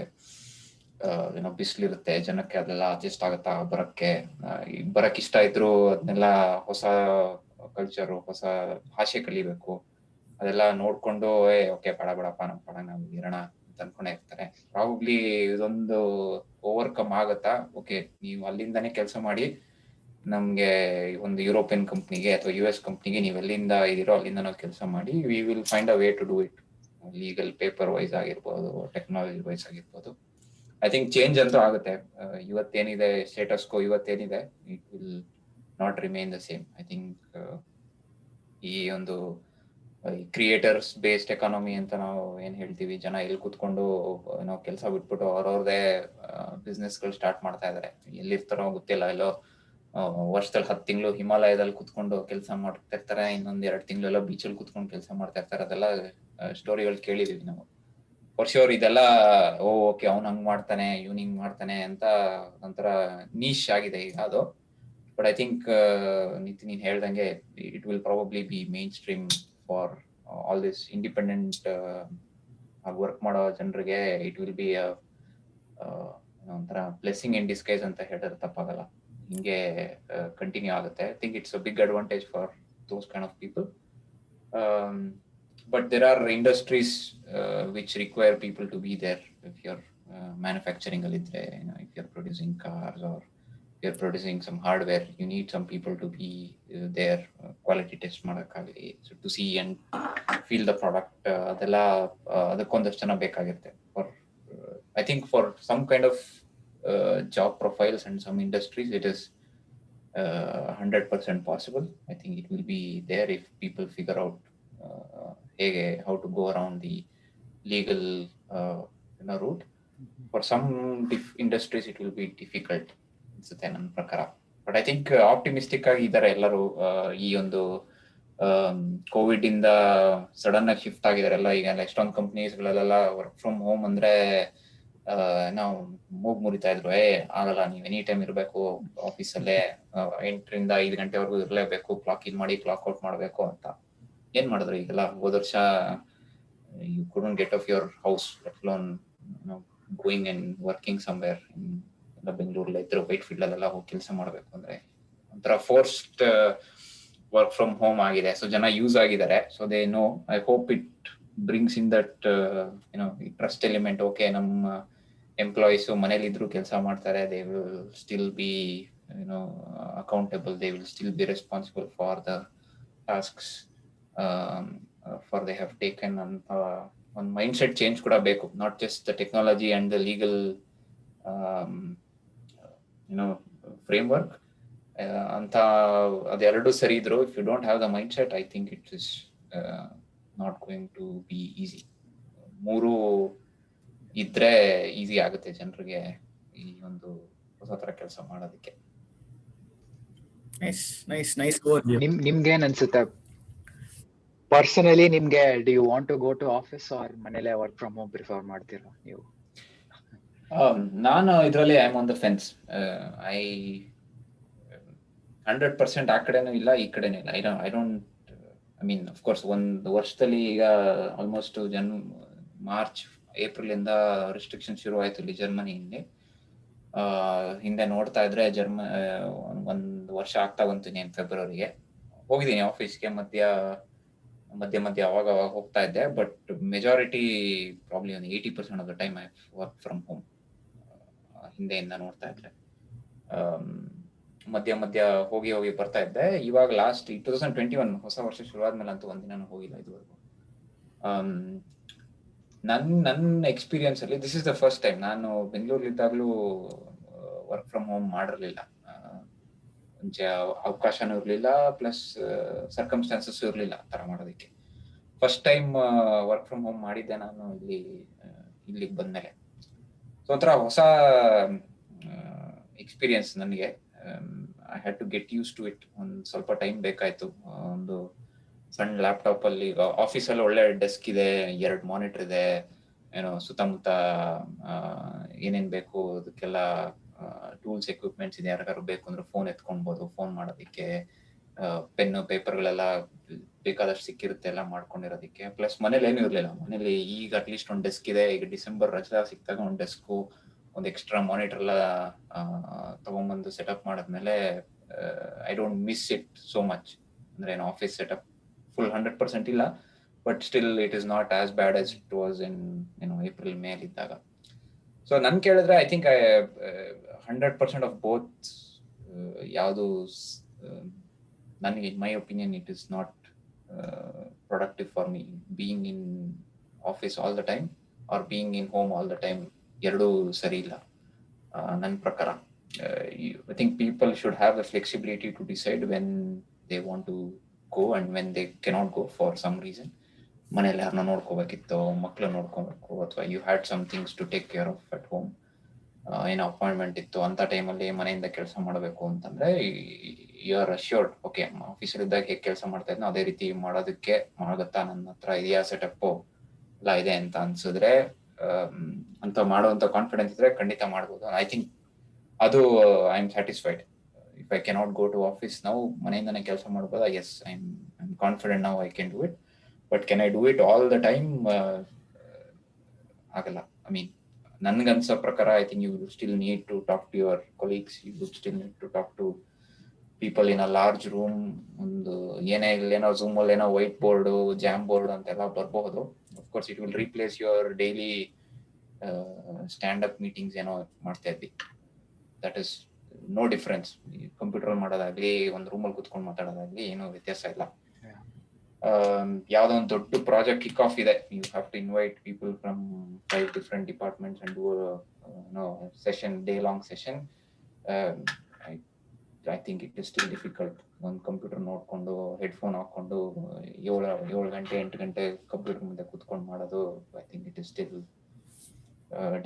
ಬಿಸಿಲಿರುತ್ತೆ. ಜನಕ್ಕೆ ಅದೆಲ್ಲ ಅಡ್ಜಸ್ಟ್ ಆಗುತ್ತಾ ಬರಕ್ ಇಷ್ಟ ಇದ್ರು ಅದನ್ನೆಲ್ಲ ಹೊಸ ಕಲ್ಚರು, ಹೊಸ ಭಾಷೆ ಕಲಿಬೇಕು, ಅದೆಲ್ಲ ನೋಡ್ಕೊಂಡು ಓಕೆ ಬೇಡಪ್ಪ ನಮ್ಮ ಪಡ ನಾವು ಇರೋಣ ಅಂತ ಅನ್ಕೊಂಡೇ ಇರ್ತಾರೆ. ಪ್ರಾಬಬ್ಲಿ ಇದೊಂದು ಓವರ್ಕಮ್ ಆಗತ್ತಾ? ಓಕೆ, ನೀವು ಅಲ್ಲಿಂದಾನೇ ಕೆಲಸ ಮಾಡಿ ನಮ್ಗೆ ಒಂದು ಯುರೋಪಿಯನ್ ಕಂಪ್ನಿಗೆ ಅಥವಾ US ಕಂಪ್ನಿಗೆ ನೀವು ಎಲ್ಲಿಂದ ಇದೀರೋ ಅಲ್ಲಿಂದ ನಾವು ಕೆಲಸ ಮಾಡಿ, we will find a way to do it. Legal paper wise ಆಗಿರ್ಬೋದು, ಟೆಕ್ನಾಲಜಿ ವೈಸ್ ಆಗಿರ್ಬೋದು. ಐ ಥಿಂಕ್ ಚೇಂಜ್ ಅಂತೂ ಆಗುತ್ತೆ. ಇವತ್ತೇನಿದೆ ಸ್ಟೇಟಸ್ ಕೋ, ಇವತ್ತೇನಿದೆ, it will not remain the same. I think ಈ ಒಂದು ಕ್ರಿಯೇಟರ್ಸ್ ಬೇಸ್ಡ್ ಎಕಾನಮಿ ಅಂತ ನಾವು ಏನ್ ಹೇಳ್ತೀವಿ, ಜನ ಎಲ್ಲಿ ಕುತ್ಕೊಂಡು ನಾವು ಕೆಲಸ ಬಿಟ್ಬಿಟ್ಟು ಅವ್ರವ್ರದೇ ಬಿಸ್ನೆಸ್ಗಳು ಸ್ಟಾರ್ಟ್ ಮಾಡ್ತಾ ಇದಾರೆ. ಎಲ್ಲಿರ್ತಾರೋ ಗೊತ್ತಿಲ್ಲ, ಎಲ್ಲೋ ವರ್ಷದಲ್ಲಿ 10 ತಿಂಗಳು ಹಿಮಾಲಯದಲ್ಲಿ ಕುತ್ಕೊಂಡು ಕೆಲಸ ಮಾಡ್ತಾ ಇರ್ತಾರೆ, ಇನ್ನೊಂದ್ 2 ತಿಂಗಳೆಲ್ಲ ಬೀಚಲ್ಲಿ ಕುತ್ಕೊಂಡು ಕೆಲಸ ಮಾಡ್ತಾ ಇರ್ತಾರೆ. ಅದೆಲ್ಲ ಸ್ಟೋರಿಗಳು ಕೇಳಿದೀವಿ ನಾವು. ಫಾರ್ ಶ್ಯೂರ್ ಇದೆಲ್ಲ ಓಕೆ ಅವ್ನು ಹಂಗ್ ಮಾಡ್ತಾನೆ, ಇವ್ನು ಹಿಂಗ್ ಮಾಡ್ತಾನೆ ಅಂತ ಒಂಥರ ನೀಶ್ ಆಗಿದೆ ಈಗ ಅದು. ಬಟ್ ಐ ಥಿಂಕ್ ನೀನ್ ಹೇಳ್ದಂಗೆ it will probably be mainstream for all this independent work ಮಾಡೋ ಜನರಿಗೆ. ಇಟ್ ವಿಲ್ ಬಿ ಒಂಥರ ಬ್ಲೆಸ್ಸಿಂಗ್ ಇನ್ ಡಿಸ್ಗೈಸ್ ಅಂತ ಹೇಳಿದ್ರೆ ತಪ್ಪಾಗಲ್ಲ. ಹಿಂಗೆ ಕಂಟಿನ್ಯೂ ಆಗುತ್ತೆ. I think it's a big advantage for those kind of people. But there are industries which require people to be there. If you're manufacturing alidre, if you're producing cars or you're producing some hardware, you need some people to be there, quality test ಮಾಡಕ್ಕಾಗಲಿ, so to see and feel the product. ಅದೆಲ್ಲ ಅದಕ್ಕೊಂದಷ್ಟು ಜನ ಬೇಕಾಗಿರುತ್ತೆ. For I think for some kind of job profiles and some industries, it is 100% possible. I think it will be there if people figure out how to go around the legal route. For some industries it will be difficult ಅನ್ಸುತ್ತೆ ನನ್ನ ಪ್ರಕಾರ. But I think optimistic ಆಗಿ ಇದ್ದಾರೆ ಎಲ್ಲರೂ. ಈ ಒಂದು Covid ಇಂದ sudden ಆಗಿ ಶಿಫ್ಟ್ ಆಗಿದ್ದಾರೆ ಎಲ್ಲ. ಈಗ ಎಷ್ಟೊಂದು ಕಂಪ್ನೀಸ್ಗಳೆಲ್ಲ ವರ್ಕ್ ಫ್ರಮ್ ಹೋಮ್ ಅಂದ್ರೆ ನಾವು ಮೂಗ್ ಮುರಿತಾ ಇದ್ರು, ಆಗಲ್ಲ, ನೀವು ಎನಿ ಟೈಮ್ ಇರಬೇಕು ಆಫೀಸಲ್ಲೇ, 8ರಿಂದ 5 ಗಂಟೆವರೆಗೂ ಇರಲೇಬೇಕು, ಕ್ಲಾಕ್ ಇನ್ ಮಾಡಿ ಕ್ಲಾಕ್ ಔಟ್ ಮಾಡಬೇಕು ಅಂತ. ಏನ್ ಮಾಡಿದ್ರು ಈಗೆಲ್ಲ? ಹೋದ ವರ್ಷ you couldn't get off your house, let alone going and working somewhere. ಬೆಂಗಳೂರಲ್ಲಿ ಇದ್ರು ವೈಟ್ ಫೀಲ್ಡ್ ಅಲ್ಲೆಲ್ಲ ಹೋಗಿ ಕೆಲಸ ಮಾಡಬೇಕು ಅಂದ್ರೆ ಒಂಥರ ಫೋರ್ಸ್ಡ್ ವರ್ಕ್ ಫ್ರಮ್ ಹೋಮ್ ಆಗಿದೆ. ಸೊ ಜನ ಯೂಸ್ ಆಗಿದ್ದಾರೆ. So they know, I hope it brings in that trust element. Okay, ನಮ್ಮ ಎಂಪ್ಲಾಯೀಸ್ ಮನೇಲಿ ಇದ್ರು ಕೆಲಸ ಮಾಡ್ತಾರೆ, they will still be accountable, they will still be responsible for the tasks for they have taken ಅಂತ ಒಂದು mind set change ಕೂಡ ಬೇಕು. Not just the technology and the legal framework ಅಂತ ಅದೆರಡು ಸರಿ ಇದ್ರು. If you don't have the mind set, I think it is not going to be easy. ಮೂರು ಇದ್ರೆ ಈಸಿ ಆಗುತ್ತೆ ಜನರಿಗೆ ಈ ಒಂದು ಹೊಸ ತರ ಕೆಲಸ ಮಾಡೋದಕ್ಕೆ. ನಿಮ್ಗೇನ್ ಅನ್ಸುತ್ತೆ ಪರ್ಸನಲಿ? ನಿಮ್ಗೆ do you want to go to office or ಮನೇಲೆ ವರ್ಕ್ ಫ್ರಮ್ ಹೋಮ್ ಪ್ರಿಫರ್ ಮಾಡ್ತೀರಾ ನೀವು? ನಾನು ಇದರಲ್ಲಿ I am on the fence. I 100% ಆ ಕಡೆನೂ ಇಲ್ಲ, ಈ ಕಡೆನೂ ಇಲ್ಲ. ಐ ಮೀನ್ ಆಫ್ ಕೋರ್ಸ್ ಒಂದು ವರ್ಷದಲ್ಲಿ ಈಗ ಆಲ್ಮೋಸ್ಟ್ ಮಾರ್ಚ್ ಏಪ್ರಿಲ್ ಇಂದ ರಿಸ್ಟ್ರಿಕ್ಷನ್ ಶುರು ಆಯ್ತು ಇಲ್ಲಿ ಜರ್ಮನಿಯಲ್ಲಿ. ಹಿಂದೆ ನೋಡ್ತಾ ಇದ್ರೆ ಒಂದು ವರ್ಷ ಆಗ್ತಾ ಬಂತು. ನಾನು ಫೆಬ್ರವರಿಗೆ ಹೋಗಿದ್ದೀನಿ ಆಫೀಸ್ಗೆ, ಮಧ್ಯ ಅವಾಗ ಹೋಗ್ತಾ ಇದ್ದೆ. ಬಟ್ ಮೆಜಾರಿಟಿ ಪ್ರಾಬ್ಲಿ ಒಂದು 80% of the time I work from home ಹಿಂದೆಯಿಂದ ನೋಡ್ತಾ ಇದ್ರೆ. ಮಧ್ಯ ಹೋಗಿ ಬರ್ತಾ ಇದ್ದೆ. ಇವಾಗ ಲಾಸ್ಟ್ 2021 ಹೊಸ ವರ್ಷ ಶುರುವಾದ್ಮೇಲೆ ಅಂತೂ ಒಂದಿನ ಹೋಗಿಲ್ಲ ಇದುವರೆಗೂ. ನನ್ನ ಎಕ್ಸ್ಪೀರಿಯನ್ಸ್ ಅಲ್ಲಿ this is the first time. ನಾನು ಬೆಂಗಳೂರಲ್ಲಿದ್ದಾಗಲೂ ವರ್ಕ್ ಫ್ರಮ್ ಹೋಮ್ ಮಾಡಿರ್ಲಿಲ್ಲ. ಮುಂಚೆ ಅವಕಾಶನೂ ಇರಲಿಲ್ಲ, ಪ್ಲಸ್ ಸರ್ಕಮ್ಸ್ಟಾನ್ಸಸ್ ಇರಲಿಲ್ಲ ಆ ಥರ ಮಾಡೋದಕ್ಕೆ. First time work from home ಮಾಡಿದ್ದೆ ನಾನು ಇಲ್ಲಿಗೆ ಬಂದ್ಮೇಲೆ. ಸೊ ಒಂಥರ ಹೊಸ ಎಕ್ಸ್ಪೀರಿಯನ್ಸ್ ನನಗೆ. I had to get used to it. ಒಂದು ಸ್ವಲ್ಪ ಟೈಮ್ ಬೇಕಾಯ್ತು. ಒಂದು ಸಣ್ಣ ಲ್ಯಾಪ್ಟಾಪ್ ಅಲ್ಲಿ, ಆಫೀಸಲ್ಲಿ ಒಳ್ಳೆ ಡೆಸ್ಕ್ ಇದೆ, 2 ಮಾನಿಟರ್ ಇದೆ, ಸುತ್ತಮುತ್ತ ಏನೇನ್ ಬೇಕು ಅದಕ್ಕೆಲ್ಲ ಟೂಲ್ಸ್ ಎಕ್ವಿಪ್ಮೆಂಟ್ಸ್ ಇದೆ. ಯಾರಿಗಾರು ಬೇಕು ಅಂದ್ರೆ ಫೋನ್ ಎತ್ಕೊಳ್ಬಹುದು, ಫೋನ್ ಮಾಡೋದಕ್ಕೆ, ಪೆನ್ನು ಪೇಪರ್ಗಳೆಲ್ಲ ಬೇಕಾದಷ್ಟು ಸಿಕ್ಕಿರುತ್ತೆ ಎಲ್ಲ ಮಾಡ್ಕೊಂಡಿರೋದಕ್ಕೆ. ಪ್ಲಸ್ ಮನೇಲಿ ಏನೂ ಇರಲಿಲ್ಲ. ಮನೇಲಿ ಈಗ ಅಟ್ಲೀಸ್ಟ್ ಒಂದು ಡೆಸ್ಕ್ ಇದೆ. ಈಗ ಡಿಸೆಂಬರ್ ರಜಾ ಸಿಕ್ತಾಗ ಒಂದು ಡೆಸ್ಕು, ಒಂದು ಎಕ್ಸ್ಟ್ರಾ ಮಾನಿಟರ್ ಎಲ್ಲ ತಗೊಂಡ್ಬಂದು ಸೆಟಪ್ ಮಾಡಿದ್ಮೇಲೆ I don't miss it so much. ಅಂದ್ರೆ ಏನು ಆಫೀಸ್ ಸೆಟಪ್ ಫುಲ್ 100% ಇಲ್ಲ, but still it is not as bad as it was in April May ಇದ್ದಾಗ. ಸೊ ನನ್ ಕೇಳಿದ್ರೆ ಐ ಥಿಂಕ್ 100% ಆಫ್ ಬೋತ್ ಯಾವುದು ನನಗೆ, in my opinion, it is not productive for me. Being in office all the time or being in home all the time, ಎರಡೂ ಸರಿ ಇಲ್ಲ ನನ್ನ ಪ್ರಕಾರ. I think people should have the flexibility to decide when they want to go and when they cannot go for some reason. ಮನೇಲಿ ಯಾರನ್ನ ನೋಡ್ಕೋಬೇಕಿತ್ತು, ಮಕ್ಳು ನೋಡ್ಕೋಬೇಕು, ಅಥವಾ you had some things to take care of at home, ಏನೋ appointment ಇತ್ತು ಅಂತ ಟೈಮಲ್ಲಿ ಮನೆಯಿಂದ ಕೆಲಸ ಮಾಡಬೇಕು ಅಂತಂದ್ರೆ ಯು ಆರ್ ಅಶ್ಯೂರ್ಡ್, ಓಕೆ ಆಫೀಸಲ್ಲಿ ಇದ್ದಾಗ ಹೇಗೆ ಕೆಲಸ ಮಾಡ್ತಾ ಇದ್ನೋ ಅದೇ ರೀತಿ ಮಾಡೋದಕ್ಕೆ ಆಗತ್ತಾ, ನನ್ನ ಹತ್ರ ಇದೆಯಾ ಸೆಟಪ್ ಎಲ್ಲ ಇದೆ ಅಂತ ಅನ್ಸಿದ್ರೆ, ಅಂತ ಮಾಡುವಂತ ಕಾನ್ಫಿಡೆನ್ಸ್ ಇದ್ರೆ ಖಂಡಿತ ಮಾಡ್ಬೋದು. ಐ ಥಿಂಕ್ ಅದು I am satisfied. If I cannot go to office ನಾವು ಮನೆಯಿಂದನೇ ಕೆಲಸ ಮಾಡ್ಬೋದಾ? ಎಸ್, ಐ ಆಮ್ ಕಾನ್ಫಿಡೆಂಟ್ ನಾವು I can do it. But can I do it all the time? ಆಗಲ್ಲ. ಐ ಮೀನ್ ನನ್ಗನ್ಸೋ ಪ್ರಕಾರ I think you still need to talk to your colleagues, you still need to talk to people in a large room. ಒಂದು ಏನೋ zoom ಅಲ್ಲಿ ಏನೋ white board, jam board ಅಂತೆಲ್ಲ ಬರಬಹುದು. Of course it will replace your daily stand up meetings ಏನೋ ಮಾಡ್ತಾ ಇದ್ವಿ. That is no difference. Computer ಮಾಡೋದಾಗ್ಲಿ, ಒಂದು ರೂಮಲ್ಲಿ ಕುತ್ಕೊಂಡು ಮಾತಾಡೋದಾಗ್ಲಿ ಏನೋ ವ್ಯತ್ಯಾಸ ಇಲ್ಲ. ಯಾವ್ದೋ ಒಂದು ದೊಡ್ಡ ಪ್ರಾಜೆಕ್ಟ್ ಕಿಕ್ ಆಫ್ ಇದೆ, you have to invite people from 5 different departments and do session, day long session. I think it is still difficult. ಒಂದು ಕಂಪ್ಯೂಟರ್ ನೋಡ್ಕೊಂಡು ಹೆಡ್ಫೋನ್ ಹಾಕೊಂಡು 7 ಗಂಟೆ 8 ಗಂಟೆ ಕಂಪ್ಯೂಟರ್ ಮುಂದೆ ಕುತ್ಕೊಂಡು ಮಾಡೋದು, I think it is still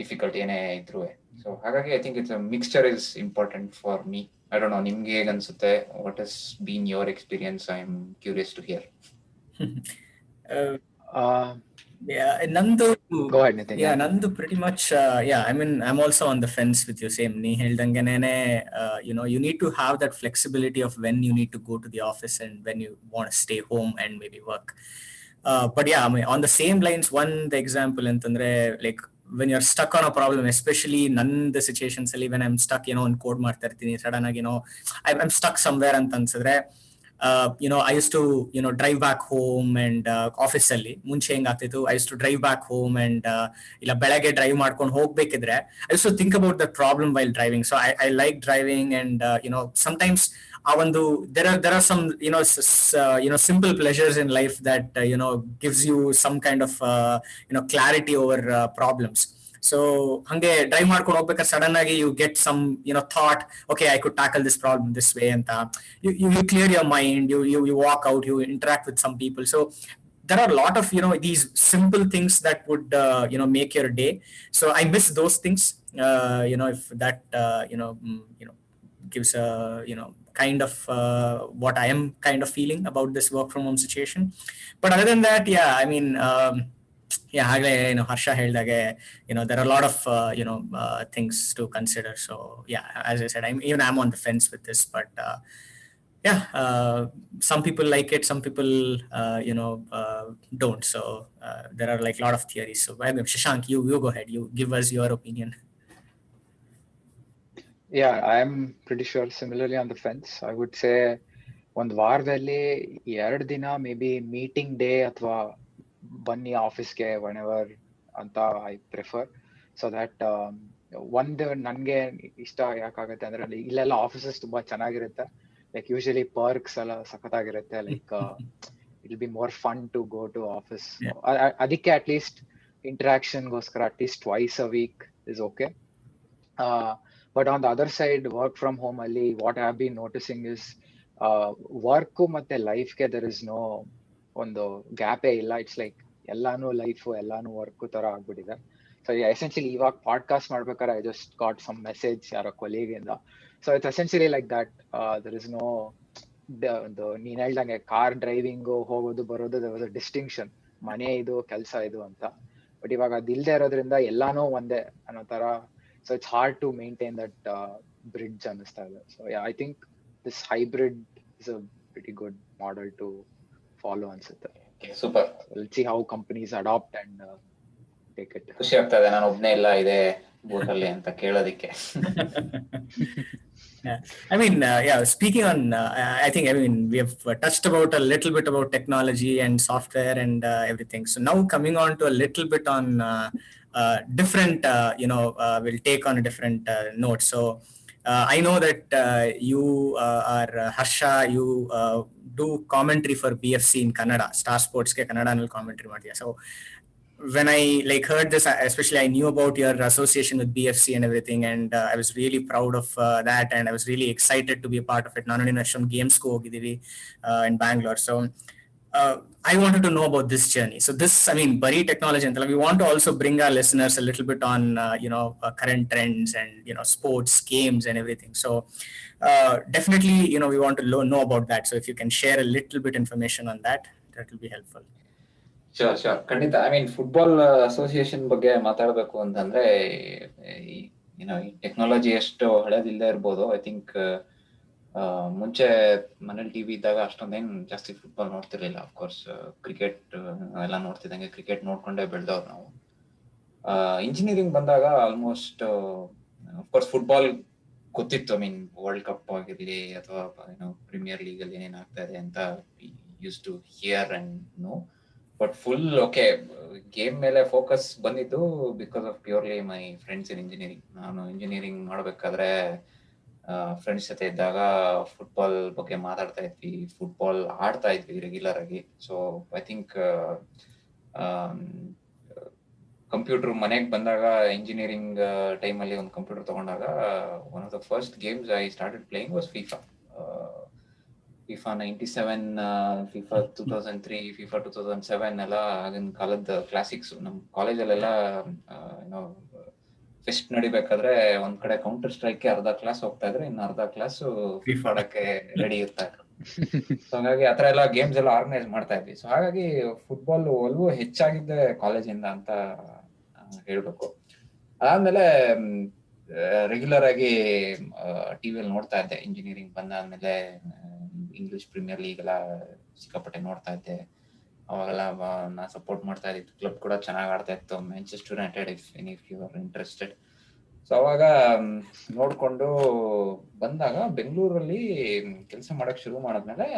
difficult ಏನೇ ಇದ್ರು. ಸೊ ಹಾಗಾಗಿ I think it's a mixture is important for me. I don't know, ನಿಮ್ಗೆ ಹೇಗೆ ಅನ್ಸುತ್ತೆ? What has bean your experience? I am curious to hear. Yeah, Nandu. Go ahead, Nitin. Yeah, Nandu pretty much. Yeah, I mean, I'm also on the fence with you. Same. Nee ಹೇಳ್ದಂಗೆನೆ, you need to have that flexibility of when you need to go to the office and when you want to stay home and maybe work. But yeah, I mean, on the same lines, one the example ಅಂತಂದ್ರೆ, like when you're stuck on a problem, especially the situations ಅಲ್ಲಿ when I'm stuck, on code ಮಾಡ್ತಾ ಇರ್ತೀನಿ, sudden ಆಗಿ, I'm stuck somewhere ಅಂತ ಅನ್ಸಿದ್ರೆ, I used to, drive back home and office ಅಲ್ಲಿ ಮುಂಚೆ ಹೆಂಗ್ ಆಗ್ತಿತ್ತು, I used to drive back home and ಇಲ್ಲ ಬೆಳಗ್ಗೆ ಡ್ರೈವ್ ಮಾಡ್ಕೊಂಡು ಹೋಗ್ಬೇಕಿದ್ರೆ, I used to think about the problem while driving. So I like driving, and sometimes ಆ ಒಂದು there are some simple pleasures in life that gives you some kind of clarity over problems. So hange drive ಮಾಡ್ಕೊಂಡು ಹೋಗ್ಬೇಕಾದ್ರೆ sudden ಆಗಿ you get some thought, okay, I could tackle this problem this way ಅಂತ you clear your mind, you walk out, you interact with some people. So there are a lot of these simple things that would make your day. So I miss those things. If that gives a kind of what I am kind of feeling about this work from home situation. But other than that, yeah, I mean, yeah, ಆಗ್ಲೇ ಹರ್ಷ ಹೇಳ್ದಾಗೆ, there are a lot of things to consider. So yeah, as I said, I'm on the fence with this, but yeah, some people like it, some people don't. So there are like a lot of theories. So Shashank, you go ahead, you give us your opinion. Yeah, I'm pretty sure similarly on the fence. I would say ಒಂದ್ ವಾರದಲ್ಲಿ 2 ದಿನ may be meeting day ಅಥವಾ ಬನ್ನಿ ಆಫೀಸ್ಗೆ whenever ಅಂತ I prefer. So that ಒಂದು ನನ್ಗೆ ಇಷ್ಟ ಯಾಕಾಗತ್ತೆ ಅಂದ್ರೆ, ಇಲ್ಲೆಲ್ಲ ಆಫೀಸಸ್ ತುಂಬಾ ಚೆನ್ನಾಗಿರುತ್ತೆ. ಲೈಕ್ ಯೂಶಲಿ ಪರ್ಕ್ಸ್ ಎಲ್ಲ ಸಖತ್ತಾಗಿರುತ್ತೆ. Like it be more fun to go to office. ಅದಕ್ಕೆ ಅಟ್ ಲೀಸ್ಟ್ ಇಂಟರಾಕ್ಷನ್ಗೋಸ್ಕರ at least twice a week is okay. But on the other side, work from home ಅಲ್ಲಿ what I have been noticing is work ಮತ್ತೆ ಲೈಫ್ಗೆ there is no ಒಂದು ಗ್ಯಾಪೇ ಇಲ್ಲ. It's like ಎಲ್ಲಾನು life ಎಲ್ಲಾನು ವರ್ಕ್ ತರ ಆಗ್ಬಿಟ್ಟಿದೆ. ಸೊ ಎಸೆನ್ಷಿಯಲಿ ಇವಾಗ ಪಾಡ್ಕಾಸ್ಟ್ ಮಾಡ್ಬೇಕಾದ್ರೆ I just got some message ಯಾರೋ ಕೊಲೀಗ್ ಇಂದ. So it's essentially like that. There is no ನೀನ್ ಹೇಳ್ದಂಗೆ ಕಾರ್ ಡ್ರೈವಿಂಗ್ ಹೋಗೋದು ಬರೋದು, ದರ್ ವಾಸ್ ಅ ಡಿಸ್ಟಿಂಕ್ಷನ್, ಮನೆ ಇದು ಕೆಲಸ ಇದು ಅಂತ. ಬಟ್ ಇವಾಗ ಅದಿಲ್ದೇ ಇರೋದ್ರಿಂದ ಎಲ್ಲಾನು ಒಂದೇ ಅನ್ನೋ ತರ. So it's hard to maintain that bridge ಅನ್ನಿಸ್ತಾ ಇದೆ. So I think this hybrid is a pretty good model to follow ಅನ್ಸುತ್ತೆ. Super. We'll see how companies adopt and take it. ಖುಷಿ ಆಗ್ತಾ ಇದೆ, ನಾನು ಒಬ್ನೇ ಇಲ್ಲ ಇದೆ ಬೋಟಲ್ಲಿ ಅಂತ ಕೇಳೋದಿಕ್ಕೆ. Yeah. I mean, yeah, speaking on, I think, we have touched about a little bit about technology and software and everything. So now coming on to a little bit on different, we'll take on a different note. So I know that you are Harsha, you do commentary for BFC in Kannada, Star Sports ke Kannada nal commentary ಮಾಡಿದ್ಯಾ. So when I heard this, especially I knew about your association with BFC and everything, and I was really proud of that, and I was really excited to be a part of it. ನಾನು ಅಷ್ಟೊಂದು ಗೇಮ್ಸ್ಗೂ ಹೋಗಿದ್ದೀವಿ in Bangalore. So I wanted to know about this journey. So this, Bari Technology, we want to also bring our listeners a little bit on, current trends and, sports, games and everything. So definitely, we want to know about that. So if you can share a little bit information on that, that will be helpful. Sure ಖಂಡಿತ. Football association ಬಗ್ಗೆ ಮಾತಾಡಬೇಕು ಅಂತಂದ್ರೆ, ಈ technology ಎಷ್ಟು ಹಳೆದಿಲ್ಲದೆ ಇರ್ಬೋದು. I think ಮುಂಚೆ ಮನೇಲಿ TV ಇದ್ದಾಗ ಅಷ್ಟೊಂದೇನು ಜಾಸ್ತಿ ಫುಟ್ಬಾಲ್ ನೋಡ್ತಿರ್ಲಿಲ್ಲ. ಅಫ್ಕೋರ್ಸ್ ಕ್ರಿಕೆಟ್ ಎಲ್ಲ ನೋಡ್ತಿದ್ದಂಗೆ ಕ್ರಿಕೆಟ್ ನೋಡ್ಕೊಂಡೇ ಬೆಳೆದವ್ರು ನಾವು. ಇಂಜಿನಿಯರಿಂಗ್ ಬಂದಾಗ ಆಲ್ಮೋಸ್ಟ್ ಅಫ್ಕೋರ್ಸ್ ಫುಟ್ಬಾಲ್ ಗೊತ್ತಿತ್ತು. ವರ್ಲ್ಡ್ ಕಪ್ ಆಗಿರ್ಲಿ ಅಥವಾ ಪ್ರೀಮಿಯರ್ ಲೀಗ್ ಅಲ್ಲಿ ಏನೇನಾಗ್ತಾ ಇದೆ ಅಂತ used to hear and know. But full okay game ಮೇಲೆ ಫೋಕಸ್ ಬಂದಿದ್ದು because of purely my friends in engineering. ನಾನು ಇಂಜಿನಿಯರಿಂಗ್ ಮಾಡ್ಬೇಕಾದ್ರೆ ಫ್ರೆಂಡ್ಸ್ ಜೊತೆ ಇದ್ದಾಗ ಫುಟ್ಬಾಲ್ ಬಗ್ಗೆ ಮಾತಾಡ್ತಾ ಇದ್ವಿ, ಫುಟ್ಬಾಲ್ ಆಡ್ತಾ ಇದ್ವಿ ರೆಗ್ಯುಲರ್ ಆಗಿ. ಸೊ ಐ ಥಿಂಕ್ ಕಂಪ್ಯೂಟರ್ ಮನೆಗೆ ಬಂದಾಗ, ಇಂಜಿನಿಯರಿಂಗ್ ಟೈಮಲ್ಲಿ ಒಂದು ಕಂಪ್ಯೂಟರ್ ತಗೊಂಡಾಗ, one of the first games I started playing was FIFA 97, FIFA 2003, FIFA 2007 ಎಲ್ಲ ಆಗಿನ ಕಾಲದ ಕ್ಲಾಸಿಕ್ಸ್. ನಮ್ಮ ಕಾಲೇಜಲ್ಲೆಲ್ಲ ಫೆಸ್ಟ್ ನಡಿಬೇಕಾದ್ರೆ ಒಂದ್ ಕಡೆ ಕೌಂಟರ್ ಸ್ಟ್ರೈಕ್ ಅರ್ಧ ಕ್ಲಾಸ್ ಹೋಗ್ತಾ ಇದ್ರೆ, ಇನ್ನು ಅರ್ಧ ಕ್ಲಾಸ್ FIFA ಆಡಕ್ಕೆ ರೆಡಿ ಇರ್ತಾ ಇದ್ರು. ಸೊ ಹಾಗಾಗಿ ಆತರ ಎಲ್ಲ ಗೇಮ್ಸ್ ಎಲ್ಲ ಆರ್ಗನೈಸ್ ಮಾಡ್ತಾ ಇದ್ವಿ. ಸೊ ಹಾಗಾಗಿ ಫುಟ್ಬಾಲ್ ಒಲವು ಹೆಚ್ಚಾಗಿದ್ದೆ ಕಾಲೇಜಿಂದ ಅಂತ ಹೇಳ್ಬೇಕು. ಅದಾದ್ಮೇಲೆ ರೆಗ್ಯುಲರ್ ಆಗಿ ಟಿವಿಯಲ್ಲಿ ನೋಡ್ತಾ ಇದ್ದೆ. ಇಂಜಿನಿಯರಿಂಗ್ ಬಂದಾದ್ಮೇಲೆ ಇಂಗ್ಲಿಷ್ ಪ್ರೀಮಿಯರ್ ಲೀಗ್ ಎಲ್ಲ ಸಿಕ್ಕಾಪಟ್ಟೆ ನೋಡ್ತಾ ಇದ್ದೆ. ಅವಾಗೆಲ್ಲ ನಾ ಸಪೋರ್ಟ್ ಮಾಡ್ತಾ ಇದ್ದಿತ್ತು. ಕ್ಲಬ್ ಕೂಡ ಚೆನ್ನಾಗಿ ಆಡ್ತಾ ಇತ್ತು, Manchester United, if you are interested. So ಅವಾಗ ನೋಡ್ಕೊಂಡು ಬಂದಾಗ ಬೆಂಗಳೂರಲ್ಲಿ ಕೆಲಸ ಮಾಡಕ್ ಶುರು ಮಾಡಿದ್ಮೇಲೆ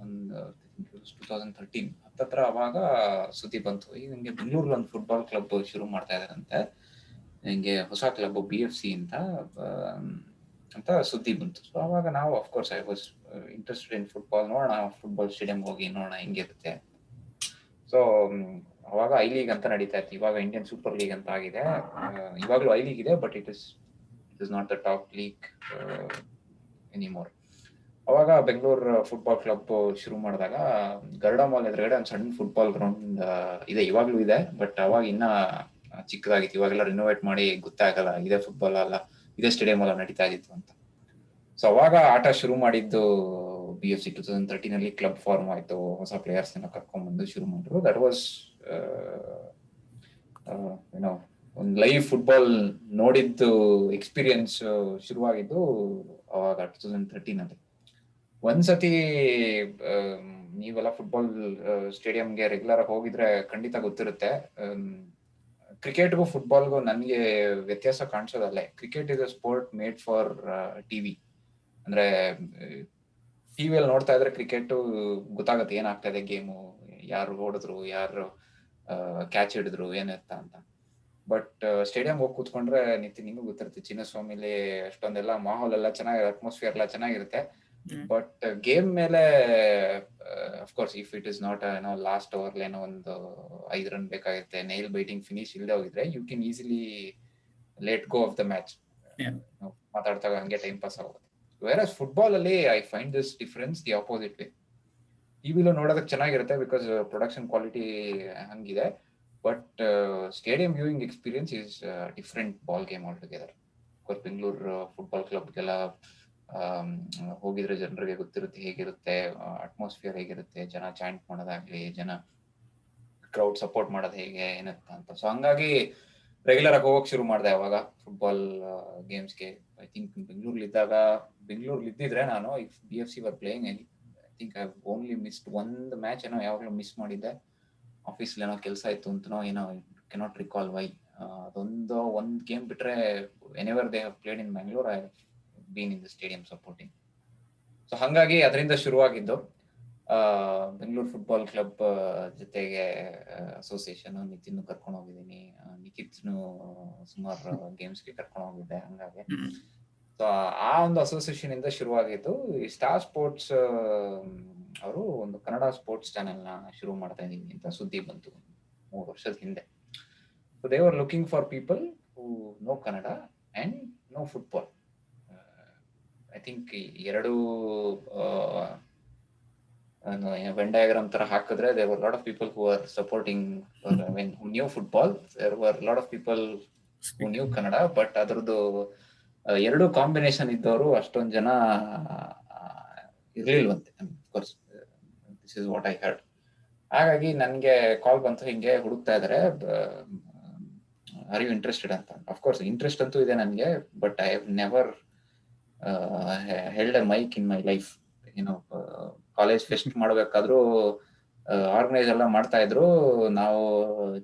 ಒಂದು 2013 ಹತ್ತತ್ರ ಅವಾಗ ಸುದ್ದಿ ಬಂತು, ಈಗ ನಿಮ್ಗೆ ಬೆಂಗಳೂರಲ್ಲಿ ಒಂದು ಫುಟ್ಬಾಲ್ ಕ್ಲಬ್ ಶುರು ಮಾಡ್ತಾ ಇದಾರಂತೆ, ಹಿಂಗೆ ಹೊಸ ಕ್ಲಬ್ BFC ಅಂತ ಸುದ್ದಿ ಬಂತು. ಸೊ ಅವಾಗ ನಾವು of course I was interested in football. ನೋಡೋಣ, ಫುಟ್ಬಾಲ್ ಸ್ಟೇಡಿಯಂ ಹೋಗಿ ನೋಡೋಣ ಹೆಂಗಿರುತ್ತೆ. ಸೊ ಅವಾಗ ಐ ಲೀಗ್ ಅಂತ ನಡೀತಾ ಇತ್ತು. ಇವಾಗ ಇಂಡಿಯನ್ ಸೂಪರ್ ಲೀಗ್ ಅಂತ ಆಗಿದೆ. ಇವಾಗಲೂ ಐ ಲೀಗ್ ಇದೆ, but it is not the top league anymore. ಅವಾಗ ಬೆಂಗಳೂರು ಫುಟ್ಬಾಲ್ ಕ್ಲಬ್ ಶುರು ಮಾಡಿದಾಗ ಗರುಡ ಮಾಲ್ ಎದುರುಗಡೆ ಒಂದು ಸಣ್ಣ ಫುಟ್ಬಾಲ್ ಗ್ರೌಂಡ್ ಇದೆ, ಇವಾಗ್ಲೂ ಇದೆ, ಬಟ್ ಅವಾಗ ಇನ್ನ ಚಿಕ್ಕದಾಗಿತ್ತು. ಇವಾಗೆಲ್ಲ ರಿನೋವೇಟ್ ಮಾಡಿ ಗೊತ್ತಾಗಲ್ಲ ಇದೇ ಫುಟ್ಬಾಲ್ ಅಲ್ಲ, ಇದೇ ಸ್ಟೇಡಿಯಂ ಅಲ್ಲ ನಡೀತಾ ಇತ್ತು ಅಂತ. ಸೊ ಅವಾಗ ಆಟ ಶುರು ಮಾಡಿದ್ದು BFC 2013 ಅಲ್ಲಿ ಕ್ಲಬ್ ಫಾರ್ಮ್ ಆಯ್ತು. ಹೊಸ ಪ್ಲೇಯರ್ಸ್ ಕರ್ಕೊಂಡ್ಬಂದು ಶುರು ಮಾಡಿದ್ರು. ದಟ್ ವಾಸ್ ಏನೋ ಒಂದು ಲೈವ್ ಫುಟ್ಬಾಲ್ ನೋಡಿದ್ದು ಎಕ್ಸ್ಪೀರಿಯನ್ಸ್ ಶುರುವಾಗಿದ್ದು ಅವಾಗ 2013 ಅಲ್ಲಿ. ಒಂದ್ಸತಿ ನೀವೆಲ್ಲ ಫುಟ್ಬಾಲ್ ಸ್ಟೇಡಿಯಂಗೆ ರೆಗ್ಯುಲರ್ ಆಗಿ ಹೋಗಿದ್ರೆ ಖಂಡಿತ ಗೊತ್ತಿರುತ್ತೆ. ಕ್ರಿಕೆಟ್ಗೂ ಫುಟ್ಬಾಲ್ಗೂ ನನಗೆ ವ್ಯತ್ಯಾಸ ಕಾಣಿಸೋದಲ್ಲೇ. Cricket is a sport made for TV. ಅಂದ್ರೆ ಟಿವಿಯಲ್ಲಿ ನೋಡ್ತಾ ಇದ್ರೆ ಕ್ರಿಕೆಟ್ ಗೊತ್ತಾಗುತ್ತೆ ಏನಾಗ್ತಾ ಇದೆ, ಗೇಮು, ಯಾರು ಓಡಿದ್ರು, ಯಾರು ಕ್ಯಾಚ್ ಹಿಡಿದ್ರು, ಏನಿರ್ತ ಅಂತ. ಬಟ್ ಸ್ಟೇಡಿಯಂ ಹೋಗಿ ಕೂತ್ಕೊಂಡ್ರೆ ನಿಂಗೂ ಗೊತ್ತಿರುತ್ತೆ, ಚಿನ್ನಸ್ವಾಮಿಲಿ ಅಷ್ಟೊಂದೆಲ್ಲ ಮಾಹೋಲ್ ಎಲ್ಲ ಚೆನ್ನಾಗಿರುತ್ತೆ, ಅಟ್ಮಾಸ್ಫಿಯರ್ ಎಲ್ಲ ಚೆನ್ನಾಗಿರುತ್ತೆ. ಬಟ್ ಗೇಮ್ ಮೇಲೆ of course if it is not last over ಏನೋ ಒಂದು 5 ರನ್ ಬೇಕಾಗಿರುತ್ತೆ, ನೈಲ್ ಬೈಟಿಂಗ್ ಫಿನಿಶ್ ಇಲ್ಲದೆ ಹೋಗಿದ್ರೆ you can easily let go of the match. ಮಾತಾಡ್ತಾಗ ಹಂಗೆ ಟೈಮ್ ಪಾಸ್ ಆಗುತ್ತೆ. ವೇರಸ್ ಫುಟ್ಬಾಲ್ ಅಲ್ಲಿ I find this difference the opposite way. ಟಿವಿಲೂ ನೋಡೋದಕ್ಕೆ ಚೆನ್ನಾಗಿರುತ್ತೆ ಬಿಕಾಸ್ ಪ್ರೊಡಕ್ಷನ್ ಕ್ವಾಲಿಟಿ ಹಂಗಿದೆ, but stadium viewing experience is different ball game altogether. Of course Bengaluru football ಕ್ಲಬ್ಗೆಲ್ಲ ಹೋಗಿದ್ರೆ ಜನರಿಗೆ ಗೊತ್ತಿರುತ್ತೆ ಹೇಗಿರುತ್ತೆ, ಅಟ್ಮಾಸ್ಫಿಯರ್ ಹೇಗಿರುತ್ತೆ, ಜನ ಚಾಂಟ್ ಮಾಡೋದಾಗ್ಲಿ, ಜನ ಕ್ರೌಡ್ ಸಪೋರ್ಟ್ ಮಾಡೋದು ಹೇಗೆ ಏನಂತ ಅಂತ. ಸೊ ಹಂಗಾಗಿ ರೆಗ್ಯುಲರ್ ಆಗಿ ಹೋಗಕ್ ಶುರು ಮಾಡಿದೆ ಅವಾಗ ಫುಟ್ಬಾಲ್ ಗೇಮ್ಸ್ಗೆ. ಐ ಥಿಂಕ್ ಬೆಂಗಳೂರಲ್ಲಿ ಇದ್ದಿದ್ರೆ ನಾನು if BFC were playing, I think I only missed ಒಂದು ಮ್ಯಾಚ್ ಏನೋ ಯಾವಾಗಲೂ ಮಿಸ್ ಮಾಡಿದ್ದೆ. ಆಫೀಸ್ಲಿ ಏನೋ ಕೆಲಸ ಇತ್ತು ಅಂತನೋ ಏನೋ, ಕೆನಾಟ್ ರಿಕಾಲ್ ವೈ. ಒಂದು ಗೇಮ್ ಬಿಟ್ರೆ whenever they have played in Bangalore, I been in the stadium supporting. So ಹಂಗಾಗಿ ಅದರಿಂದ ಶುರುವಾಗಿದ್ದು ಬೆಂಗಳೂರು ಫುಟ್ಬಾಲ್ ಕ್ಲಬ್ ಜೊತೆಗೆ ಅಸೋಸಿಯೇಷನ್. ನಿತಿನ್ ಕರ್ಕೊಂಡು ಹೋಗಿದ್ದೀನಿ, ನಿಖಿತ್ನು ಸುಮಾರು ಗೇಮ್ಸ್ಗೆ ಕರ್ಕೊಂಡು ಹೋಗಿದ್ದೆ. ಹಂಗಾಗಿ ಸೊ ಆ ಒಂದು ಅಸೋಸಿಯೇಷನ್ ಇಂದ ಶುರುವಾಗಿದ್ದು. ಈ ಸ್ಟಾರ್ ಸ್ಪೋರ್ಟ್ಸ್ ಅವರು ಒಂದು ಕನ್ನಡ ಸ್ಪೋರ್ಟ್ಸ್ ಚಾನೆಲ್ ನ ಶುರು ಮಾಡ್ತಾ ಇದೀವಿ ಅಂತ ಸುದ್ದಿ ಬಂತು 3 ವರ್ಷದ ಹಿಂದೆ. So they are looking for people who know Kannada and know football. I think ಎರಡು ವೆನ್ ಡಯಾಗ್ರಾಮ್ ತರ ಹಾಕಿದ್ರೆ there were a lot of people who are supporting, who knew football. There were a lot of people who knew Kannada, but ಅದ್ರದ್ದು ಎರಡು combination ಇದ್ದವರು ಅಷ್ಟೊಂದು ಜನ ಇರ್ಲಿಲ್ವಂತೆ. Of course this is what I heard. ಹಾಗಾಗಿ ನನಗೆ ಕಾಲ್ ಬಂತು, ಹಿಂಗೆ ಹುಡುಕ್ತಾ ಇದಾರೆ, ಆರ್ ಯು ಇಂಟ್ರೆಸ್ಟೆಡ್ ಅಂತ. ಅಫ್ಕೋರ್ಸ್ ಇಂಟ್ರೆಸ್ಟ್ ಅಂತೂ ಇದೆ ನನಗೆ, but I have never held a mic in my life. ಏನೋ ಕಾಲೇಜ್ ಫೆಸ್ಟ್ ಮಾಡ್ಬೇಕಾದ್ರೂ ಆರ್ಗನೈಸ್ ಎಲ್ಲ ಮಾಡ್ತಾ ಇದ್ರು. ನಾವು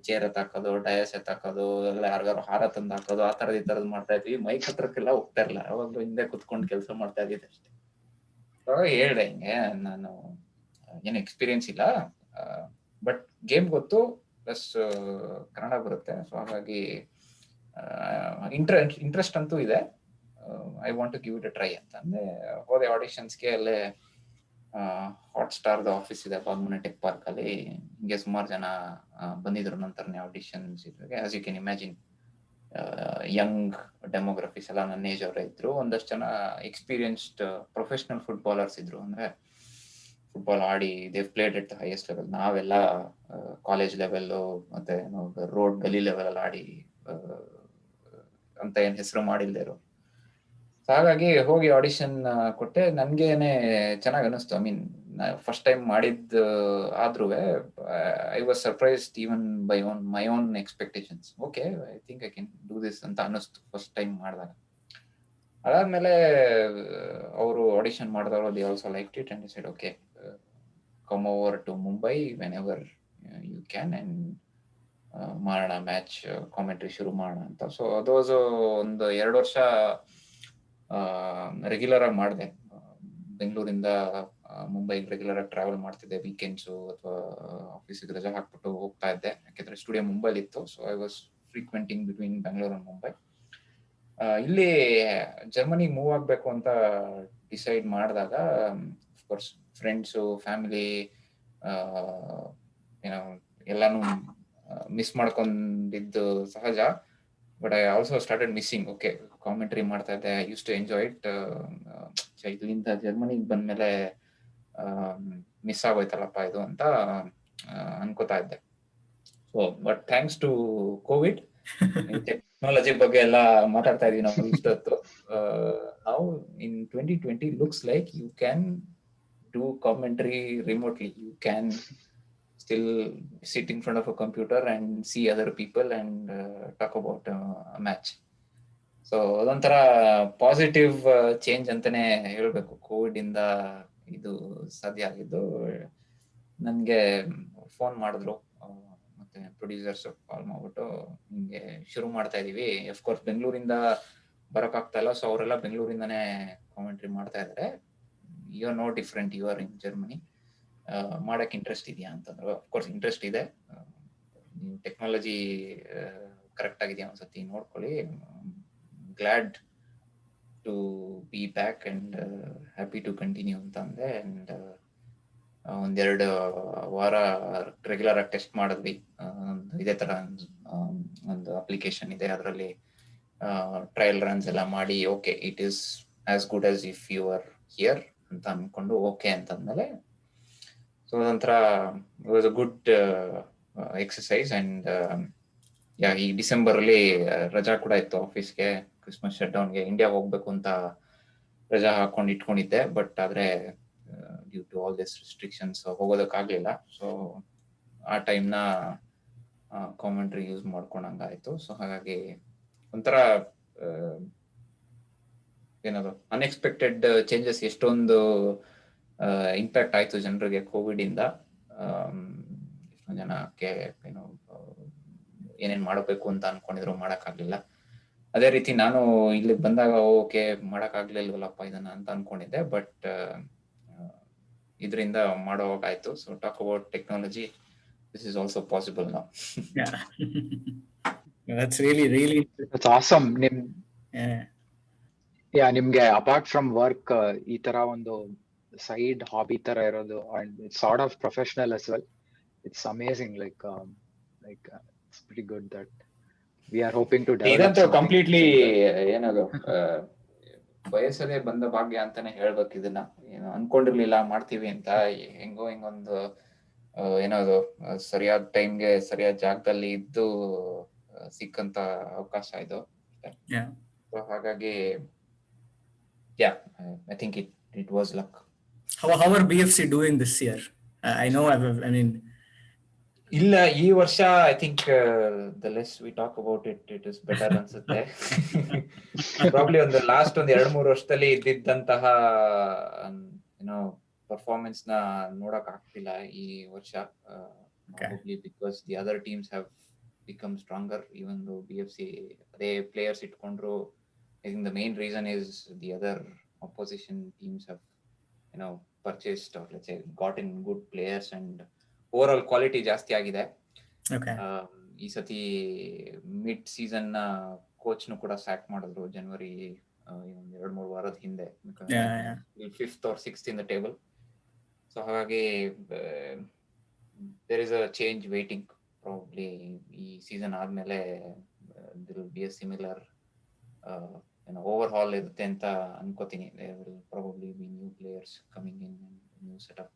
ಚೇರ್ ಎತ್ತಾಕೋದು, ಡಯಸ್ ಎತ್ತಾಕೋದು, ಎಲ್ಲ ಯಾರಿಗಾರು ಹಾರ ತಂದು ಹಾಕೋದು, ಆ ತರದ್ ಈ ತರದ್ ಮಾಡ್ತಾ ಇದ್ವಿ. ಮೈಕ್ ಹತ್ರಕ್ಕೆಲ್ಲ ಹೋಗ್ತಾ ಇರಲಿಲ್ಲ, ಯಾವಾಗ್ಲೂ ಹಿಂದೆ ಕುತ್ಕೊಂಡು ಕೆಲಸ ಮಾಡ್ತಾ ಇದ್ದಿದ್ದು ಅಷ್ಟೇ. ಅವಾಗ ಹೇಳ್ದೆ, ಹಿಂಗೆ ನಾನು ಏನು ಎಕ್ಸ್ಪೀರಿಯನ್ಸ್ ಇಲ್ಲ, ಬಟ್ ಗೇಮ್ ಗೊತ್ತು, ಪ್ಲಸ್ ಕನ್ನಡ ಬರುತ್ತೆ. ಸೊ ಹಾಗಾಗಿ ಇಂಟ್ರೆಸ್ಟ್ ಅಂತೂ ಇದೆ, I want to give it a try ಅಂತ ಅಂದೆ. ಹೋದೆ ಆಡಿಷನ್ಸ್ಗೆ. ಅಲ್ಲೇ ಹಾಟ್ಸ್ಟಾರ್ದ ಆಫೀಸ್ ಇದೆ ಬಾಗ್ಮನೆ ಟೆಕ್ ಪಾರ್ಕ್ ಅಲ್ಲಿ. ಹಿಂಗೆ ಸುಮಾರು ಜನ ಬಂದಿದ್ರು ನಂತರನೇ ಆಡಿಷನ್ಸ್ ಇದ್ರಿಗೆ. As you can imagine, young demographics ಎಲ್ಲ ನನ್ನ ಏಜ್ ಅವರೇ ಇದ್ರು. ಒಂದಷ್ಟು ಜನ ಎಕ್ಸ್ಪೀರಿಯನ್ಸ್ಡ್ ಪ್ರೊಫೆಷನಲ್ ಫುಟ್ಬಾಲರ್ಸ್ ಇದ್ರು. ಅಂದ್ರೆ ಫುಟ್ಬಾಲ್ ಆಡಿ they played at the highest level. ನಾವೆಲ್ಲ ಕಾಲೇಜ್ ಲೆವೆಲ್ಲು ಮತ್ತೆ ರೋಡ್ ಗಲಿ ಲೆವೆಲ್ ಅಲ್ಲಿ ಆಡಿ ಅಂತ ಏನ್ ಹೆಸರು ಮಾಡಿಲ್ದೇ ಇರೋ. ಹಾಗಾಗಿ ಹೋಗಿ ಆಡಿಷನ್ ಕೊಟ್ಟೆ. ನನ್ಗೇನೆ ಚೆನ್ನಾಗಿ ಅನಿಸ್ತು. ಐ ಮೀನ್ ಫಸ್ಟ್ ಟೈಮ್ ಮಾಡಿದ್ದು ಆದ್ರೂ I was surprised even by my own expectations. Okay, I think I can do this ಅಂತ ಅನ್ನಿಸ್ತು ಫಸ್ಟ್ ಟೈಮ್ ಮಾಡಿದಾಗ. ಅದಾದ್ಮೇಲೆ ಅವರು ಆಡಿಷನ್ ಮಾಡಿದವರು they also like it and said okay, come over to Mumbai whenever you can and ಮಾಡೋಣ match commentary ಶುರು ಮಾಡೋಣ ಅಂತ. ಸೊ ಅದು ಒಂದು 2 ವರ್ಷ ರೆಗ್ಯುಲರ್ ಆಗಿ ಮಾಡಿದೆ. ಬೆಂಗಳೂರಿಂದ ಮುಂಬೈಗೆ ರೆಗ್ಯುಲರ್ ಆಗಿ ಟ್ರಾವೆಲ್ ಮಾಡ್ತಿದ್ದೆ. ವೀಕೆಂಡ್ಸು ಅಥವಾ ಆಫೀಸಿಗೆ ರಜೆ ಹಾಕ್ಬಿಟ್ಟು ಹೋಗ್ತಾ ಇದ್ದೆ, ಯಾಕೆಂದ್ರೆ ಸ್ಟುಡಿಯೋ ಮುಂಬೈಲಿ ಇತ್ತು. So I was frequenting between Bengaluru and Mumbai. ಇಲ್ಲಿ ಜರ್ಮನಿ ಮೂವ್ ಆಗ್ಬೇಕು ಅಂತ ಡಿಸೈಡ್ ಮಾಡಿದಾಗ ಅಫ್ಕೋರ್ಸ್ ಫ್ರೆಂಡ್ಸು, ಫ್ಯಾಮಿಲಿ ಏನೋ ಎಲ್ಲಾನು ಮಿಸ್ ಮಾಡ್ಕೊಂಡಿದ್ದು ಸಹಜ. But I also started missing. Okay, commentary ಮಾಡ್ತಾ ಇದ್ದೆ, I used to enjoy it. ಇಲ್ಲಿಂದ ಜರ್ಮನಿಗೆ ಬಂದ್ಮೇಲೆ ಮಿಸ್ ಆಗೋಯ್ತಲ್ಲಪ್ಪ ಇದು ಅಂತ ಅನ್ಕೋತಾ ಇದ್ದೆ. So but thanks to Covid, technology ಬಗ್ಗೆ ಎಲ್ಲ ಮಾತಾಡ್ತಾ ಇದೀವಿ ನಾವು ಇಷ್ಟೊತ್ತು. ನಾವು in 2020 looks like you can do commentary remotely. You can still sit in front of a computer and see other people and talk about a match. So ಅದೊಂಥರ positive change ಅಂತಾನೆ ಹೇಳ್ಬೇಕು. ಕೋವಿಡ್ ಇಂದ ಇದು ಸಾಧ್ಯ ಆಗಿದ್ದು. ನನ್ಗೆ ಫೋನ್ ಮಾಡಿದ್ರು ಮತ್ತೆ ಪ್ರೊಡ್ಯೂಸರ್ಸ್ ಕಾಲ್ ಮಾಡ್ಬಿಟ್ಟು, ಹಿಂಗೆ ಶುರು ಮಾಡ್ತಾ ಇದೀವಿ. ಅಫ್ಕೋರ್ಸ್ ಬೆಂಗಳೂರಿಂದ ಬರೋಕ್ಕಾಗ್ತಾ ಇಲ್ಲ, ಸೊ ಅವರೆಲ್ಲ ಬೆಂಗಳೂರಿಂದಾನೇ ಕಾಮೆಂಟ್ರಿ ಮಾಡ್ತಾ ಇದಾರೆ. You are no different, you are in Germany, ಮಾಡಕ್ ಇಂಟ್ರೆಸ್ಟ್ ಇದೆಯಾ ಅಂತಂದ್ರು. ಅಫ್ಕೋರ್ಸ್ ಇಂಟ್ರೆಸ್ಟ್ ಇದೆ. ನೀವು ಟೆಕ್ನಾಲಜಿ ಕರೆಕ್ಟ್ ಆಗಿದೆಯಾ ಒಂದ್ಸತಿ ನೋಡ್ಕೊಳ್ಳಿ. Glad to be back and happy to continue ಅಂತ ಅಂದೆ. ಅಂಡ್ 1-2 ವಾರ ರೆಗ್ಯುಲರ್ ಆಗಿ ಟೆಸ್ಟ್ ಮಾಡಿದ್ವಿ. ಇದೇ ತರ ಒಂದು ಅಪ್ಲಿಕೇಶನ್ ಇದೆ, ಅದರಲ್ಲಿ ಟ್ರಯಲ್ ರನ್ಸ್ ಎಲ್ಲ ಮಾಡಿ okay it is as good as if you are here ಅಂತ ಅನ್ಕೊಂಡು ಓಕೆ ಅಂತಂದ್ಮೇಲೆ, ಸೊ ಅದೊಂಥರ it was a good exercise. And ಈ ಡಿಸೆಂಬರ್ ಅಲ್ಲಿ ರಜಾ ಕೂಡ ಇತ್ತು ಆಫೀಸ್ಗೆ, ಕ್ರಿಸ್ಮಸ್ ಶಟ್ ಡೌನ್ಗೆ. ಇಂಡಿಯಾ ಹೋಗ್ಬೇಕು ಅಂತ ರಜಾ ಹಾಕೊಂಡು ಇಟ್ಕೊಂಡಿದ್ದೆ, ಬಟ್ ಆದ್ರೆ due to all this restrictions ಹೋಗೋದಕ್ಕಾಗ್ಲಿಲ್ಲ. ಸೊ ಆ ಟೈಮ್ನ ಕಾಮೆಂಟ್ರಿ ಯೂಸ್ ಮಾಡ್ಕೊಂಡಂಗಾಯ್ತು. ಸೊ ಹಾಗಾಗಿ ಒಂಥರ ಏನದು ಅನ್ಎಕ್ಸ್ಪೆಕ್ಟೆಡ್ ಚೇಂಜಸ್, ಎಷ್ಟೊಂದು ಇಂಪ್ಯಾಕ್ಟ್ ಆಯ್ತು ಜನರಿಗೆ ಕೋವಿಡ್ ಇಂದ. ಎಷ್ಟೊಂದು ಜನಕ್ಕೆ ಏನೋ ಏನೇನ್ ಮಾಡಬೇಕು ಅಂತ ಅನ್ಕೊಂಡಿದ್ರು ಮಾಡಕ್ಕಾಗ್ಲಿಲ್ಲ. ಅದೇ ರೀತಿ ನಾನು ಇಲ್ಲಿ ಬಂದಾಗ ಓಕೆ ಮಾಡಕ್ಕಾಗ್ಲಿಲ್ವಲ್ಲಪ್ಪ ಇದನ್ನ ಅಂತ ಅನ್ಕೊಂಡಿದ್ದೆ, ಬಟ್ ಇದರಿಂದ ಮಾಡೋವಾಗಾಯ್ತು. So talk about technology, this is also possible now. That's really That's awesome. ನಿಮ್ಗೆ ಅಪಾರ್ಟ್ ಫ್ರಮ್ ವರ್ಕ್ ಈ ತರ ಒಂದು ಸೈಡ್ ಹಾಬಿ ತರ ಇರೋದು, and it's sort of professional as well. It's amazing. Like it's pretty good that we are hoping to develop ಇದಂತೂ something completely similar. ಏನದು ಬಯಸದೇ ಬಂದ ಭಾಗ್ಯ ಅಂತಾನೆ ಹೇಳ್ಬೇಕು. ಇದನ್ನ ಏನು ಅನ್ಕೊಂಡಿರ್ಲಿಲ್ಲ ಮಾಡ್ತೀವಿ ಅಂತ. ಹೆಂಗೋ ಹಿಂಗೊಂದು ಏನದು ಸರಿಯಾದ ಟೈಮ್ಗೆ ಸರಿಯಾದ ಜಾಗದಲ್ಲಿ ಇದ್ದು ಸಿಕ್ಕಂತ ಅವಕಾಶ ಇದು. ಸೊ ಹಾಗಾಗಿ I think it was luck. How are BFC doing this year? I know I mean ಇಲ್ಲ ಈ ವರ್ಷ I think the less we talk about it is better ಅನ್ಸುತ್ತೆ. ಪ್ರಾಬ್ಲಿ ಒಂದು ಲಾಸ್ಟ್ 2-3 ವರ್ಷದಲ್ಲಿ ಇದ್ದಿದ್ದಂತಹ ಏನೋ ಪರ್ಫಾರ್ಮೆನ್ಸ್ ನ ನೋಡಕ್ ಆಗ್ತಿಲ್ಲ ಈ ವರ್ಷ. Because the other teams have become stronger. Even though BFC ಅದೇ ಪ್ಲೇಯರ್ಸ್ ಇಟ್ಕೊಂಡ್ರು, I think the main reason is the other opposition teams have purchased or let's say got in good players and overall quality ಜಾಸ್ತಿ ಆಗಿದೆ. ಈ ಸತಿ mid season ನ coach ನು ಕೂಡ sack ಮಾಡಿದ್ರು ಜನವರಿ 2-3 ವಾರದ ಹಿಂದೆ. 5th or 6th in the table. So ಹಾಗಾಗಿ there is a change waiting. probably ಈ ಸೀಸನ್ ಆದ್ಮೇಲೆ there will be a similar overhaul ಇರುತ್ತೆ ಅಂತ ಅನ್ಕೋತೀನಿ. There will probably be new players coming in and new setup.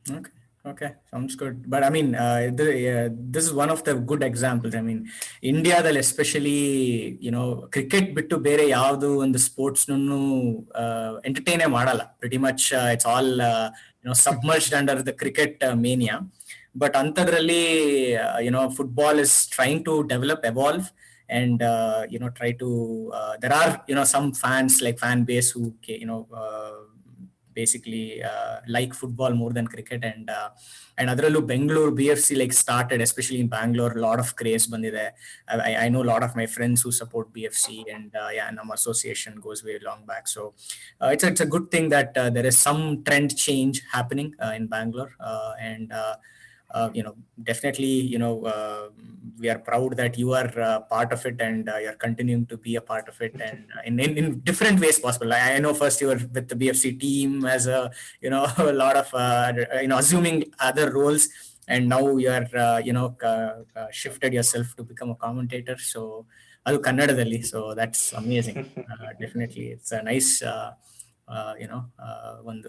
Okay. Okay, sounds good. But I mean, this is one of the good examples. I mean, ಇಂಡಿಯಾದಲ್ಲಿ especially cricket ಬಿಟ್ಟು ಬೇರೆ ಯಾವುದು ಒಂದು sports ಎಂಟರ್ಟೈನೇ ಮಾಡಲ್ಲ. Pretty much it's all submerged under the cricket mania. But ಅಂಥದ್ರಲ್ಲಿ football is trying to develop, evolve, and try to there are some fans, like fan base, who basically like football more than cricket, and adrallu Bangalore BFC like started, especially in Bangalore, a lot of craze bandide. I know a lot of my friends who support BFC, and yeah, our association goes way long back. So it's a good thing that there is some trend change happening in Bangalore, and definitely we are proud that you are part of it, and you're continuing to be a part of it, and in different ways possible. I know first you were with the BFC team as a a lot of assuming other roles, and now you are shifted yourself to become a commentator, so adu kannadadalli, so that's amazing. Definitely it's a nice one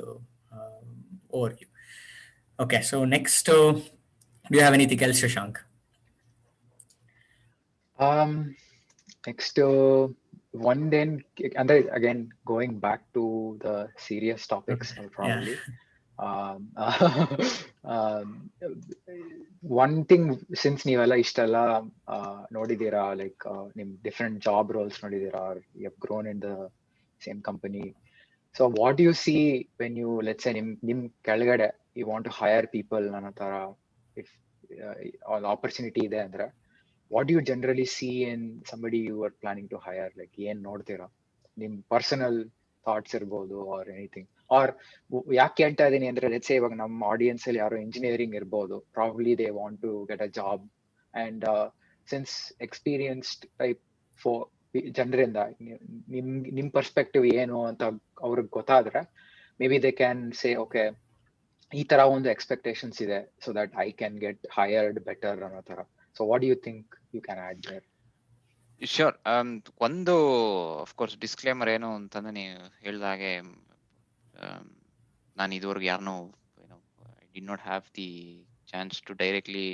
overview. Okay, so next, do you have anything else, Shashank? Next, one then, and then again going back to the serious topics, Okay. probably. One thing, since ನೀವೆಲ್ಲ ಇಷ್ಟೆಲ್ಲ ನೋಡಿದೀರಾ, like ನಿಮ್ different job roles ನೋಡಿದೀರಾ, or you have grown in the same company. So what do you see when you, let's say, ನಿಮ್ ಕೆಳಗಡೆ you want to hire people ಅನ್ನೋ ತರ, if an opportunity ಇದೆ ಅಂದ್ರೆ, what do you generally see in somebody you are planning to hire? Like ಏನ್ ನೋಡ್ತೀರಾ? ನಿಮ್ personal thoughts ಇರ್ಬೋದು, or anything. Or ಯಾಕೆ ಕೇಳ್ತಾ ಇದೀನಿ ಅಂದ್ರೆ, let's say ಇವಾಗ ನಮ್ಮ ಆಡಿಯನ್ಸ್ ಅಲ್ಲಿ ಯಾರೋ ಇಂಜಿನಿಯರಿಂಗ್ ಇರ್ಬೋದು, probably they want to get a job, and since experienced type for ಜನರಿಂದ ನಿಮ್ ಪರ್ಸ್ಪೆಕ್ಟಿವ್ ಏನು ಅಂತ ಅವ್ರಿಗೆ ಗೊತ್ತಾದ್ರೆ, maybe they can say, okay, ಈ ತರ ಒಂದು ಎಕ್ಸ್ಪೆಕ್ಟೇಷನ್ಸ್ ಇದೆ, so that I can get hired better ಅನ್ನೋ ತರ. So what do you think you can add there? Sure. ಒಂದು ಆಫ್ ಕೋರ್ಸ್ ಡಿಸ್ಕ್ಲೇಮರ್ ಏನು ಅಂತಂದ್ರೆ, ನೀವು ಹೇಳಿದಾಗೆ ನಾನು ಇದುವರೆಗೆ ಯಾರನ್ನೂ I did not have the chance to directly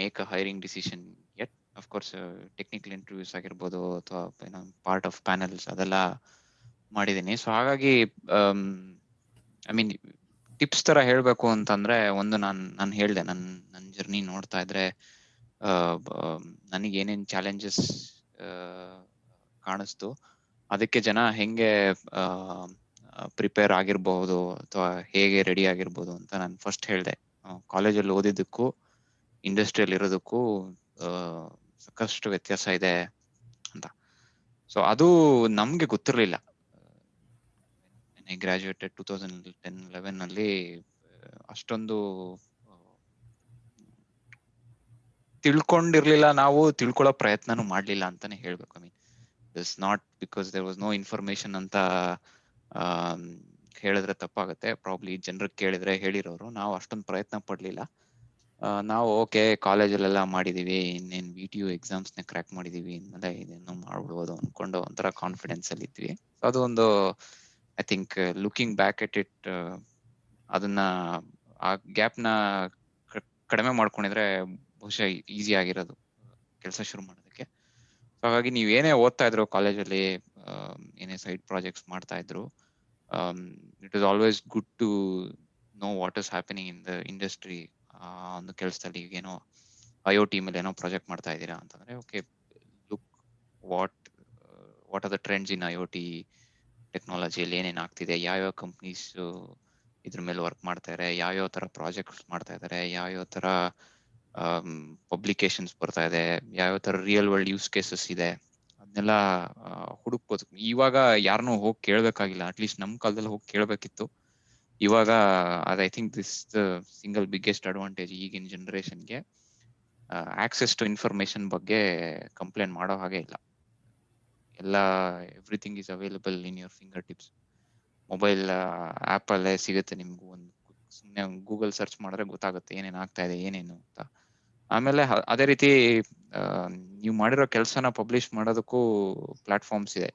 make a hiring decision yet. Of course technical interviews ಆಗಿರ್ಬೋದು, ಅಥವಾ ಪಾರ್ಟ್ ಆಫ್ ಪ್ಯಾನಲ್ಸ್ ಅದೆಲ್ಲ ಮಾಡಿದ್ದೀನಿ. ಸೊ ಹಾಗಾಗಿ ಐ ಮೀನ್ ಟಿಪ್ಸ್ ತರ ಹೇಳ್ಬೇಕು ಅಂತಂದ್ರೆ, ಒಂದು ನಾನು ಹೇಳ್ದೆ, ನನ್ನ ಜರ್ನಿ ನೋಡ್ತಾ ಇದ್ರೆ ನನಗೆ ಏನೇನ್ ಚಾಲೆಂಜಸ್ ಕಾಣಿಸ್ತು, ಅದಕ್ಕೆ ಜನ ಹೆಂಗೆ ಪ್ರಿಪೇರ್ ಆಗಿರ್ಬಹುದು ಅಥವಾ ಹೇಗೆ ರೆಡಿ ಆಗಿರ್ಬೋದು ಅಂತ ನಾನು ಫಸ್ಟ್ ಹೇಳ್ದೆ. ಕಾಲೇಜಲ್ಲಿ ಓದಿದ್ದಕ್ಕೂ ಇಂಡಸ್ಟ್ರಿಯಲ್ಲಿ ಇರೋದಕ್ಕೂ ಸಾಕಷ್ಟು ವ್ಯತ್ಯಾಸ ಇದೆ ಅಂತ. ಸೊ ಅದು ನಮ್ಗೆ ಗೊತ್ತಿರ್ಲಿಲ್ಲ. ಗ್ರಾಜುಯೇಟೆಡ್ 2010-11 ಅಲ್ಲಿ ಅಷ್ಟೊಂದು ತಿಳ್ಕೊಂಡಿರ್ಲಿಲ್ಲ, ನಾವು ತಿಳ್ಕೊಳ್ಳೋ ಪ್ರಯತ್ನನೂ ಮಾಡ್ಲಿಲ್ಲ ಅಂತಾನೆ ಹೇಳ್ಬೇಕು. I mean this not because there was no information ಅಂತ ಹೇಳಿದ್ರೆ ತಪ್ಪಾಗುತ್ತೆ. ಪ್ರಾಬ್ಲಿ ಜನರಿಗೆ ಕೇಳಿದ್ರೆ ಹೇಳಿರೋರು. ನಾವು ಅಷ್ಟೊಂದು ಪ್ರಯತ್ನ ಪಡ್ಲಿಲ್ಲ. ನಾವು ಓಕೆ ಕಾಲೇಜಲ್ಲೆಲ್ಲ ಮಾಡಿದೀವಿ, ಇನ್ನೇನು VTU ಎಕ್ಸಾಮ್ಸ್ನ ಕ್ರ್ಯಾಕ್ ಮಾಡಿದೀವಿ, ಇನ್ಮೇಲೆ ಇದೇನು ಮಾಡ್ಬಿಡ್ಬೋದು ಅನ್ಕೊಂಡು ಒಂಥರ ಕಾನ್ಫಿಡೆನ್ಸ್ ಅಲ್ಲಿ ಇದ್ವಿ. ಅದು ಒಂದು I think looking back at it, ಅದನ್ನ ಆ ಗ್ಯಾಪ್ನ ಕಡಿಮೆ ಮಾಡ್ಕೊಂಡಿದ್ರೆ ಬಹುಶಃ ಈಸಿ ಆಗಿರೋದು ಕೆಲಸ ಶುರು ಮಾಡೋದಕ್ಕೆ. ಹಾಗಾಗಿ ನೀವು ಏನೇ ಓದ್ತಾ ಇದ್ರು ಕಾಲೇಜಲ್ಲಿ, ಏನೇ ಸೈಡ್ ಪ್ರಾಜೆಕ್ಟ್ಸ್ ಮಾಡ್ತಾ ಇದ್ರು, it is always good to know what is happening in the industry. ಒಂದು ಕೆಲಸದಲ್ಲಿ ಏನೋ IoT ಮೇಲೆ ಏನೋ ಪ್ರಾಜೆಕ್ಟ್ ಮಾಡ್ತಾ ಇದ್ದೀರಾ ಅಂತಂದ್ರೆ, okay, look what are the trends in IoT ಟೆಕ್ನಾಲಜಿಯಲ್ಲಿ, ಏನೇನು ಆಗ್ತಿದೆ, ಯಾವ್ಯಾವ ಕಂಪ್ನೀಸ್ ಇದ್ರ ಮೇಲೆ ವರ್ಕ್ ಮಾಡ್ತಾ ಇದ್ದಾರೆ, ಯಾವ್ಯಾವ ತರ ಪ್ರಾಜೆಕ್ಟ್ಸ್ ಮಾಡ್ತಾ ಇದ್ದಾರೆ, ಯಾವ್ಯಾವ ತರ ಪಬ್ಲಿಕೇಶನ್ಸ್ ಬರ್ತಾ ಇದೆ, ಯಾವ್ಯಾವ ತರ ರಿಯಲ್ ವರ್ಲ್ಡ್ ಯೂಸ್ ಕೇಸಸ್ ಇದೆ, ಅದನ್ನೆಲ್ಲ ಹುಡುಕ್ಬೋದು. ಇವಾಗ ಯಾರನ್ನೂ ಹೋಗಿ ಕೇಳ್ಬೇಕಾಗಿಲ್ಲ, ಅಟ್ಲೀಸ್ಟ್ ನಮ್ ಕಾಲದಲ್ಲಿ ಹೋಗಿ ಕೇಳ್ಬೇಕಿತ್ತು. ಇವಾಗ ಅದು I think this the single biggest advantage ಈಗಿನ ಜನರೇಷನ್ಗೆ. ಆಕ್ಸೆಸ್ ಟು ಇನ್ಫಾರ್ಮೇಶನ್ ಬಗ್ಗೆ ಕಂಪ್ಲೇಂಟ್ ಮಾಡೋ ಹಾಗೆ ಇಲ್ಲ. ಎಲ್ಲ everything is available in your fingertips. Mobile app ಅಲ್ಲೇ ಸಿಗುತ್ತೆ ನಿಮ್ಗೂ. ಒಂದು ಸುಮ್ಮನೆ ಗೂಗಲ್ ಸರ್ಚ್ ಮಾಡಿದ್ರೆ ಗೊತ್ತಾಗುತ್ತೆ ಏನೇನು ಆಗ್ತಾ ಇದೆ, ಏನೇನು ಅಂತ. ಆಮೇಲೆ ಅದೇ ರೀತಿ ನೀವು ಮಾಡಿರೋ ಕೆಲಸನ ಪಬ್ಲಿಷ್ ಮಾಡೋದಕ್ಕೂ ಪ್ಲಾಟ್ಫಾರ್ಮ್ಸ್ ಇದೆ.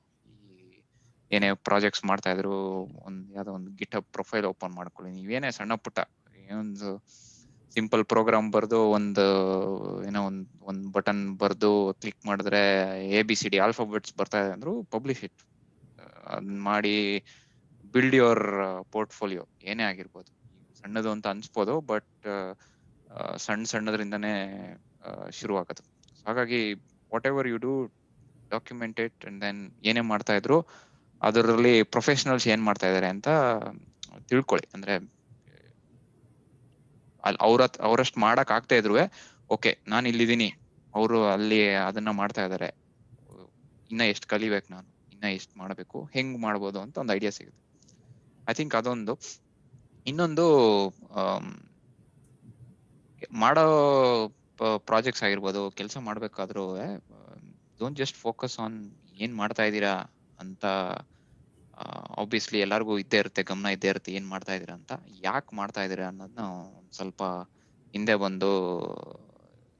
ಏನೇ ಪ್ರಾಜೆಕ್ಟ್ಸ್ ಮಾಡ್ತಾ ಇದ್ರು, ಯಾವ್ದೋ ಒಂದು ಗಿಟ್ಹಬ್ ಪ್ರೊಫೈಲ್ ಓಪನ್ ಮಾಡ್ಕೊಳ್ಳಿ, ನೀವೇನೇ ಸಣ್ಣ ಪುಟ್ಟ ಒಂದು ಸಿಂಪಲ್ ಪ್ರೋಗ್ರಾಮ್ ಬರ್ದು ಒಂದು ಏನೋ ಒಂದ್ ಬಟನ್ ಬರ್ದು ಕ್ಲಿಕ್ ಮಾಡಿದ್ರೆ ABCD ಆಲ್ಫಾಬೆಟ್ಸ್ ಬರ್ತಾ ಇದೆ ಅಂದ್ರು ಪಬ್ಲಿಷ್ ಇಟ್. ಅದನ್ನ ಮಾಡಿ ಬಿಲ್ಡ್ ಯುವರ್ ಪೋರ್ಟ್ಫೋಲಿಯೋ. ಏನೇ ಆಗಿರ್ಬೋದು, ಸಣ್ಣದು ಅಂತ ಅನ್ಸ್ಬೋದು, ಬಟ್ ಸಣ್ಣದ್ರಿಂದಾನೇ ಶುರು ಆಗೋದು. ಹಾಗಾಗಿ whatever you do, document it, and then ಏನೇ ಮಾಡ್ತಾ ಇದ್ರು ಅದರಲ್ಲಿ ಪ್ರೊಫೆಷನಲ್ಸ್ ಏನ್ ಮಾಡ್ತಾ ಇದಾರೆ ಅಂತ ತಿಳ್ಕೊಳ್ಳಿ. ಅಂದ್ರೆ ಅವ್ರಷ್ಟು ಮಾಡಕ್ ಆಗ್ತಾ ಇದ್ರು ಓಕೆ ನಾನು ಇಲ್ಲಿದ್ದೀನಿ, ಅವರು ಅಲ್ಲಿ ಅದನ್ನ ಮಾಡ್ತಾ ಇದಾರೆ, ಇನ್ನ ಎಷ್ಟು ಕಲಿಬೇಕು, ನಾನು ಇನ್ನ ಎಷ್ಟು ಮಾಡ್ಬೇಕು, ಹೆಂಗ್ ಮಾಡ್ಬೋದು ಅಂತ ಒಂದು ಐಡಿಯಾ ಸಿಗುತ್ತೆ. ಐ ಥಿಂಕ್ ಅದೊಂದು. ಇನ್ನೊಂದು ಮಾಡೋ ಪ್ರಾಜೆಕ್ಟ್ಸ್ ಆಗಿರ್ಬೋದು, ಕೆಲಸ ಮಾಡ್ಬೇಕಾದ್ರೂ ಡೋಂಟ್ ಜಸ್ಟ್ ಫೋಕಸ್ ಆನ್ ಏನ್ ಮಾಡ್ತಾ ಇದ್ದೀರಾ ಅಂತ. ಆಬ್ವಿಯಸ್ಲಿ ಎಲ್ಲರಿಗೂ ಇದ್ದೇ ಇರುತ್ತೆ, ಗಮನ ಇದ್ದೇ ಇರುತ್ತೆ ಏನ್ ಮಾಡ್ತಾ ಇದೀರಾ ಅಂತ. ಯಾಕೆ ಮಾಡ್ತಾ ಇದೀರಾ ಅನ್ನೋದನ್ನ ಸ್ವಲ್ಪ ಹಿಂದೆ ಬಂದು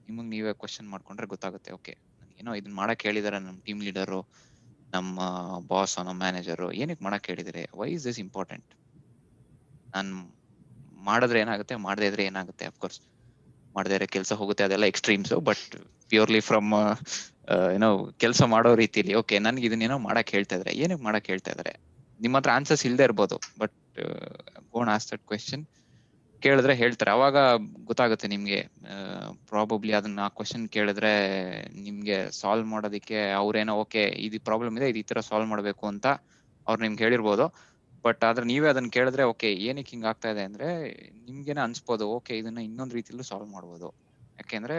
ನಿಮಗ್ ನೀವೇ ಕ್ವಶನ್ ಮಾಡ್ಕೊಂಡ್ರೆ ಗೊತ್ತಾಗುತ್ತೆ. ಓಕೆ, ಏನೋ ಇದನ್ನ ಮಾಡಕ್ ಹೇಳಿದಾರೆ ನಮ್ಮ ಟೀಮ್ ಲೀಡರು, ನಮ್ಮ ಬಾಸ್, ನಮ್ಮ ಮ್ಯಾನೇಜರು, ಏನಕ್ಕೆ ಮಾಡಕ್ ಹೇಳಿದಾರೆ, ವೈ ಇಸ್ ದಿಸ್ ಇಂಪಾರ್ಟೆಂಟ್, ನಾನ್ ಮಾಡಿದ್ರೆ ಏನಾಗುತ್ತೆ, ಮಾಡದೇ ಇದ್ರೆ ಏನಾಗುತ್ತೆ. ಅಫ್ಕೋರ್ಸ್ ಮಾಡದೇ ಇದ್ರೆ ಕೆಲಸ ಹೋಗುತ್ತೆ, ಅದೆಲ್ಲ ಎಕ್ಸ್ಟ್ರೀಮ್ಸ್. ಬಟ್ ಪ್ಯೂರ್ಲಿ ಫ್ರಮ್ ಏನೋ ಕೆಲಸ ಮಾಡೋ ರೀತಿಲಿ, ಓಕೆ ನನ್ಗೆ ಇದನ್ನೇನೋ ಮಾಡಕ್ ಹೇಳ್ತಾ ಇದಾರೆ, ಏನಕ್ಕೆ ಮಾಡಕ್ ಹೇಳ್ತಾ ಇದಾರೆ. ನಿಮ್ಮ ಹತ್ರ ಆನ್ಸರ್ಸ್ ಇಲ್ದೇ ಇರ್ಬೋದು, but gone ask that question, ಕೇಳಿದ್ರೆ ಹೇಳ್ತಾರೆ. ಅವಾಗ ಗೊತ್ತಾಗುತ್ತೆ ನಿಮ್ಗೆ. ಪ್ರಾಬಬ್ಲಿ ಅದನ್ನ ಆ ಕ್ವೆಶನ್ ಕೇಳಿದ್ರೆ ನಿಮ್ಗೆ ಸಾಲ್ವ್ ಮಾಡೋದಕ್ಕೆ ಅವ್ರೇನೋ ಓಕೆ ಇದು ಪ್ರಾಬ್ಲಮ್ ಇದೆ, ಇದು ಈ ತರ ಸಾಲ್ವ್ ಮಾಡ್ಬೇಕು ಅಂತ ಅವ್ರು ನಿಮ್ಗೆ ಹೇಳಿರ್ಬೋದು. ಬಟ್ ಆದ್ರೆ ನೀವೇ ಅದನ್ನ ಕೇಳಿದ್ರೆ ಓಕೆ ಏನಕ್ಕೆ ಹಿಂಗ್ ಆಗ್ತಾ ಇದೆ ಅಂದ್ರೆ ನಿಮ್ಗೇನೆ ಅನ್ಸ್ಬೋದು ಓಕೆ ಇದನ್ನ ಇನ್ನೊಂದ್ ರೀತಿಲೂ ಸಾಲ್ವ್ ಮಾಡ್ಬೋದು. ಯಾಕೆಂದ್ರೆ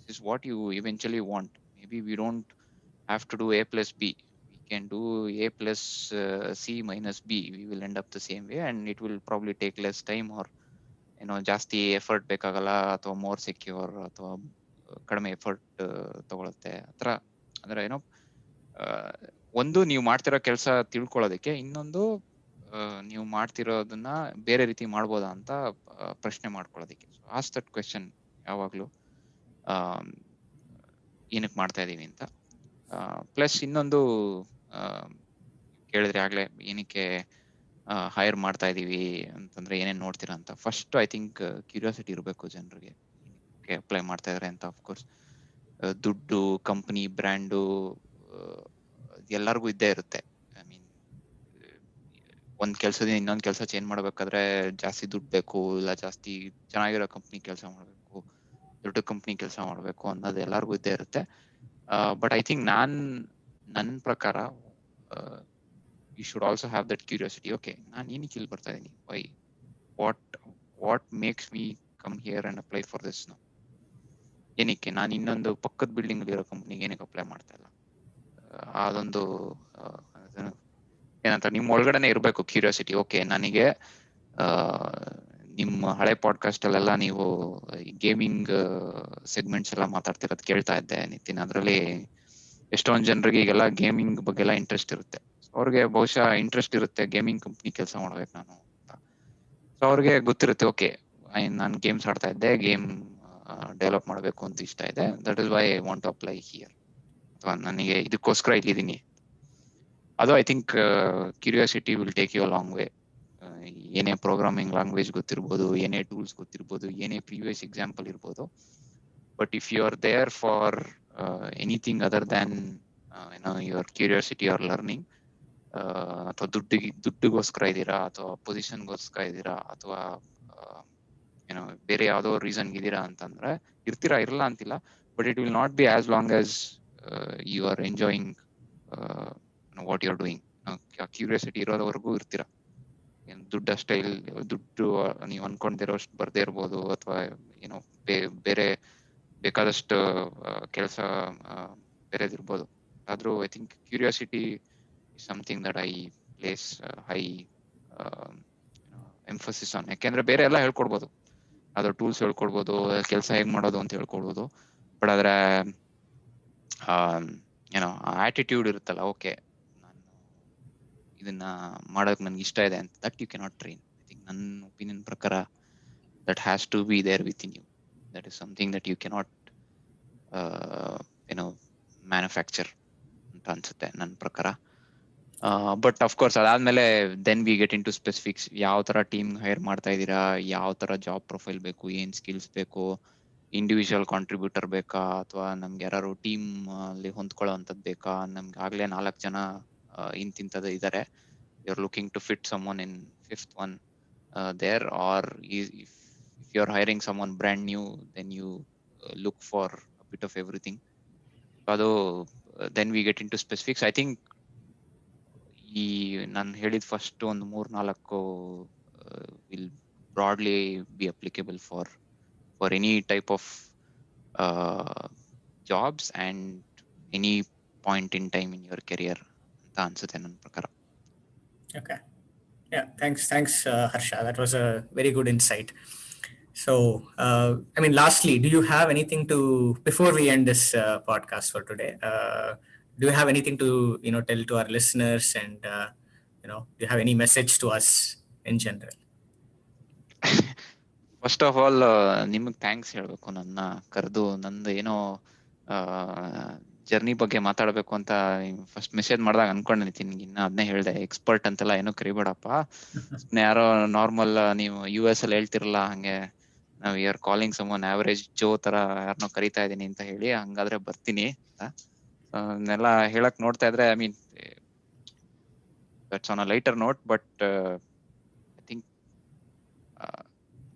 this is what you eventually want. Maybe we don't have to do A plus B. We can do A plus C minus B. We will end up the same way and it will probably take less time, or ಏನೋ ಜಾಸ್ತಿ effort ಬೇಕಾಗಲ್ಲ, ಅಥವಾ more secure, ಅಥವಾ ಕಡಿಮೆ effort ತಗೊಳುತ್ತೆ ಆತರ. ಅಂದ್ರೆ ಏನೋ ಒಂದು ನೀವು ಮಾಡ್ತಿರೋ ಕೆಲಸ ತಿಳ್ಕೊಳ್ಳೋದಕ್ಕೆ, ಇನ್ನೊಂದು ನೀವು ಮಾಡ್ತಿರೋದನ್ನ ಬೇರೆ ರೀತಿ ಮಾಡ್ಬೋದಾ ಅಂತ ಪ್ರಶ್ನೆ ಮಾಡ್ಕೊಳ್ಳೋದಕ್ಕೆ. ಆಸ್ಕ್ ದಟ್ ಕ್ವೆಶ್ಚನ್ ಯಾವಾಗ್ಲೂ, ಏನಕ್ಕೆ ಮಾಡ್ತಾ ಇದೀವಿ ಅಂತ. ಪ್ಲಸ್ ಇನ್ನೊಂದು ಕೇಳಿದ್ರೆ ಆಗ್ಲೇ, ಏನಕ್ಕೆ ಹೈರ್ ಮಾಡ್ತಾ ಇದೀವಿ ಅಂತಂದ್ರೆ ಏನೇನ್ ನೋಡ್ತೀರಾ ಅಂತ. ಫಸ್ಟ್ ಐ ಥಿಂಕ್ ಕ್ಯೂರಿಯಾಸಿಟಿ ಇರಬೇಕು ಜನರಿಗೆ, ಅಪ್ಲೈ ಮಾಡ್ತಾ ಇದಾರೆ ಅಂತ. ಅಫ್ಕೋರ್ಸ್ ದುಡ್ಡು, ಕಂಪನಿ, ಬ್ರ್ಯಾಂಡು ಎಲ್ಲರಿಗೂ ಇದ್ದೇ ಇರುತ್ತೆ. ಐ ಮೀನ್ ಒಂದ್ ಕೆಲ್ಸದಿಂದ ಇನ್ನೊಂದ್ ಕೆಲಸ ಚೇಂಜ್ ಮಾಡ್ಬೇಕಾದ್ರೆ ಜಾಸ್ತಿ ದುಡ್ಡು ಬೇಕು, ಇಲ್ಲ ಜಾಸ್ತಿ ಚೆನ್ನಾಗಿರೋ ಕಂಪ್ನಿ ಕೆಲಸ ಮಾಡ್ಬೇಕು, ದೊಡ್ಡ ಕಂಪ್ನಿ ಕೆಲಸ ಮಾಡ್ಬೇಕು ಅನ್ನೋದು ಎಲ್ಲರಿಗೂ ಇದ್ದೇ ಇರುತ್ತೆ. ಬಟ್ ಐ ಥಿಂಕ್ ನನ್ನ ಪ್ರಕಾರ you should also have that curiosity. Okay, ನಾನು ಏನಕ್ಕೆ ಇಲ್ಲಿ ಬರ್ತಾ ಇದೀನಿ, why, what makes me come here and apply for this now. ಏನಕ್ಕೆ ನಾನು ಇನ್ನೊಂದು ಪಕ್ಕದ ಬಿಲ್ಡಿಂಗ್ ಅಲ್ಲಿ ಇರೋ ಕಂಪ್ನಿಗೆ ಏನಕ್ಕೆ ಅಪ್ಲೈ ಮಾಡ್ತಾ ಇಲ್ಲ. ಅದೊಂದು ಏನಂತ ನಿಮ್ಮ ಒಳಗಡೆನೆ ಇರಬೇಕು ಕ್ಯೂರಿಯಾಸಿಟಿ. ಓಕೆ ನನಗೆ ನಿಮ್ಮ ಹಳೆ ಪಾಡ್ಕಾಸ್ಟ್ ಅಲ್ಲೆಲ್ಲ ನೀವು ಗೇಮಿಂಗ್ ಸೆಗ್ಮೆಂಟ್ಸ್ ಎಲ್ಲ ಮಾತಾಡ್ತಿರೋದು ಕೇಳ್ತಾ ಇದ್ದೆ ನಿತಿನ್. ಅದರಲ್ಲಿ ಎಷ್ಟೊಂದು ಜನರಿಗೆ ಈಗೆಲ್ಲ ಗೇಮಿಂಗ್ ಬಗ್ಗೆ ಎಲ್ಲ ಇಂಟ್ರೆಸ್ಟ್ ಇರುತ್ತೆ. ಅವ್ರಿಗೆ ಬಹುಶಃ ಇಂಟ್ರೆಸ್ಟ್ ಇರುತ್ತೆ ಗೇಮಿಂಗ್ ಕಂಪ್ನಿ ಕೆಲಸ ಮಾಡ್ಬೇಕು ನಾನು ಅಂತ. ಸೊ ಅವ್ರಿಗೆ ಗೊತ್ತಿರುತ್ತೆ ಓಕೆ ನಾನು ಗೇಮ್ಸ್ ಆಡ್ತಾ ಇದ್ದೆ, ಗೇಮ್ ಡೆವಲಪ್ ಮಾಡಬೇಕು ಅಂತ ಇಷ್ಟ ಇದೆ, that is why I want to apply here, ಅಥವಾ ನನಗೆ ಇದಕ್ಕೋಸ್ಕರ ಇಲ್ಲಿದ್ದೀನಿ. ಅದು I think curiosity will take you a long way. ಏನೇ ಪ್ರೋಗ್ರಾಮಿಂಗ್ ಲ್ಯಾಂಗ್ವೇಜ್ ಗೊತ್ತಿರ್ಬೋದು, ಏನೇ ಟೂಲ್ಸ್ ಗೊತ್ತಿರ್ಬೋದು, ಏನೇ ಪ್ರೀವಿಯಸ್ ಎಕ್ಸಾಂಪಲ್ ಇರ್ಬೋದು, but if you are there for anything other than your curiosity or learning, ಅಥವಾ ದುಡ್ಡಿಗೋಸ್ಕರ ಇದ್ದೀರಾ, ಅಥವಾ ಪೊಸಿಷನ್ಗೋಸ್ಕರ ಇದ್ದೀರಾ, ಅಥವಾ ಏನೋ ಬೇರೆ ಯಾವ್ದೋ ರೀಸನ್ ಇದೀರಾ ಅಂತಂದ್ರೆ ಇರ್ತೀರಾ, ಇರಲ್ಲ ಅಂತಿಲ್ಲ. But it will not be as long as you are enjoying what you are doing. Curiosity ಇರೋದವರೆಗೂ ಇರ್ತೀರಾ. ದುಡ್ಡು ಅಷ್ಟೇ ದುಡ್ಡು ನೀವು ಅನ್ಕೊಂಡಿರೋಷ್ಟು ಬರ್ದೇ ಇರ್ಬೋದು, ಅಥವಾ ಏನೋ ಬೇರೆ ಬೇಕಾದಷ್ಟು ಕೆಲಸ ಬೇರೆದಿರ್ಬೋದು. ಆದ್ರೂ I think curiosity is something that I place high emphasis on. ಯಾಕೆಂದ್ರೆ ಬೇರೆ ಎಲ್ಲ ಹೇಳ್ಕೊಡ್ಬೋದು, ಅದ್ರ ಟೂಲ್ಸ್ ಹೇಳ್ಕೊಡ್ಬೋದು, ಕೆಲಸ ಹೇಗ್ ಮಾಡೋದು ಅಂತ ಹೇಳ್ಕೊಡ್ಬೋದು. ಬಟ್ ಆದ್ರೆ ಏನೋ ಆಟಿಟ್ಯೂಡ್ ಇರುತ್ತಲ್ಲ, ಓಕೆ ನಾನು ಇದನ್ನ ಮಾಡೋಕ್ ನನ್ಗೆ ಇಷ್ಟ ಇದೆ ಅಂತ, that you cannot train. I think ನನ್ನ ಒಪಿನಿಯನ್ ಪ್ರಕಾರ that has to be there within you. That is something that you cannot manufacture ಅಂತ ಅನ್ಸುತ್ತೆ ನನ್ನ ಪ್ರಕಾರ. ಬಟ್ ಅಫ್ಕೋರ್ಸ್ ಅದಾದ್ಮೇಲೆ then we get into specifics. ಯಾವ ತರ ಟೀಮ್ ಹೈರ್ ಮಾಡ್ತಾ ಇದ್ದೀರಾ, ಯಾವ ತರ ಜಾಬ್ ಪ್ರೊಫೈಲ್ ಬೇಕು, ಏನ್ ಸ್ಕಿಲ್ಸ್ ಬೇಕು, ಇಂಡಿವಿಜುವಲ್ ಕಾಂಟ್ರಿಬ್ಯೂಟರ್ ಬೇಕಾ, ಅಥವಾ ನಮ್ಗೆ ಯಾರು ಟೀಮ್ ಅಲ್ಲಿ ಹೊಂದ್ಕೊಳ್ಳೋ ಅಂತದ್ ಬೇಕಾ, ನಮ್ಗೆ ಆಗ್ಲೇ 4 ಜನ ಇಂತಿಂತದ ಇದಾರೆ, you are looking to fit someone in fifth one there, or if you are hiring someone brand new then you look for bit of everything. ಅದು then we get into specifics. I think ಈ ನಾನು ಹೇಳಿದ first ಒಂದು 3-4 will broadly be applicable for any type of jobs and any point in time in your career ಅಂತ ಅನ್ಸುತ್ತೆ ನನ್ನ ಪ್ರಕಾರ. Okay. Yeah, thanks, Harsha. That was a very good insight. So, I mean, lastly, do you have anything to, before we end this podcast for today, do you have anything to, tell to our listeners, and, do you have any message to us in general? First of all ನಿಮಗೆ thanks ಹೇಳ್ಬೇಕು, ನನ್ನ ಕರೆದು ನಂದು ಏನೋ journey ಬಗ್ಗೆ ಮಾತಾಡ್ಬೇಕು ಅಂತ first message ಮಾಡಿದಾಗ ಅನ್ಕೊಂಡಿರ್ತೀನಿ. ಇನ್ನ ಅದನ್ನೇ ಹೇಳ್ದೆ, ಎಕ್ಸ್ಪರ್ಟ್ ಅಂತೆಲ್ಲ ಏನೋ ಕರಿಬೇಡಪ್ಪ, ಯಾರೋ ನಾರ್ಮಲ್ ನೀವು US ಅಲ್ಲಿ ಹೇಳ್ತಿರಲ್ಲ ಹಂಗೆ, ನಾವು ಆರ್ ಕಾಲಿಂಗ್ ಸಮ್ಒನ್ ಆವರೇಜ್ ಜೋ ತರ ಯಾರನ್ನೋ ಕರಿತಾ ಇದೀನಿ ಅಂತ ಹೇಳಿ, ಹಂಗಾದ್ರೆ ಬರ್ತೀನಿ ಅದನ್ನೆಲ್ಲ ಹೇಳಕ್ ನೋಡ್ತಾ ಇದ್ರೆ. I mean that's on a lighter note, but I think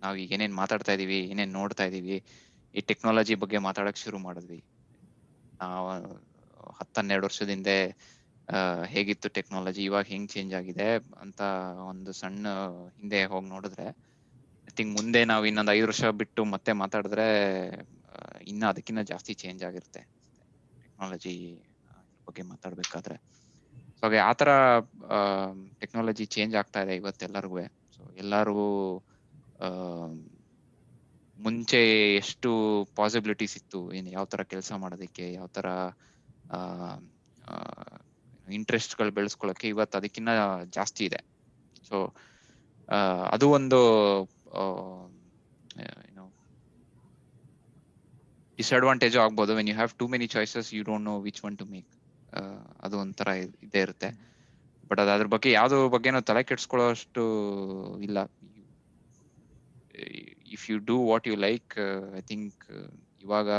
ನಾವ್ ಈಗ ಏನೇನ್ ಮಾತಾಡ್ತಾ ಇದೀವಿ, ಏನೇನ್ ನೋಡ್ತಾ ಇದೀವಿ, ಈ ಟೆಕ್ನಾಲಜಿ ಬಗ್ಗೆ ಮಾತಾಡಕ್ ಶುರು ಮಾಡಿದ್ವಿ. ನಾವು 10-12 ವರ್ಷದಿಂದ ಹೇಗಿತ್ತು ಟೆಕ್ನಾಲಜಿ, ಇವಾಗ ಹೆಂಗ್ ಚೇಂಜ್ ಆಗಿದೆ ಅಂತ ಒಂದು ಸಣ್ಣ ಹಿಂದೆ ಹೋಗಿ ನೋಡಿದ್ರೆ, ಐ ಥಿಂಕ್ ಮುಂದೆ ನಾವು ಇನ್ನೊಂದು 5 ವರ್ಷ ಬಿಟ್ಟು ಮತ್ತೆ ಮಾತಾಡಿದ್ರೆ ಇನ್ನ ಅದಕ್ಕಿಂತ ಜಾಸ್ತಿ ಚೇಂಜ್ ಆಗಿರುತ್ತೆ ಟೆಕ್ನಾಲಜಿ ಬಗ್ಗೆ ಮಾತಾಡ್ಬೇಕಾದ್ರೆ. ಸೊ ಹಾಗೆ ಆತರ ಟೆಕ್ನಾಲಜಿ ಚೇಂಜ್ ಆಗ್ತಾ ಇದೆ ಇವತ್ತೆಲ್ಲರಿಗೂ. ಸೊ ಎಲ್ಲರಿಗೂ ಮುಂಚೆ ಎಷ್ಟು ಪಾಸಿಬಿಲಿಟೀಸ್ ಇತ್ತು, ಏನು ಯಾವ ತರ ಕೆಲಸ ಮಾಡೋದಕ್ಕೆ, ಯಾವ ತರ ಇಂಟ್ರೆಸ್ಟ್ಗಳು ಬೆಳೆಸ್ಕೊಳ್ಳೋಕೆ, ಇವತ್ತು ಅದಕ್ಕಿಂತ ಜಾಸ್ತಿ ಇದೆ. ಸೊ ಅದು ಒಂದು ಡಿಸ್ಅಡ್ವಾಂಟೇಜ್ ಆಗ್ಬೋದು. When you have too many choices you don't know which one to make. ಅದು ಒಂಥರ ಇದೇ ಇರುತ್ತೆ. ಬಟ್ ಅದ್ರ ಬಗ್ಗೆ ಯಾವ್ದು ಬಗ್ಗೆನೂ ತಲೆ ಕೆಡ್ಸ್ಕೊಳ್ಳೋ ಅಷ್ಟು ಇಲ್ಲ. If you do what you like, I think ಇವಾಗ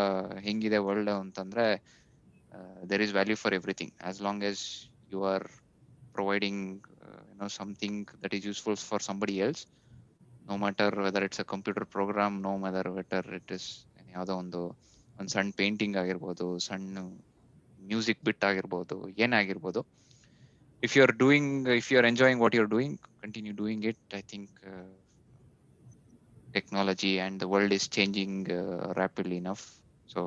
ಹೆಂಗಿದೆ ವರ್ಲ್ಡ್ ಅಂತಂದ್ರೆ, there is value for everything as long as you are providing something that is useful for somebody else, no matter whether it's a computer program, no matter whether it is ಯಾವುದೋ ಒಂದು ಸಣ್ಣ painting ಆಗಿರ್ಬೋದು, ಸಣ್ಣ music ಬಿಟ್ ಆಗಿರ್ಬೋದು, ಏನಾಗಿರ್ಬೋದು. if you are enjoying what you're doing, continue doing it. I think technology and the world is changing rapidly enough, so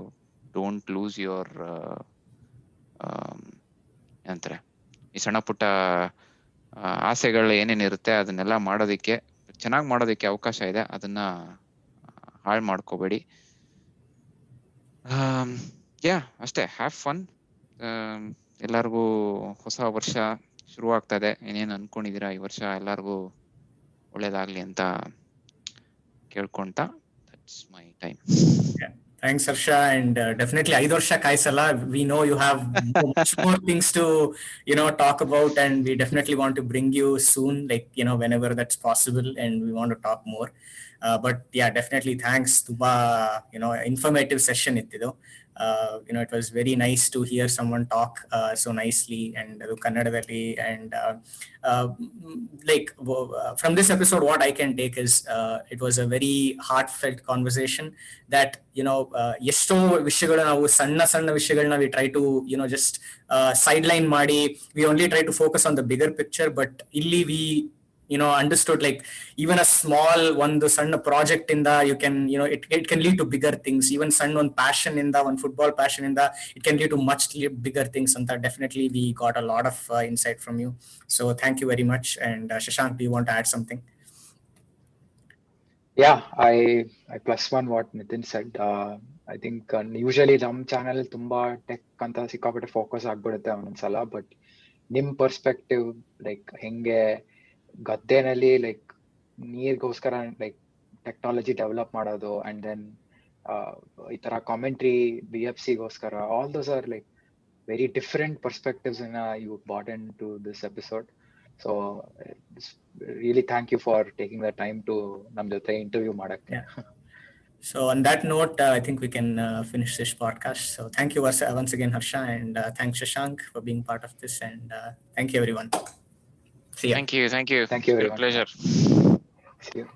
don't lose your ಏನಂತಾರೆ, ಈ ಸಣ್ಣ ಪುಟ್ಟ ಆಸೆಗಳು ಏನೇನಿರುತ್ತೆ ಅದನ್ನೆಲ್ಲ ಮಾಡೋದಕ್ಕೆ, ಚೆನ್ನಾಗಿ ಮಾಡೋದಕ್ಕೆ ಅವಕಾಶ ಇದೆ, ಅದನ್ನ ಹಾಳು ಮಾಡ್ಕೋಬೇಡಿ. ಅಷ್ಟೇ, ಹ್ಯಾವ್ ಫನ್. ಎಲ್ಲರಿಗೂ ಹೊಸ ವರ್ಷ ಶುರು ಆಗ್ತಾ ಇದೆ, ಏನೇನು ಅನ್ಕೊಂಡಿದೀರಾ ಈ ವರ್ಷ ಎಲ್ಲರಿಗೂ ಒಳ್ಳೇದಾಗ್ಲಿ ಅಂತ ಕೇಳ್ಕೊಂತ, that's my time. Thanks, Harsha, and definitely 5 ವರ್ಷ ಕಾಯಿಸಲ್ಲ. We know you have much more things to talk about, and we definitely want to bring you soon, like whenever that's possible, and we want to talk more. But yeah, definitely thanks. ತುಂಬಾ informative session ಇತ್ತಿದು. It was very nice to hear someone talk so nicely, and ಅದು ಕನ್ನಡದಲ್ಲಿ, and from this episode what I can take is it was a very heartfelt conversation that ಎಷ್ಟೋ ವಿಷಯಗಳು ನಾವು ಸಣ್ಣ ವಿಷಯಗಳನ್ನ we try to just sideline ಮಾಡಿ, we only try to focus on the bigger picture, but ಇಲ್ಲಿ we understood like even a small ಒಂದು ಸಣ್ಣ project ಇಂದ you can it can lead to bigger things. Even ಸಣ್ಣ ಒಂದು passion ಇಂದ, ಒಂದು football passion ಇಂದ it can lead to much bigger things ಅಂತ definitely we got a lot of insight from you. So thank you very much. And Shashank, do you want to add something? Yeah, I plus one what Nitin said. I think usually ನಮ್ಮ channel ತುಂಬಾ tech ಅಂತ ಸಿಕ್ಕಾಪಟ್ಟೆ focus ಆಗ್ಬಿಡುತ್ತೆ ಒಂದೊಂದ್ಸಲ, but ನಿಮ್ perspective like ಹೆಂಗೆ ಗದ್ದೆನಲ್ಲಿ like ನೀರ್ಗೋಸ್ಕರ ಲೈಕ್ ಟೆಕ್ನಾಲಜಿ ಡೆವಲಪ್ ಮಾಡೋದು, ಅಂಡ್ ದೆನ್ ಈ ತರ ಕಾಮೆಂಟ್ರಿ BFCಗೋಸ್ಕರ, all those are like very different perspectives you brought into this episode. So really thank you for taking the time to nam jothe interview ಮಾಡಕ್ಕೆ. Yeah. So on that note, I think we can finish this podcast. So thank you once again, Harsha, and thanks Shashank for being part of this, and thank you everyone. See ya. Thank you. Thank you, It's a everyone. pleasure. See you.